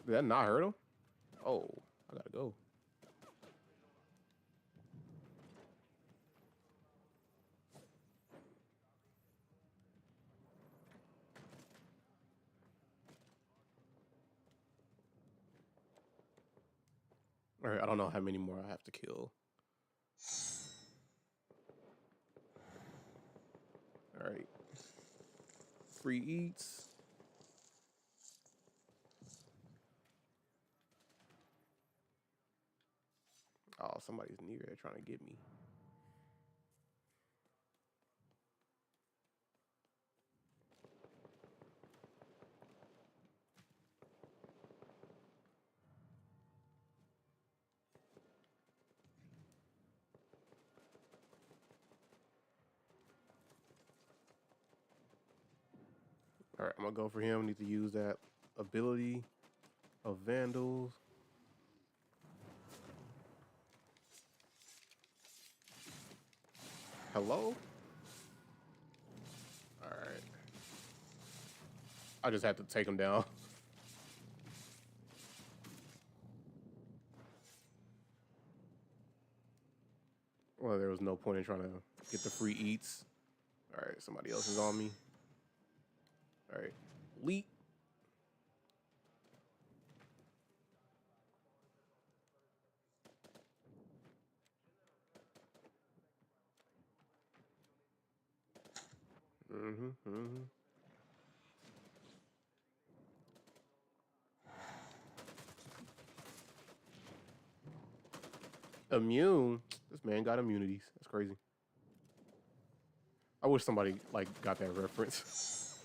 Did that not hurt him? Oh, I gotta go. All right, I don't know how many more I have to kill. All right. Free eats. Oh, somebody's near there trying to get me. All right, I'm gonna go for him. Need to use that ability of Vandals. Hello? All right. I just have to take him down. Well, there was no point in trying to get the free eats. All right, somebody else is on me. All right, leap. Mm-hmm. Immune. This man got immunities. That's crazy. I wish somebody like got that reference.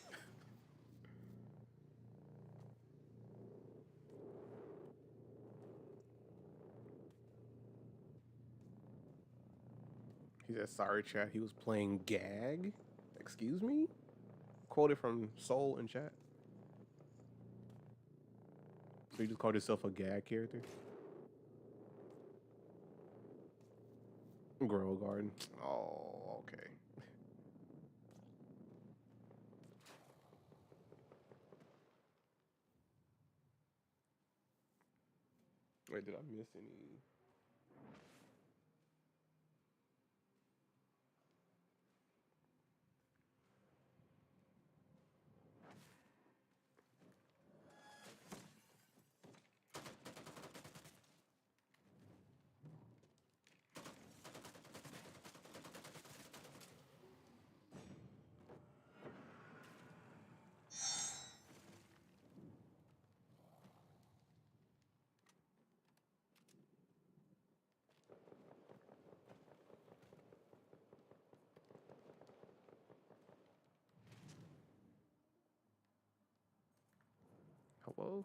He said, "Sorry, chat. He was playing gag." Excuse me. Quoted from Soul in chat. So you just called yourself a gag character? Grow Garden. Oh, okay. Wait, did I miss any? Hello?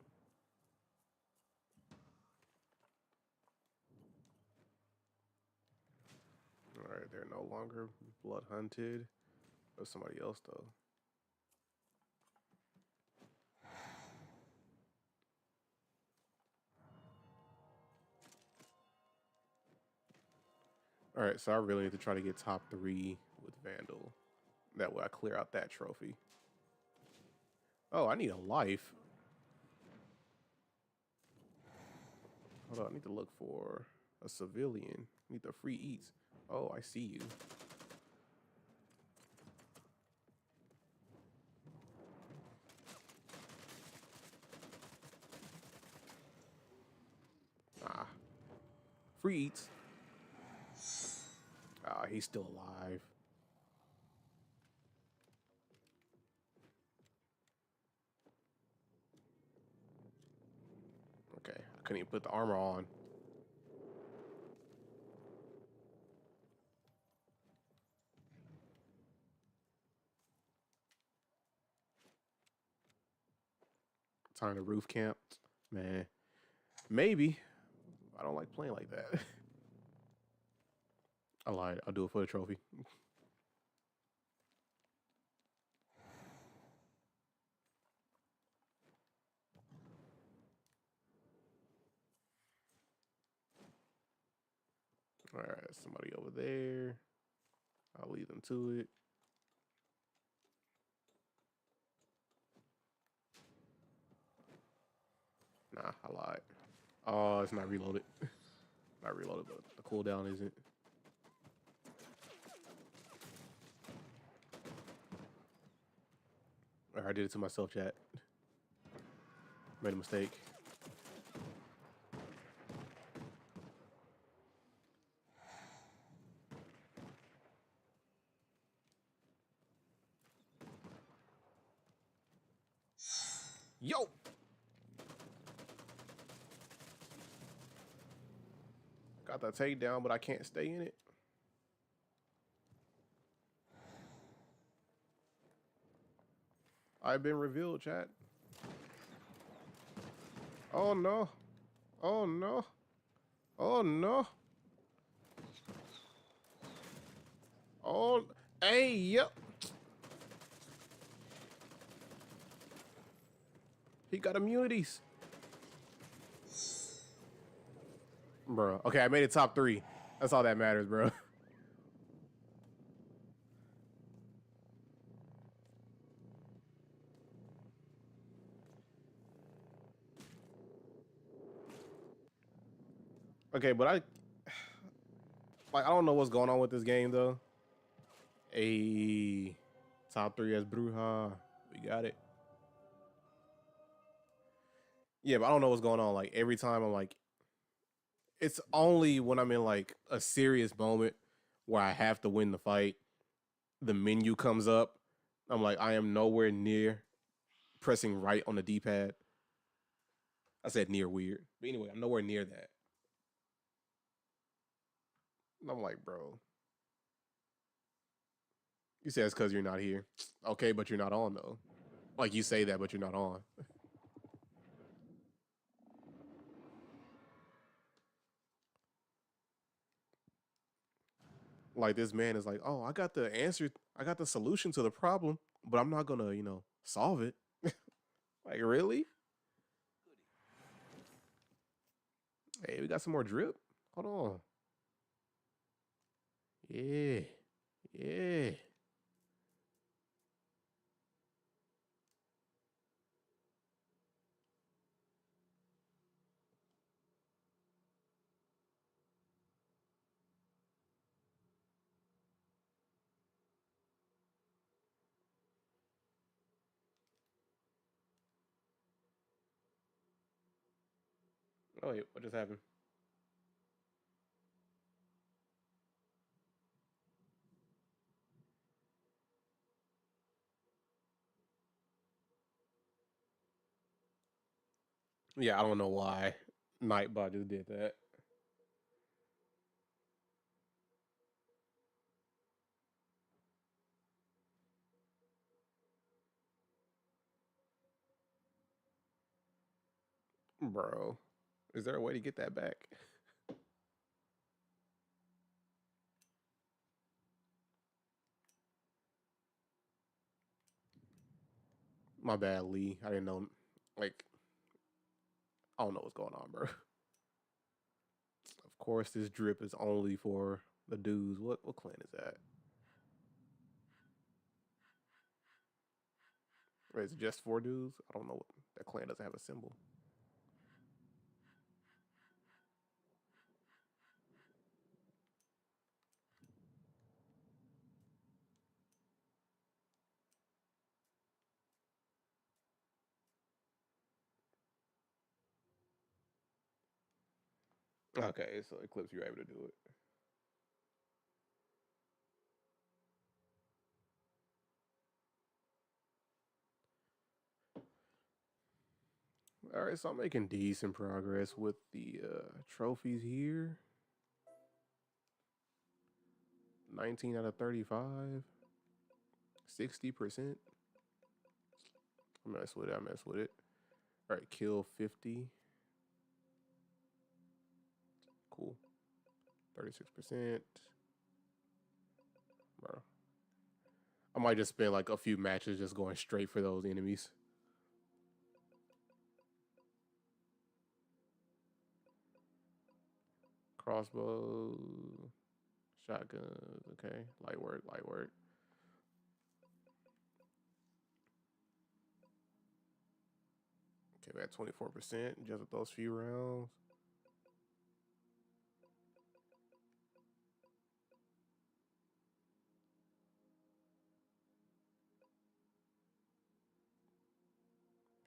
Alright, they're no longer blood hunted. Or somebody else though. Alright, so I really need to try to get top 3 with Vandal. That way I clear out that trophy. Oh, I need a life. Hold on, I need to look for a civilian. I need the free eats. Oh, I see you. Ah. Free eats. Ah, he's still alive. Okay, I couldn't even put the armor on. Time to roof camp. Man, maybe. I don't like playing like that. I lied. I'll do it for the trophy. All right, somebody over there. I'll lead them to it. Nah, I lied. Oh, it's not reloaded. Not reloaded, but the cooldown isn't. All right, I did it to myself, chat. Made a mistake. Yo! Got the takedown, but I can't stay in it. I've been revealed, chat. Oh no. Oh no. Oh no. Oh, hey, yep. He got immunities. Bro. Okay, I made it top 3. That's all that matters, bro. Okay, but I don't know what's going on with this game though. A top 3 as Bruja. We got it. Yeah, but I don't know what's going on. Like every time I'm like, it's only when I'm in like a serious moment where I have to win the fight, the menu comes up. I'm like, I am nowhere near pressing right on the D-pad. I said near weird. But anyway, I'm nowhere near that. And I'm like, bro, you say it's because you're not here. Okay, but you're not on though. Like you say that, but you're not on. Like this man is like, oh, I got the answer. I got the solution to the problem, but I'm not gonna, solve it. Like really? Hey, we got some more drip. Hold on. Yeah. Yeah. Oh wait, what just happened? Yeah, I don't know why Nightbot just did that. Bro, is there a way to get that back? My bad, Lee. I didn't know. Like, I don't know what's going on, bro. Of course, this drip is only for the dudes. What clan is that? Or is it just for dudes? I don't know. That clan doesn't have a symbol. Okay, so Eclipse, you're able to do it. All right, so I'm making decent progress with the trophies here. 19 out of 35, 60%. I mess with it. I mess with it. All right, kill 50. Cool. 36%. Bro, I might just spend like a few matches just going straight for those enemies. Crossbow, shotguns. Okay, light work, light work. Okay, we at 24% just with those few rounds.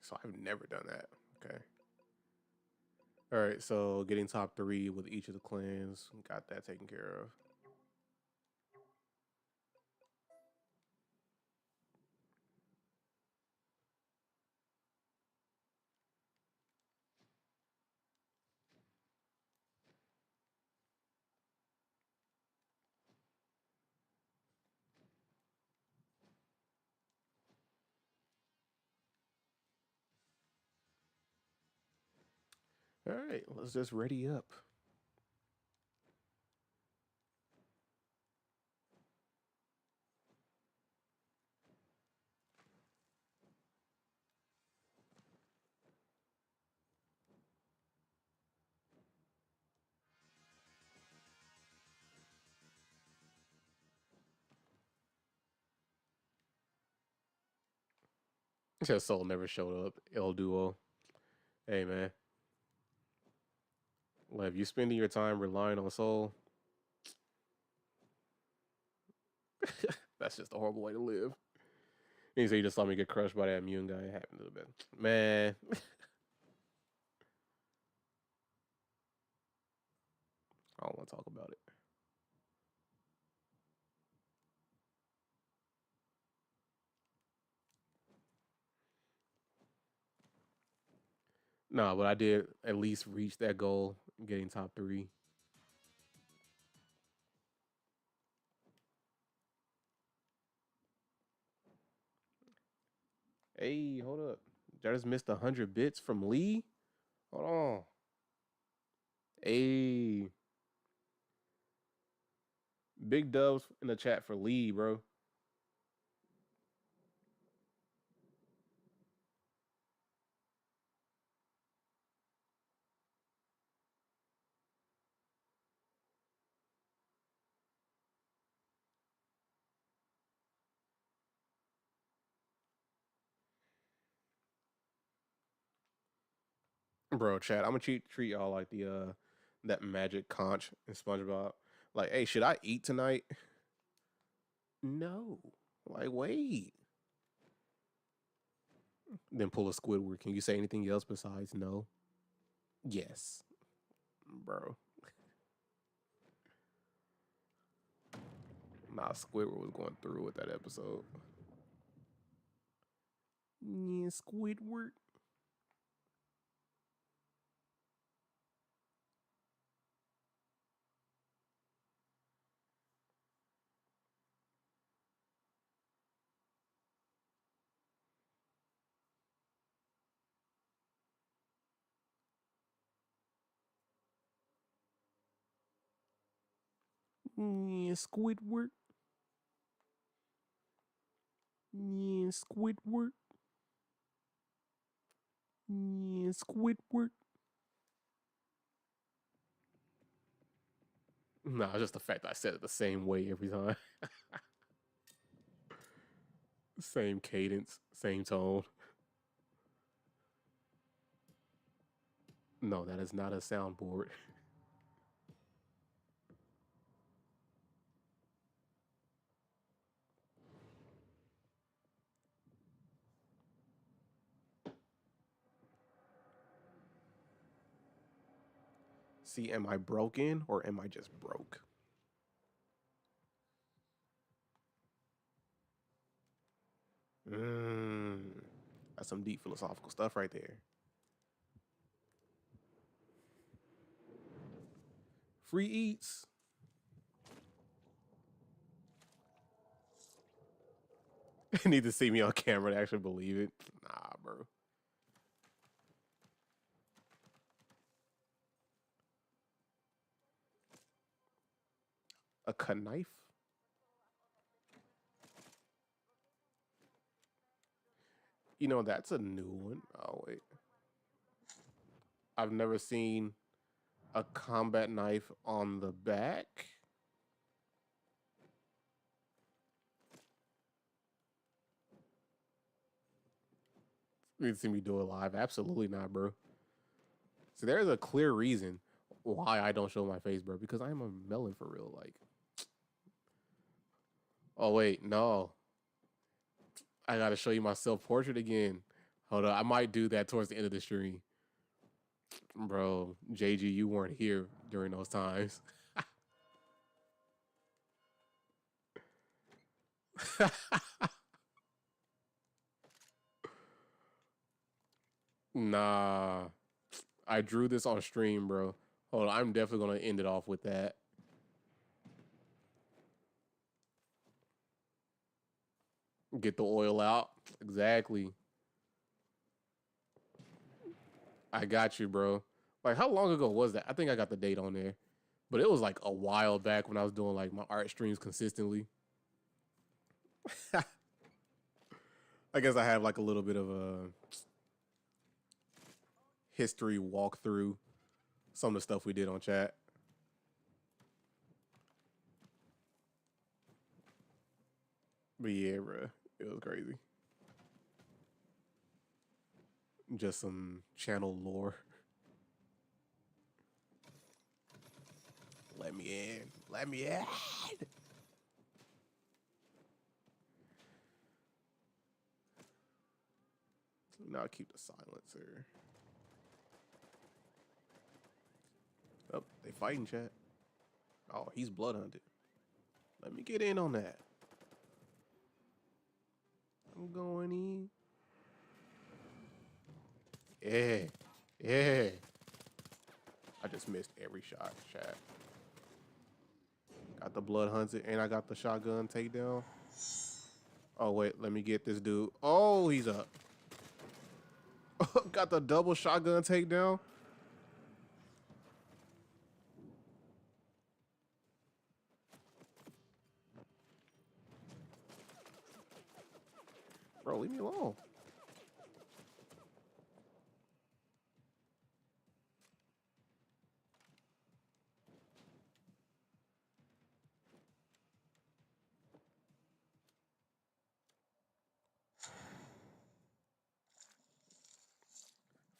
So I've never done that. Okay. All right, so getting top 3 with each of the clans, got that taken care of. All right, let's just ready up. It says Soul never showed up. El Duo. Hey man, Lev, you spending your time relying on Soul? That's just a horrible way to live. You say you just saw me get crushed by that immune guy. It happened a little bit. Man, I don't want to talk about it. Nah, but I did at least reach that goal, getting top 3. Hey, hold up. I just missed 100 bits from Lee. Hold on. Hey, big dubs in the chat for Lee, bro. Bro, chat. I'm gonna treat y'all like the that magic conch in SpongeBob. Like, hey, should I eat tonight? No. Like, wait. Then pull a Squidward. Can you say anything else besides no? Yes, bro. Nah, Squidward was going through with that episode. Yeah, Squidward. Yeah, Squidward. Yeah, Squidward. Yeah, Squidward. Nah, just the fact that I said it the same way every time. Same cadence, same tone. No, that is not a soundboard. See, am I broken or am I just broke? Mm, that's some deep philosophical stuff right there. Free eats. Need to see me on camera to actually believe it. Nah, bro. A knife? You know, that's a new one. Oh, wait. I've never seen a combat knife on the back. You need to see me do it live. Absolutely not, bro. So there's a clear reason why I don't show my face, bro. Because I'm a melon for real. Like, oh wait, no. I gotta show you my self portrait again. Hold on, I might do that towards the end of the stream, bro. JG, you weren't here during those times. Nah, I drew this on stream, bro. Hold on, I'm definitely gonna end it off with that. Get the oil out. Exactly. I got you, bro. Like, how long ago was that? I think I got the date on there, but it was like a while back when I was doing like my art streams consistently. I guess I have like a little bit of a history walkthrough some of the stuff we did on chat. But yeah, bro, it was crazy. Just some channel lore. Let me in. Let me in. Now keep the silencer. Oh, they fighting, chat. Oh, he's blood hunted. Let me get in on that. I'm going in. Yeah. Yeah. I just missed every shot, chat. Got the blood hunted and I got the shotgun takedown. Oh, wait. Let me get this dude. Oh, he's up. Got the double shotgun takedown. Bro, leave me alone.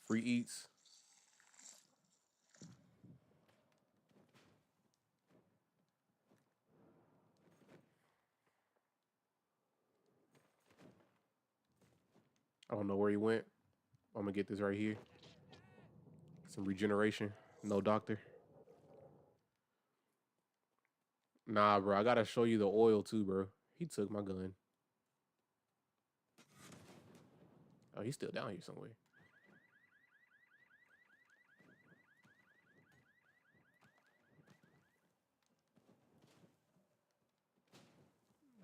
Free eats. I don't know where he went. I'm gonna get this right here. Some regeneration. No doctor. Nah, bro. I gotta show you the oil too, bro. He took my gun. Oh, he's still down here somewhere.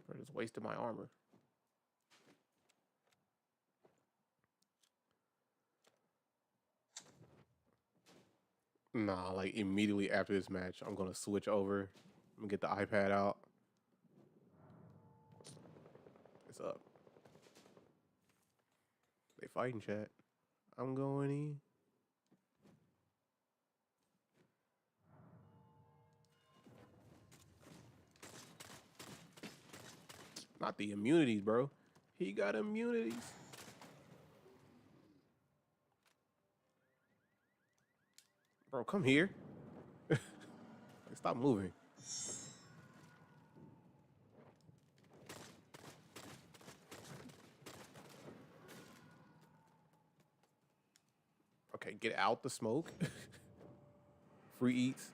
Bro, just wasted my armor. Nah, like immediately after this match, I'm gonna switch over Let me get the iPad out. It's up. They fighting, chat. I'm going in. Not the immunities, bro. He got immunities. Bro, come here. Stop moving. Okay, get out the smoke. Free eats.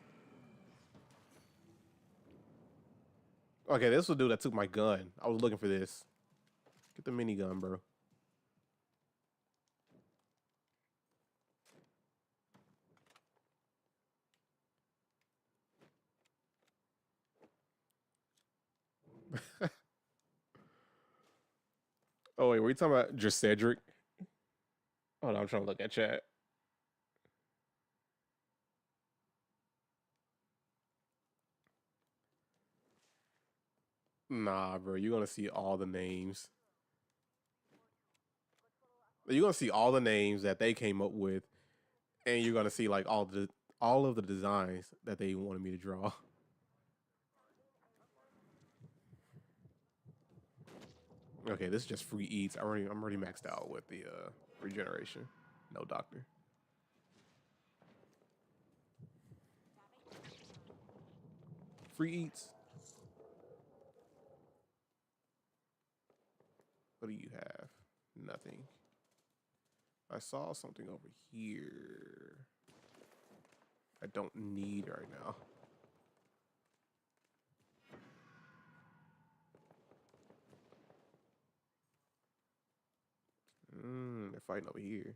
Okay, this was the dude that took my gun. I was looking for this. Get the minigun, bro. Oh, wait, were you talking about just Cedric? Hold on, I'm trying to look at chat. Nah, bro, you're gonna see all the names. You're gonna see all the names that they came up with, and you're gonna see like all of the designs that they wanted me to draw. Okay, this is just free eats. I'm already maxed out with the regeneration. No doctor. Free eats. What do you have? Nothing. I saw something over here. I don't need right now. They're fighting over here.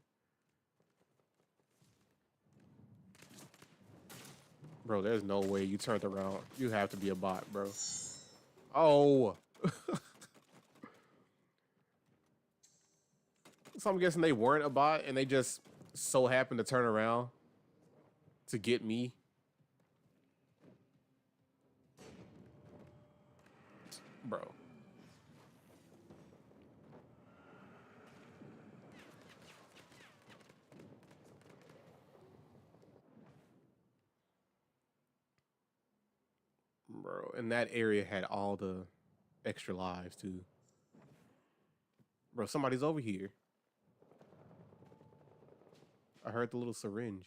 Bro, there's no way you turned around. You have to be a bot, bro. Oh. So I'm guessing they weren't a bot and they just so happened to turn around to get me. Bro. Bro, and that area had all the extra lives too. Bro, somebody's over here. I heard the little syringe.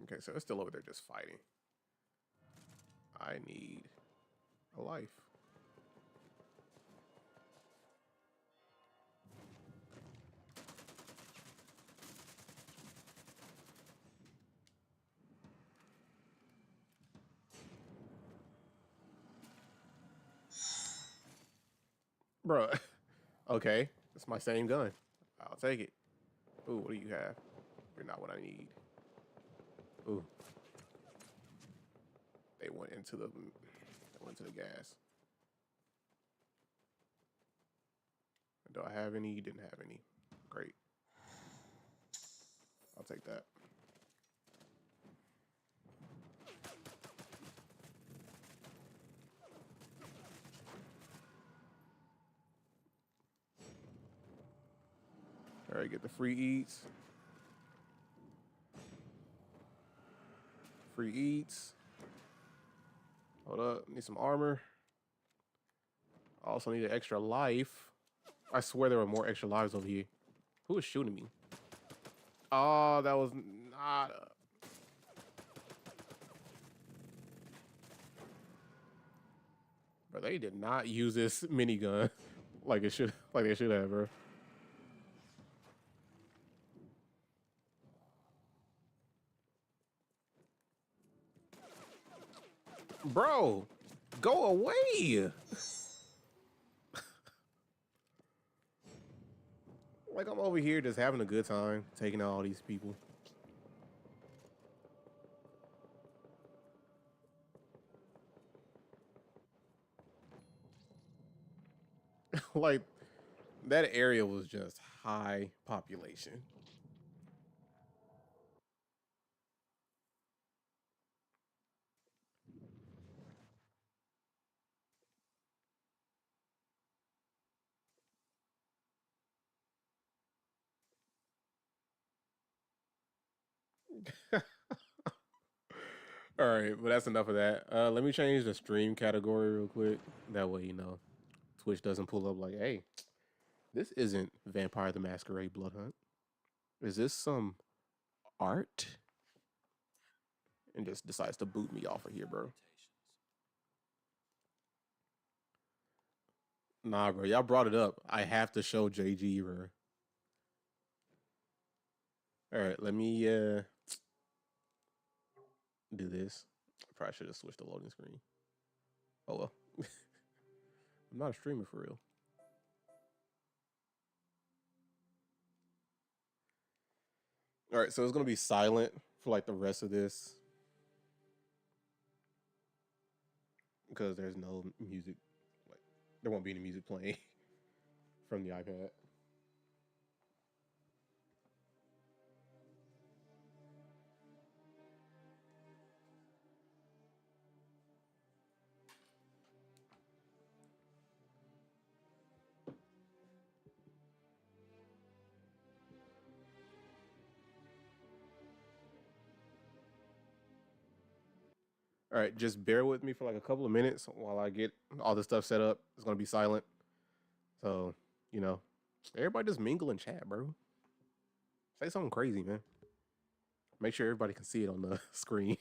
Okay, so it's still over there just fighting. I need a life. Bro, okay, it's my same gun. I'll take it. Ooh, what do you have? You're not what I need. Ooh. They went into the gas. Do I have any? You didn't have any. Great. I'll take that. All right, get the free eats. Free eats. Hold up, need some armor. Also need an extra life. I swear there were more extra lives over here. Who was shooting me? Oh, that was not a... Bro, they did not use this minigun like they should have, bro. Bro, go away. Like I'm over here just having a good time, taking out all these people. Like that area was just high population. All right, but that's enough of that. Let me change the stream category real quick. That way, Twitch doesn't pull up like, hey, this isn't Vampire the Masquerade Bloodhunt. Is this some art? And just decides to boot me off of here, bro. Nah, bro, y'all brought it up. I have to show JG, bro. All right, let me do this. I probably should have switched the loading screen. Oh well. I'm not a streamer for real. All right, so it's gonna be silent for like the rest of this because there's no music. Like there won't be any music playing from the iPad. All right, just bear with me for like a couple of minutes while I get all this stuff set up. It's gonna be silent, so you know, everybody just mingle and chat, bro. Say something crazy, man. Make sure everybody can see it on the screen.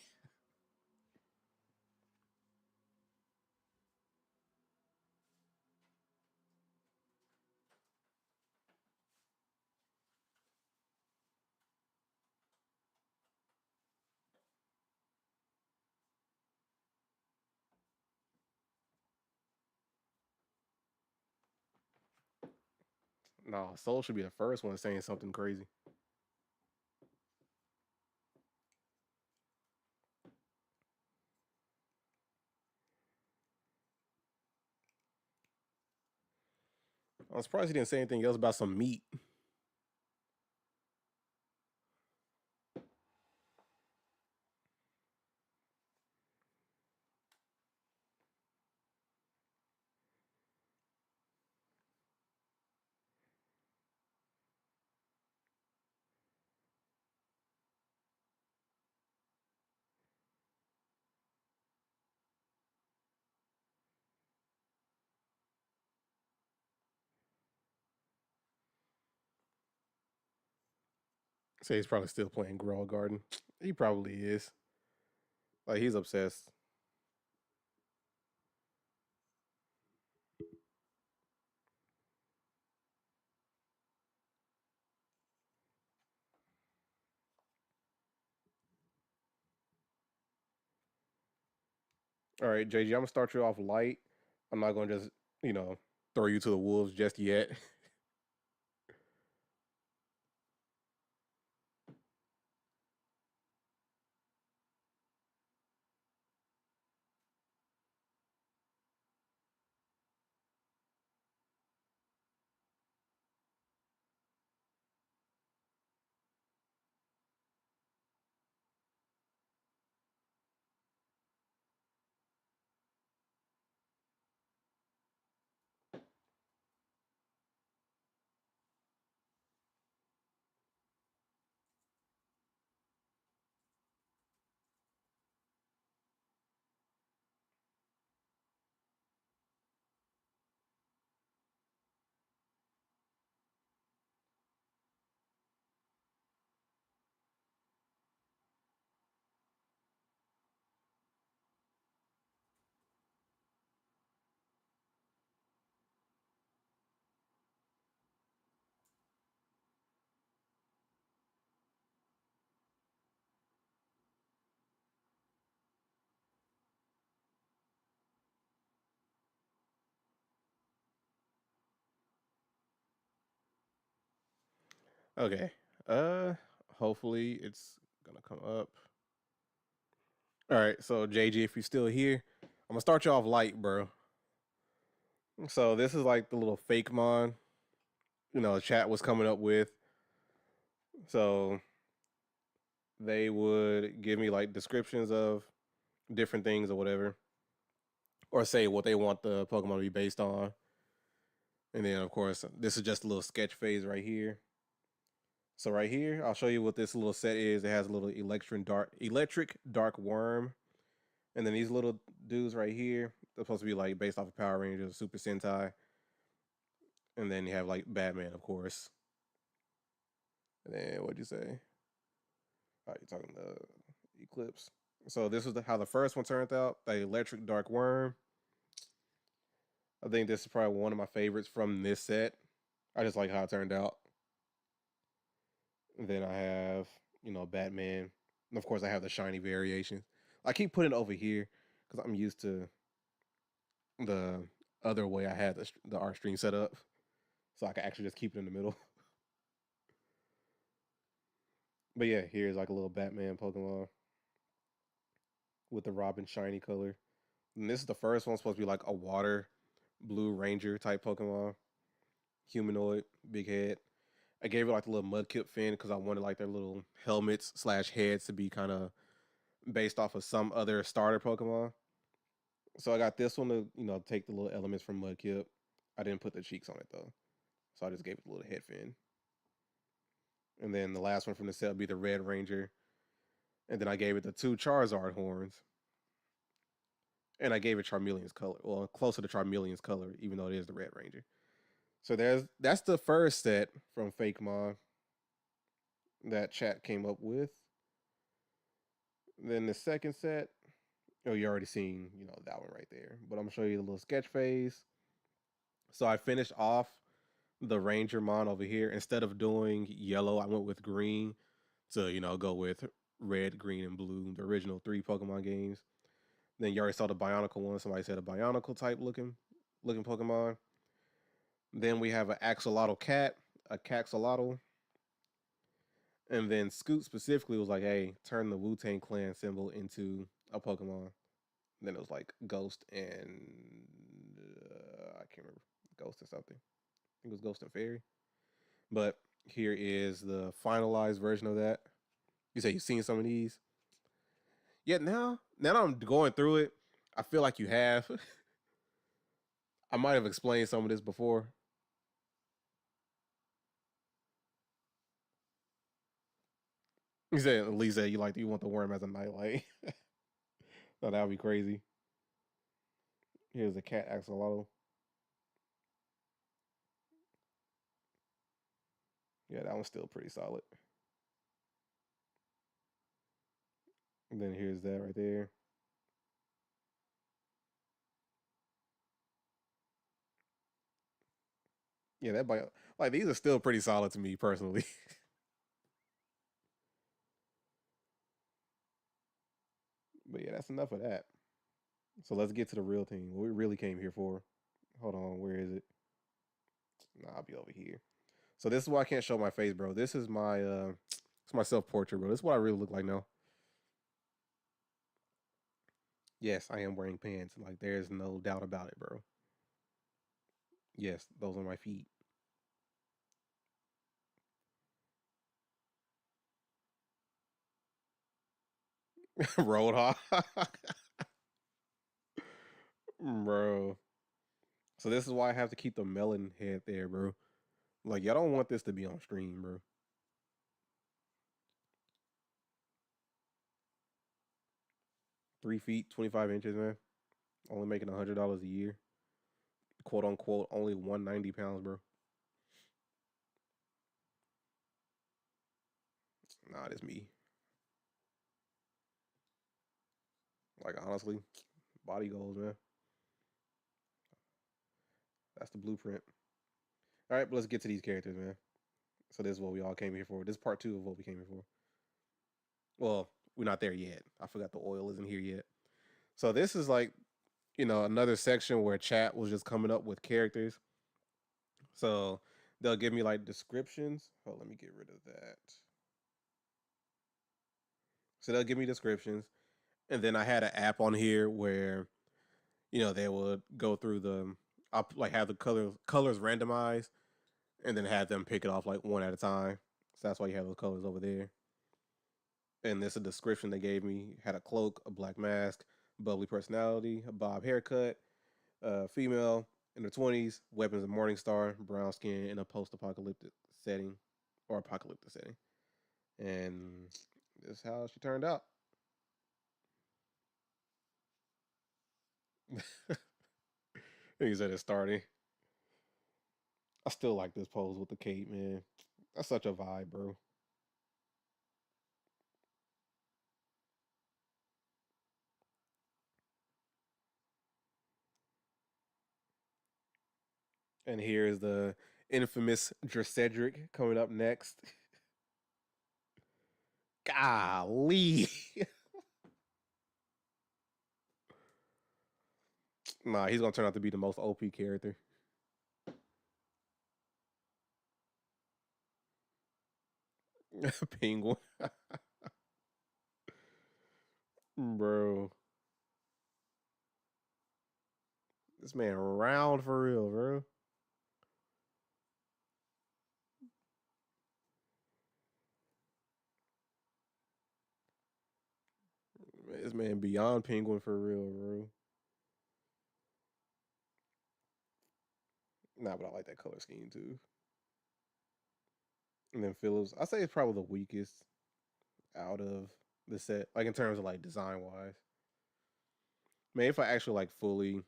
Nah, Soul should be the first one saying something crazy. I'm surprised he didn't say anything else about some meat. Say he's probably still playing Grawl Garden. He probably is. Like he's obsessed. All right, JG, I'm gonna start you off light. I'm not gonna just, you know, throw you to the wolves just yet. Okay. Uh, hopefully it's gonna come up. All right, so JG, if you're still here, I'm gonna start you off light, bro. So this is like the little fake mon, chat was coming up with. So they would give me like descriptions of different things or whatever, or say what they want the Pokemon to be based on. And then, of course, this is just a little sketch phase right here. So right here, I'll show you what this little set is. It has a little electric dark worm, and then these little dudes right here. They're supposed to be like based off of Power Rangers, Super Sentai, and then you have like Batman, of course. And then what'd you say? Oh, you're talking the Eclipse. So this is how the first one turned out. The electric dark worm. I think this is probably one of my favorites from this set. I just like how it turned out. And then I have, Batman. And of course, I have the shiny variation. I keep putting it over here because I'm used to the other way I had the art stream set up. So I can actually just keep it in the middle. But yeah, here's like a little Batman Pokemon with the Robin shiny color. And this is the first one, supposed to be like a water blue ranger type Pokemon. Humanoid, big head. I gave it like a little mudkip fin because I wanted like their little helmets slash heads to be kind of based off of some other starter Pokemon. So I got this one to, take the little elements from Mudkip. I didn't put the cheeks on it though. So I just gave it a little head fin. And then the last one from the set would be the Red Ranger. And then I gave it the two Charizard horns. And I gave it Charmeleon's color. Well, closer to Charmeleon's color, even though it is the Red Ranger. So that's the first set from Fake Mon that chat came up with. Then the second set, oh, you already seen, that one right there. But I'm gonna show you the little sketch phase. So I finished off the Ranger Mon over here. Instead of doing yellow, I went with green to, go with red, green, and blue, the original three Pokemon games. Then you already saw the Bionicle one. Somebody said a Bionicle type looking Pokemon. Then we have an Axolotl cat, a Caxolotl. And then Scoot specifically was like, hey, turn the Wu Tang Clan symbol into a Pokemon. Then it was like Ghost and I can't remember, Ghost or something. I think it was Ghost and Fairy. But here is the finalized version of that. You say you've seen some of these. Yeah, now that I'm going through it, I feel like you have. I might have explained some of this before. You said Lisa, you want the worm as a nightlight. No, that would be crazy. Here's a cat axolotl. Yeah, that one's still pretty solid. And then here's that right there. Yeah, that bite, like these are still pretty solid to me personally. But yeah, that's enough of that. So let's get to the real thing. What we really came here for. Hold on, where is it? Nah, I'll be over here. So this is why I can't show my face, bro. This is my it's my self portrait, bro. This is what I really look like now. Yes, I am wearing pants. Like there's no doubt about it, bro. Yes, those are my feet. Roadhog, bro. So this is why I have to keep the melon head there, bro. Like y'all don't want this to be on stream, bro. 3 feet, 25 inches, man. Only making $100 a year, quote unquote. Only 190 pounds, bro. Nah, it's me. Like honestly, body goals, man. That's the blueprint. All right, but let's get to these characters, man. So this is what we all came here for. This is part two of what we came here for. Well, we're not there yet. I forgot the oil isn't here yet. So this is like, another section where chat was just coming up with characters. So they'll give me like descriptions. Oh, let me get rid of that. So they'll give me descriptions. And then I had an app on here where, they would go through I'll like have the colors randomized and then have them pick it off like one at a time. So that's why you have those colors over there. And this is a description they gave me. Had a cloak, a black mask, bubbly personality, a bob haircut, female in her 20s, weapons of Morningstar, brown skin in a post-apocalyptic setting. or apocalyptic setting, and this is how she turned out. He said it's starting. I still like this pose with the cape, man. That's such a vibe, bro. And here's the infamous Drecedric coming up next. Golly. Nah, he's gonna turn out to be the most OP character. Penguin. Bro. This man round for real, bro. This man beyond penguin for real, bro. Nah, but I like that color scheme too. And then Phillips, I say it's probably the weakest out of the set, like in terms of like design wise. Man, if I actually like fully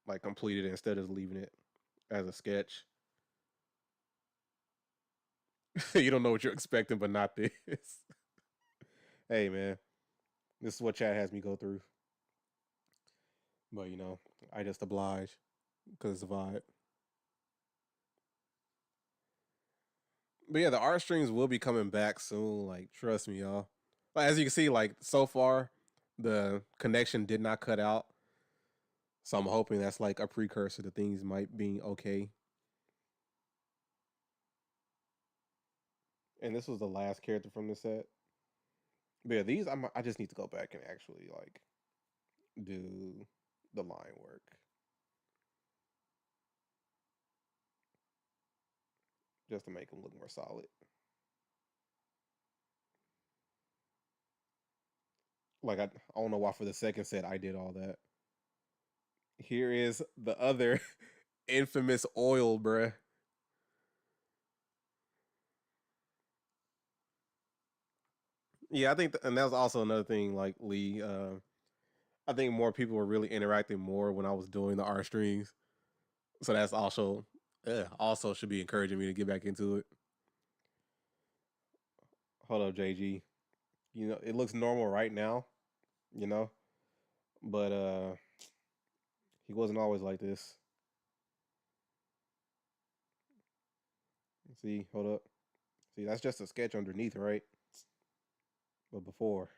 like completed it instead of leaving it as a sketch, you don't know what you're expecting, but not this. Hey, man, this is what chat has me go through. But I just oblige because it's a vibe. But yeah, the art streams will be coming back soon. Like, trust me, y'all. Like, as you can see, like so far, the connection did not cut out. So I'm hoping that's like a precursor to things might being okay. And this was the last character from the set. But yeah, I just need to go back and actually like do the line work just to make them look more solid. Like I don't know why for the second set I did all that. Here is the other infamous oil, bruh. Yeah, I think, and that was also another thing. Like Lee, I think more people were really interacting more when I was doing the art streams. So that's also should be encouraging me to get back into it. Hold up, JG. It looks normal right now. You know, but he wasn't always like this. See, hold up. See, that's just a sketch underneath, right? But before,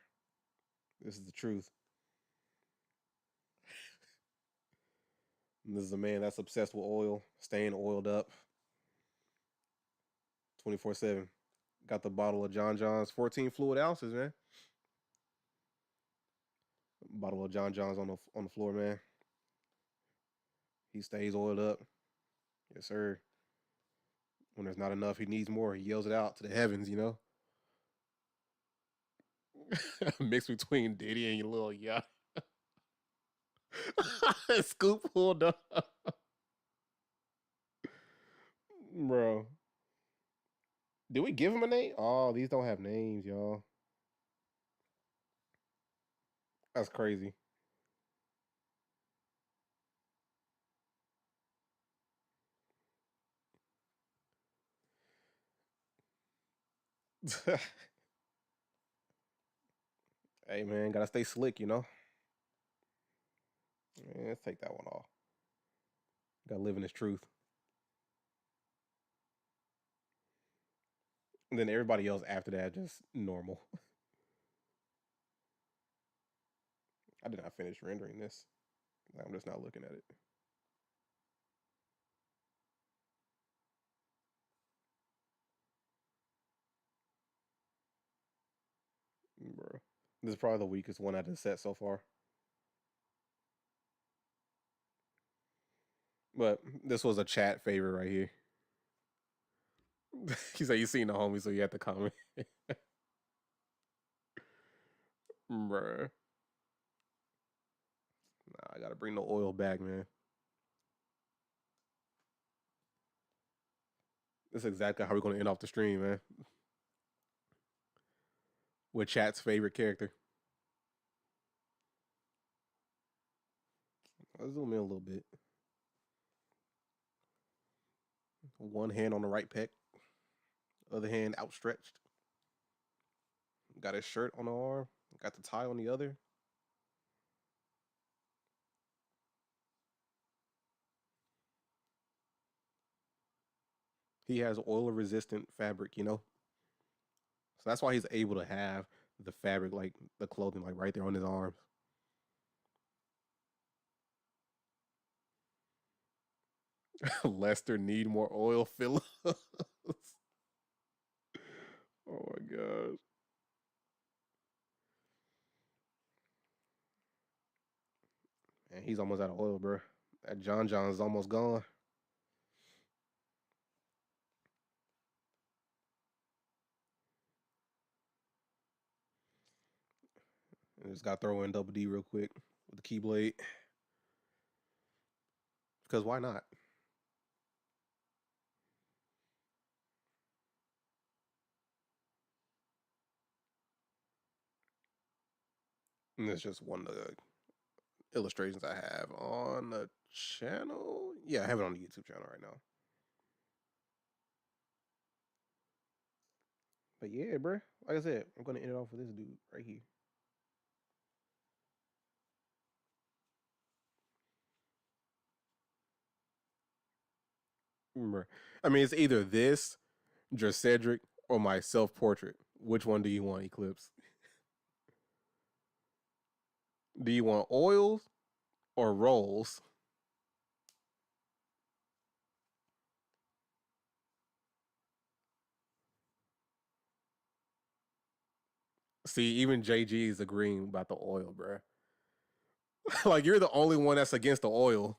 this is the truth. And this is a man that's obsessed with oil, staying oiled up 24/7. Got the bottle of John John's 14 fluid ounces, man. Bottle of John John's on the floor, man. He stays oiled up. Yes, sir. When there's not enough, he needs more. He yells it out to the heavens. Mix between Diddy and Lil Yacht. Scoop pulled up. Bro. Did we give him a name? Oh, these don't have names, y'all. That's crazy. Hey, man, gotta stay slick. Man, let's take that one off. Gotta live in his truth. And then everybody else after that, just normal. I did not finish rendering this. I'm just not looking at it. Bro. This is probably the weakest one out of the set so far. But this was a chat favorite right here. He said you seen the homie, so you have to comment. Bruh. Nah, I gotta bring the oil back, man. That's exactly how we're gonna end off the stream, man. With chat's favorite character. Let's zoom in a little bit. One hand on the right pec, other hand outstretched. Got his shirt on the arm, got the tie on the other. He has oil resistant fabric, you know? So that's why he's able to have the fabric, like the clothing, like right there on his arms. Lester need more oil fillers. Oh my gosh. Man, he's almost out of oil, bro. That John John's almost gone. And just got to throw in double D real quick with the Keyblade. Because why not? And it's just one of the illustrations I have on the channel. Yeah, I have it on the YouTube channel right now. But yeah, bro. Like I said, I'm gonna end it off with this dude right here. Remember, I mean, it's either this, Cedric, or my self-portrait. Which one do you want, Eclipse? Do you want oils or rolls? See, even JG is agreeing about the oil, bro. Like you're the only one that's against the oil.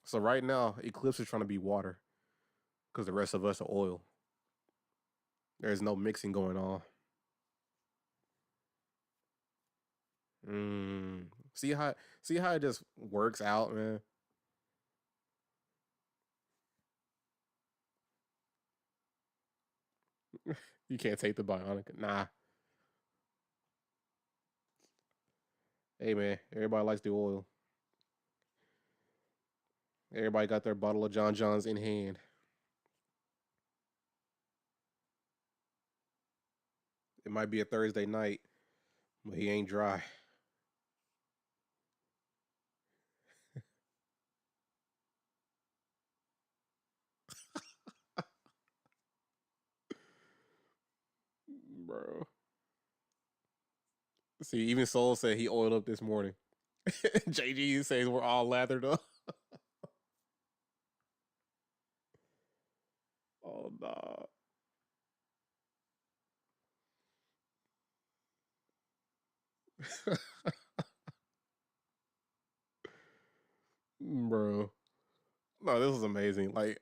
So right now, Eclipse is trying to be water because the rest of us are oil. There's no mixing going on. Mm. See how it just works out, man. You can't take the bionic. Nah. Hey man, everybody likes the oil. Everybody got their bottle of John John's in hand. It might be a Thursday night, but he ain't dry. Bro. See, even Soul said he oiled up this morning. JG says we're all lathered up. Oh nah. Bro. No, this was amazing. Like,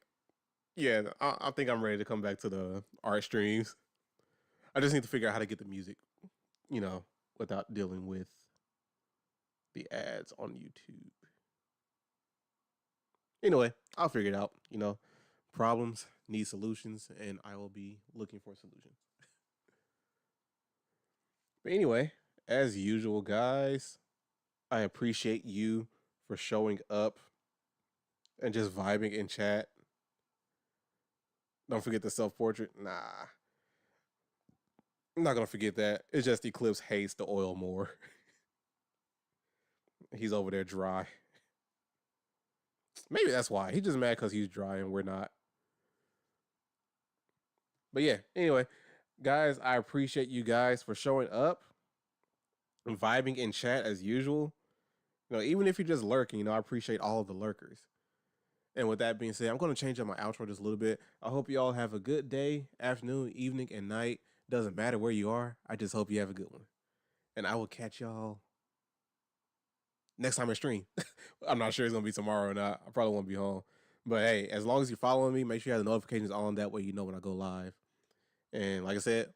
yeah, I think I'm ready to come back to the art streams. I just need to figure out how to get the music, you know, without dealing with the ads on YouTube. Anyway, I'll figure it out. You know, problems need solutions, and I will be looking for solutions. But anyway, as usual, guys, I appreciate you for showing up and just vibing in chat. Don't forget the self portrait. Nah, I'm not gonna forget that. It's just Eclipse hates the oil more. He's over there dry. Maybe that's why. He's just mad because he's dry and we're not. But yeah, anyway, guys, I appreciate you guys for showing up and vibing in chat as usual. You know, even if you're just lurking, you know, I appreciate all of the lurkers. And with that being said, I'm going to change up my outro just a little bit. I hope you all have a good day, afternoon, evening, and night. Doesn't matter where you are. I just hope you have a good one. And I will catch y'all next time I stream. I'm not sure it's going to be tomorrow or not. I probably won't be home. But hey, as long as you're following me, make sure you have the notifications on. That way you know when I go live. And like I said,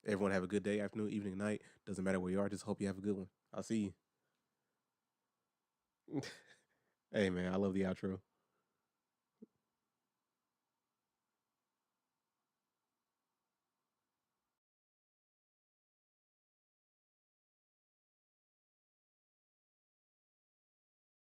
everyone have a good day, afternoon, evening, night. Doesn't matter where you are. Just hope you have a good one. I'll see you. Hey, man, I love the outro.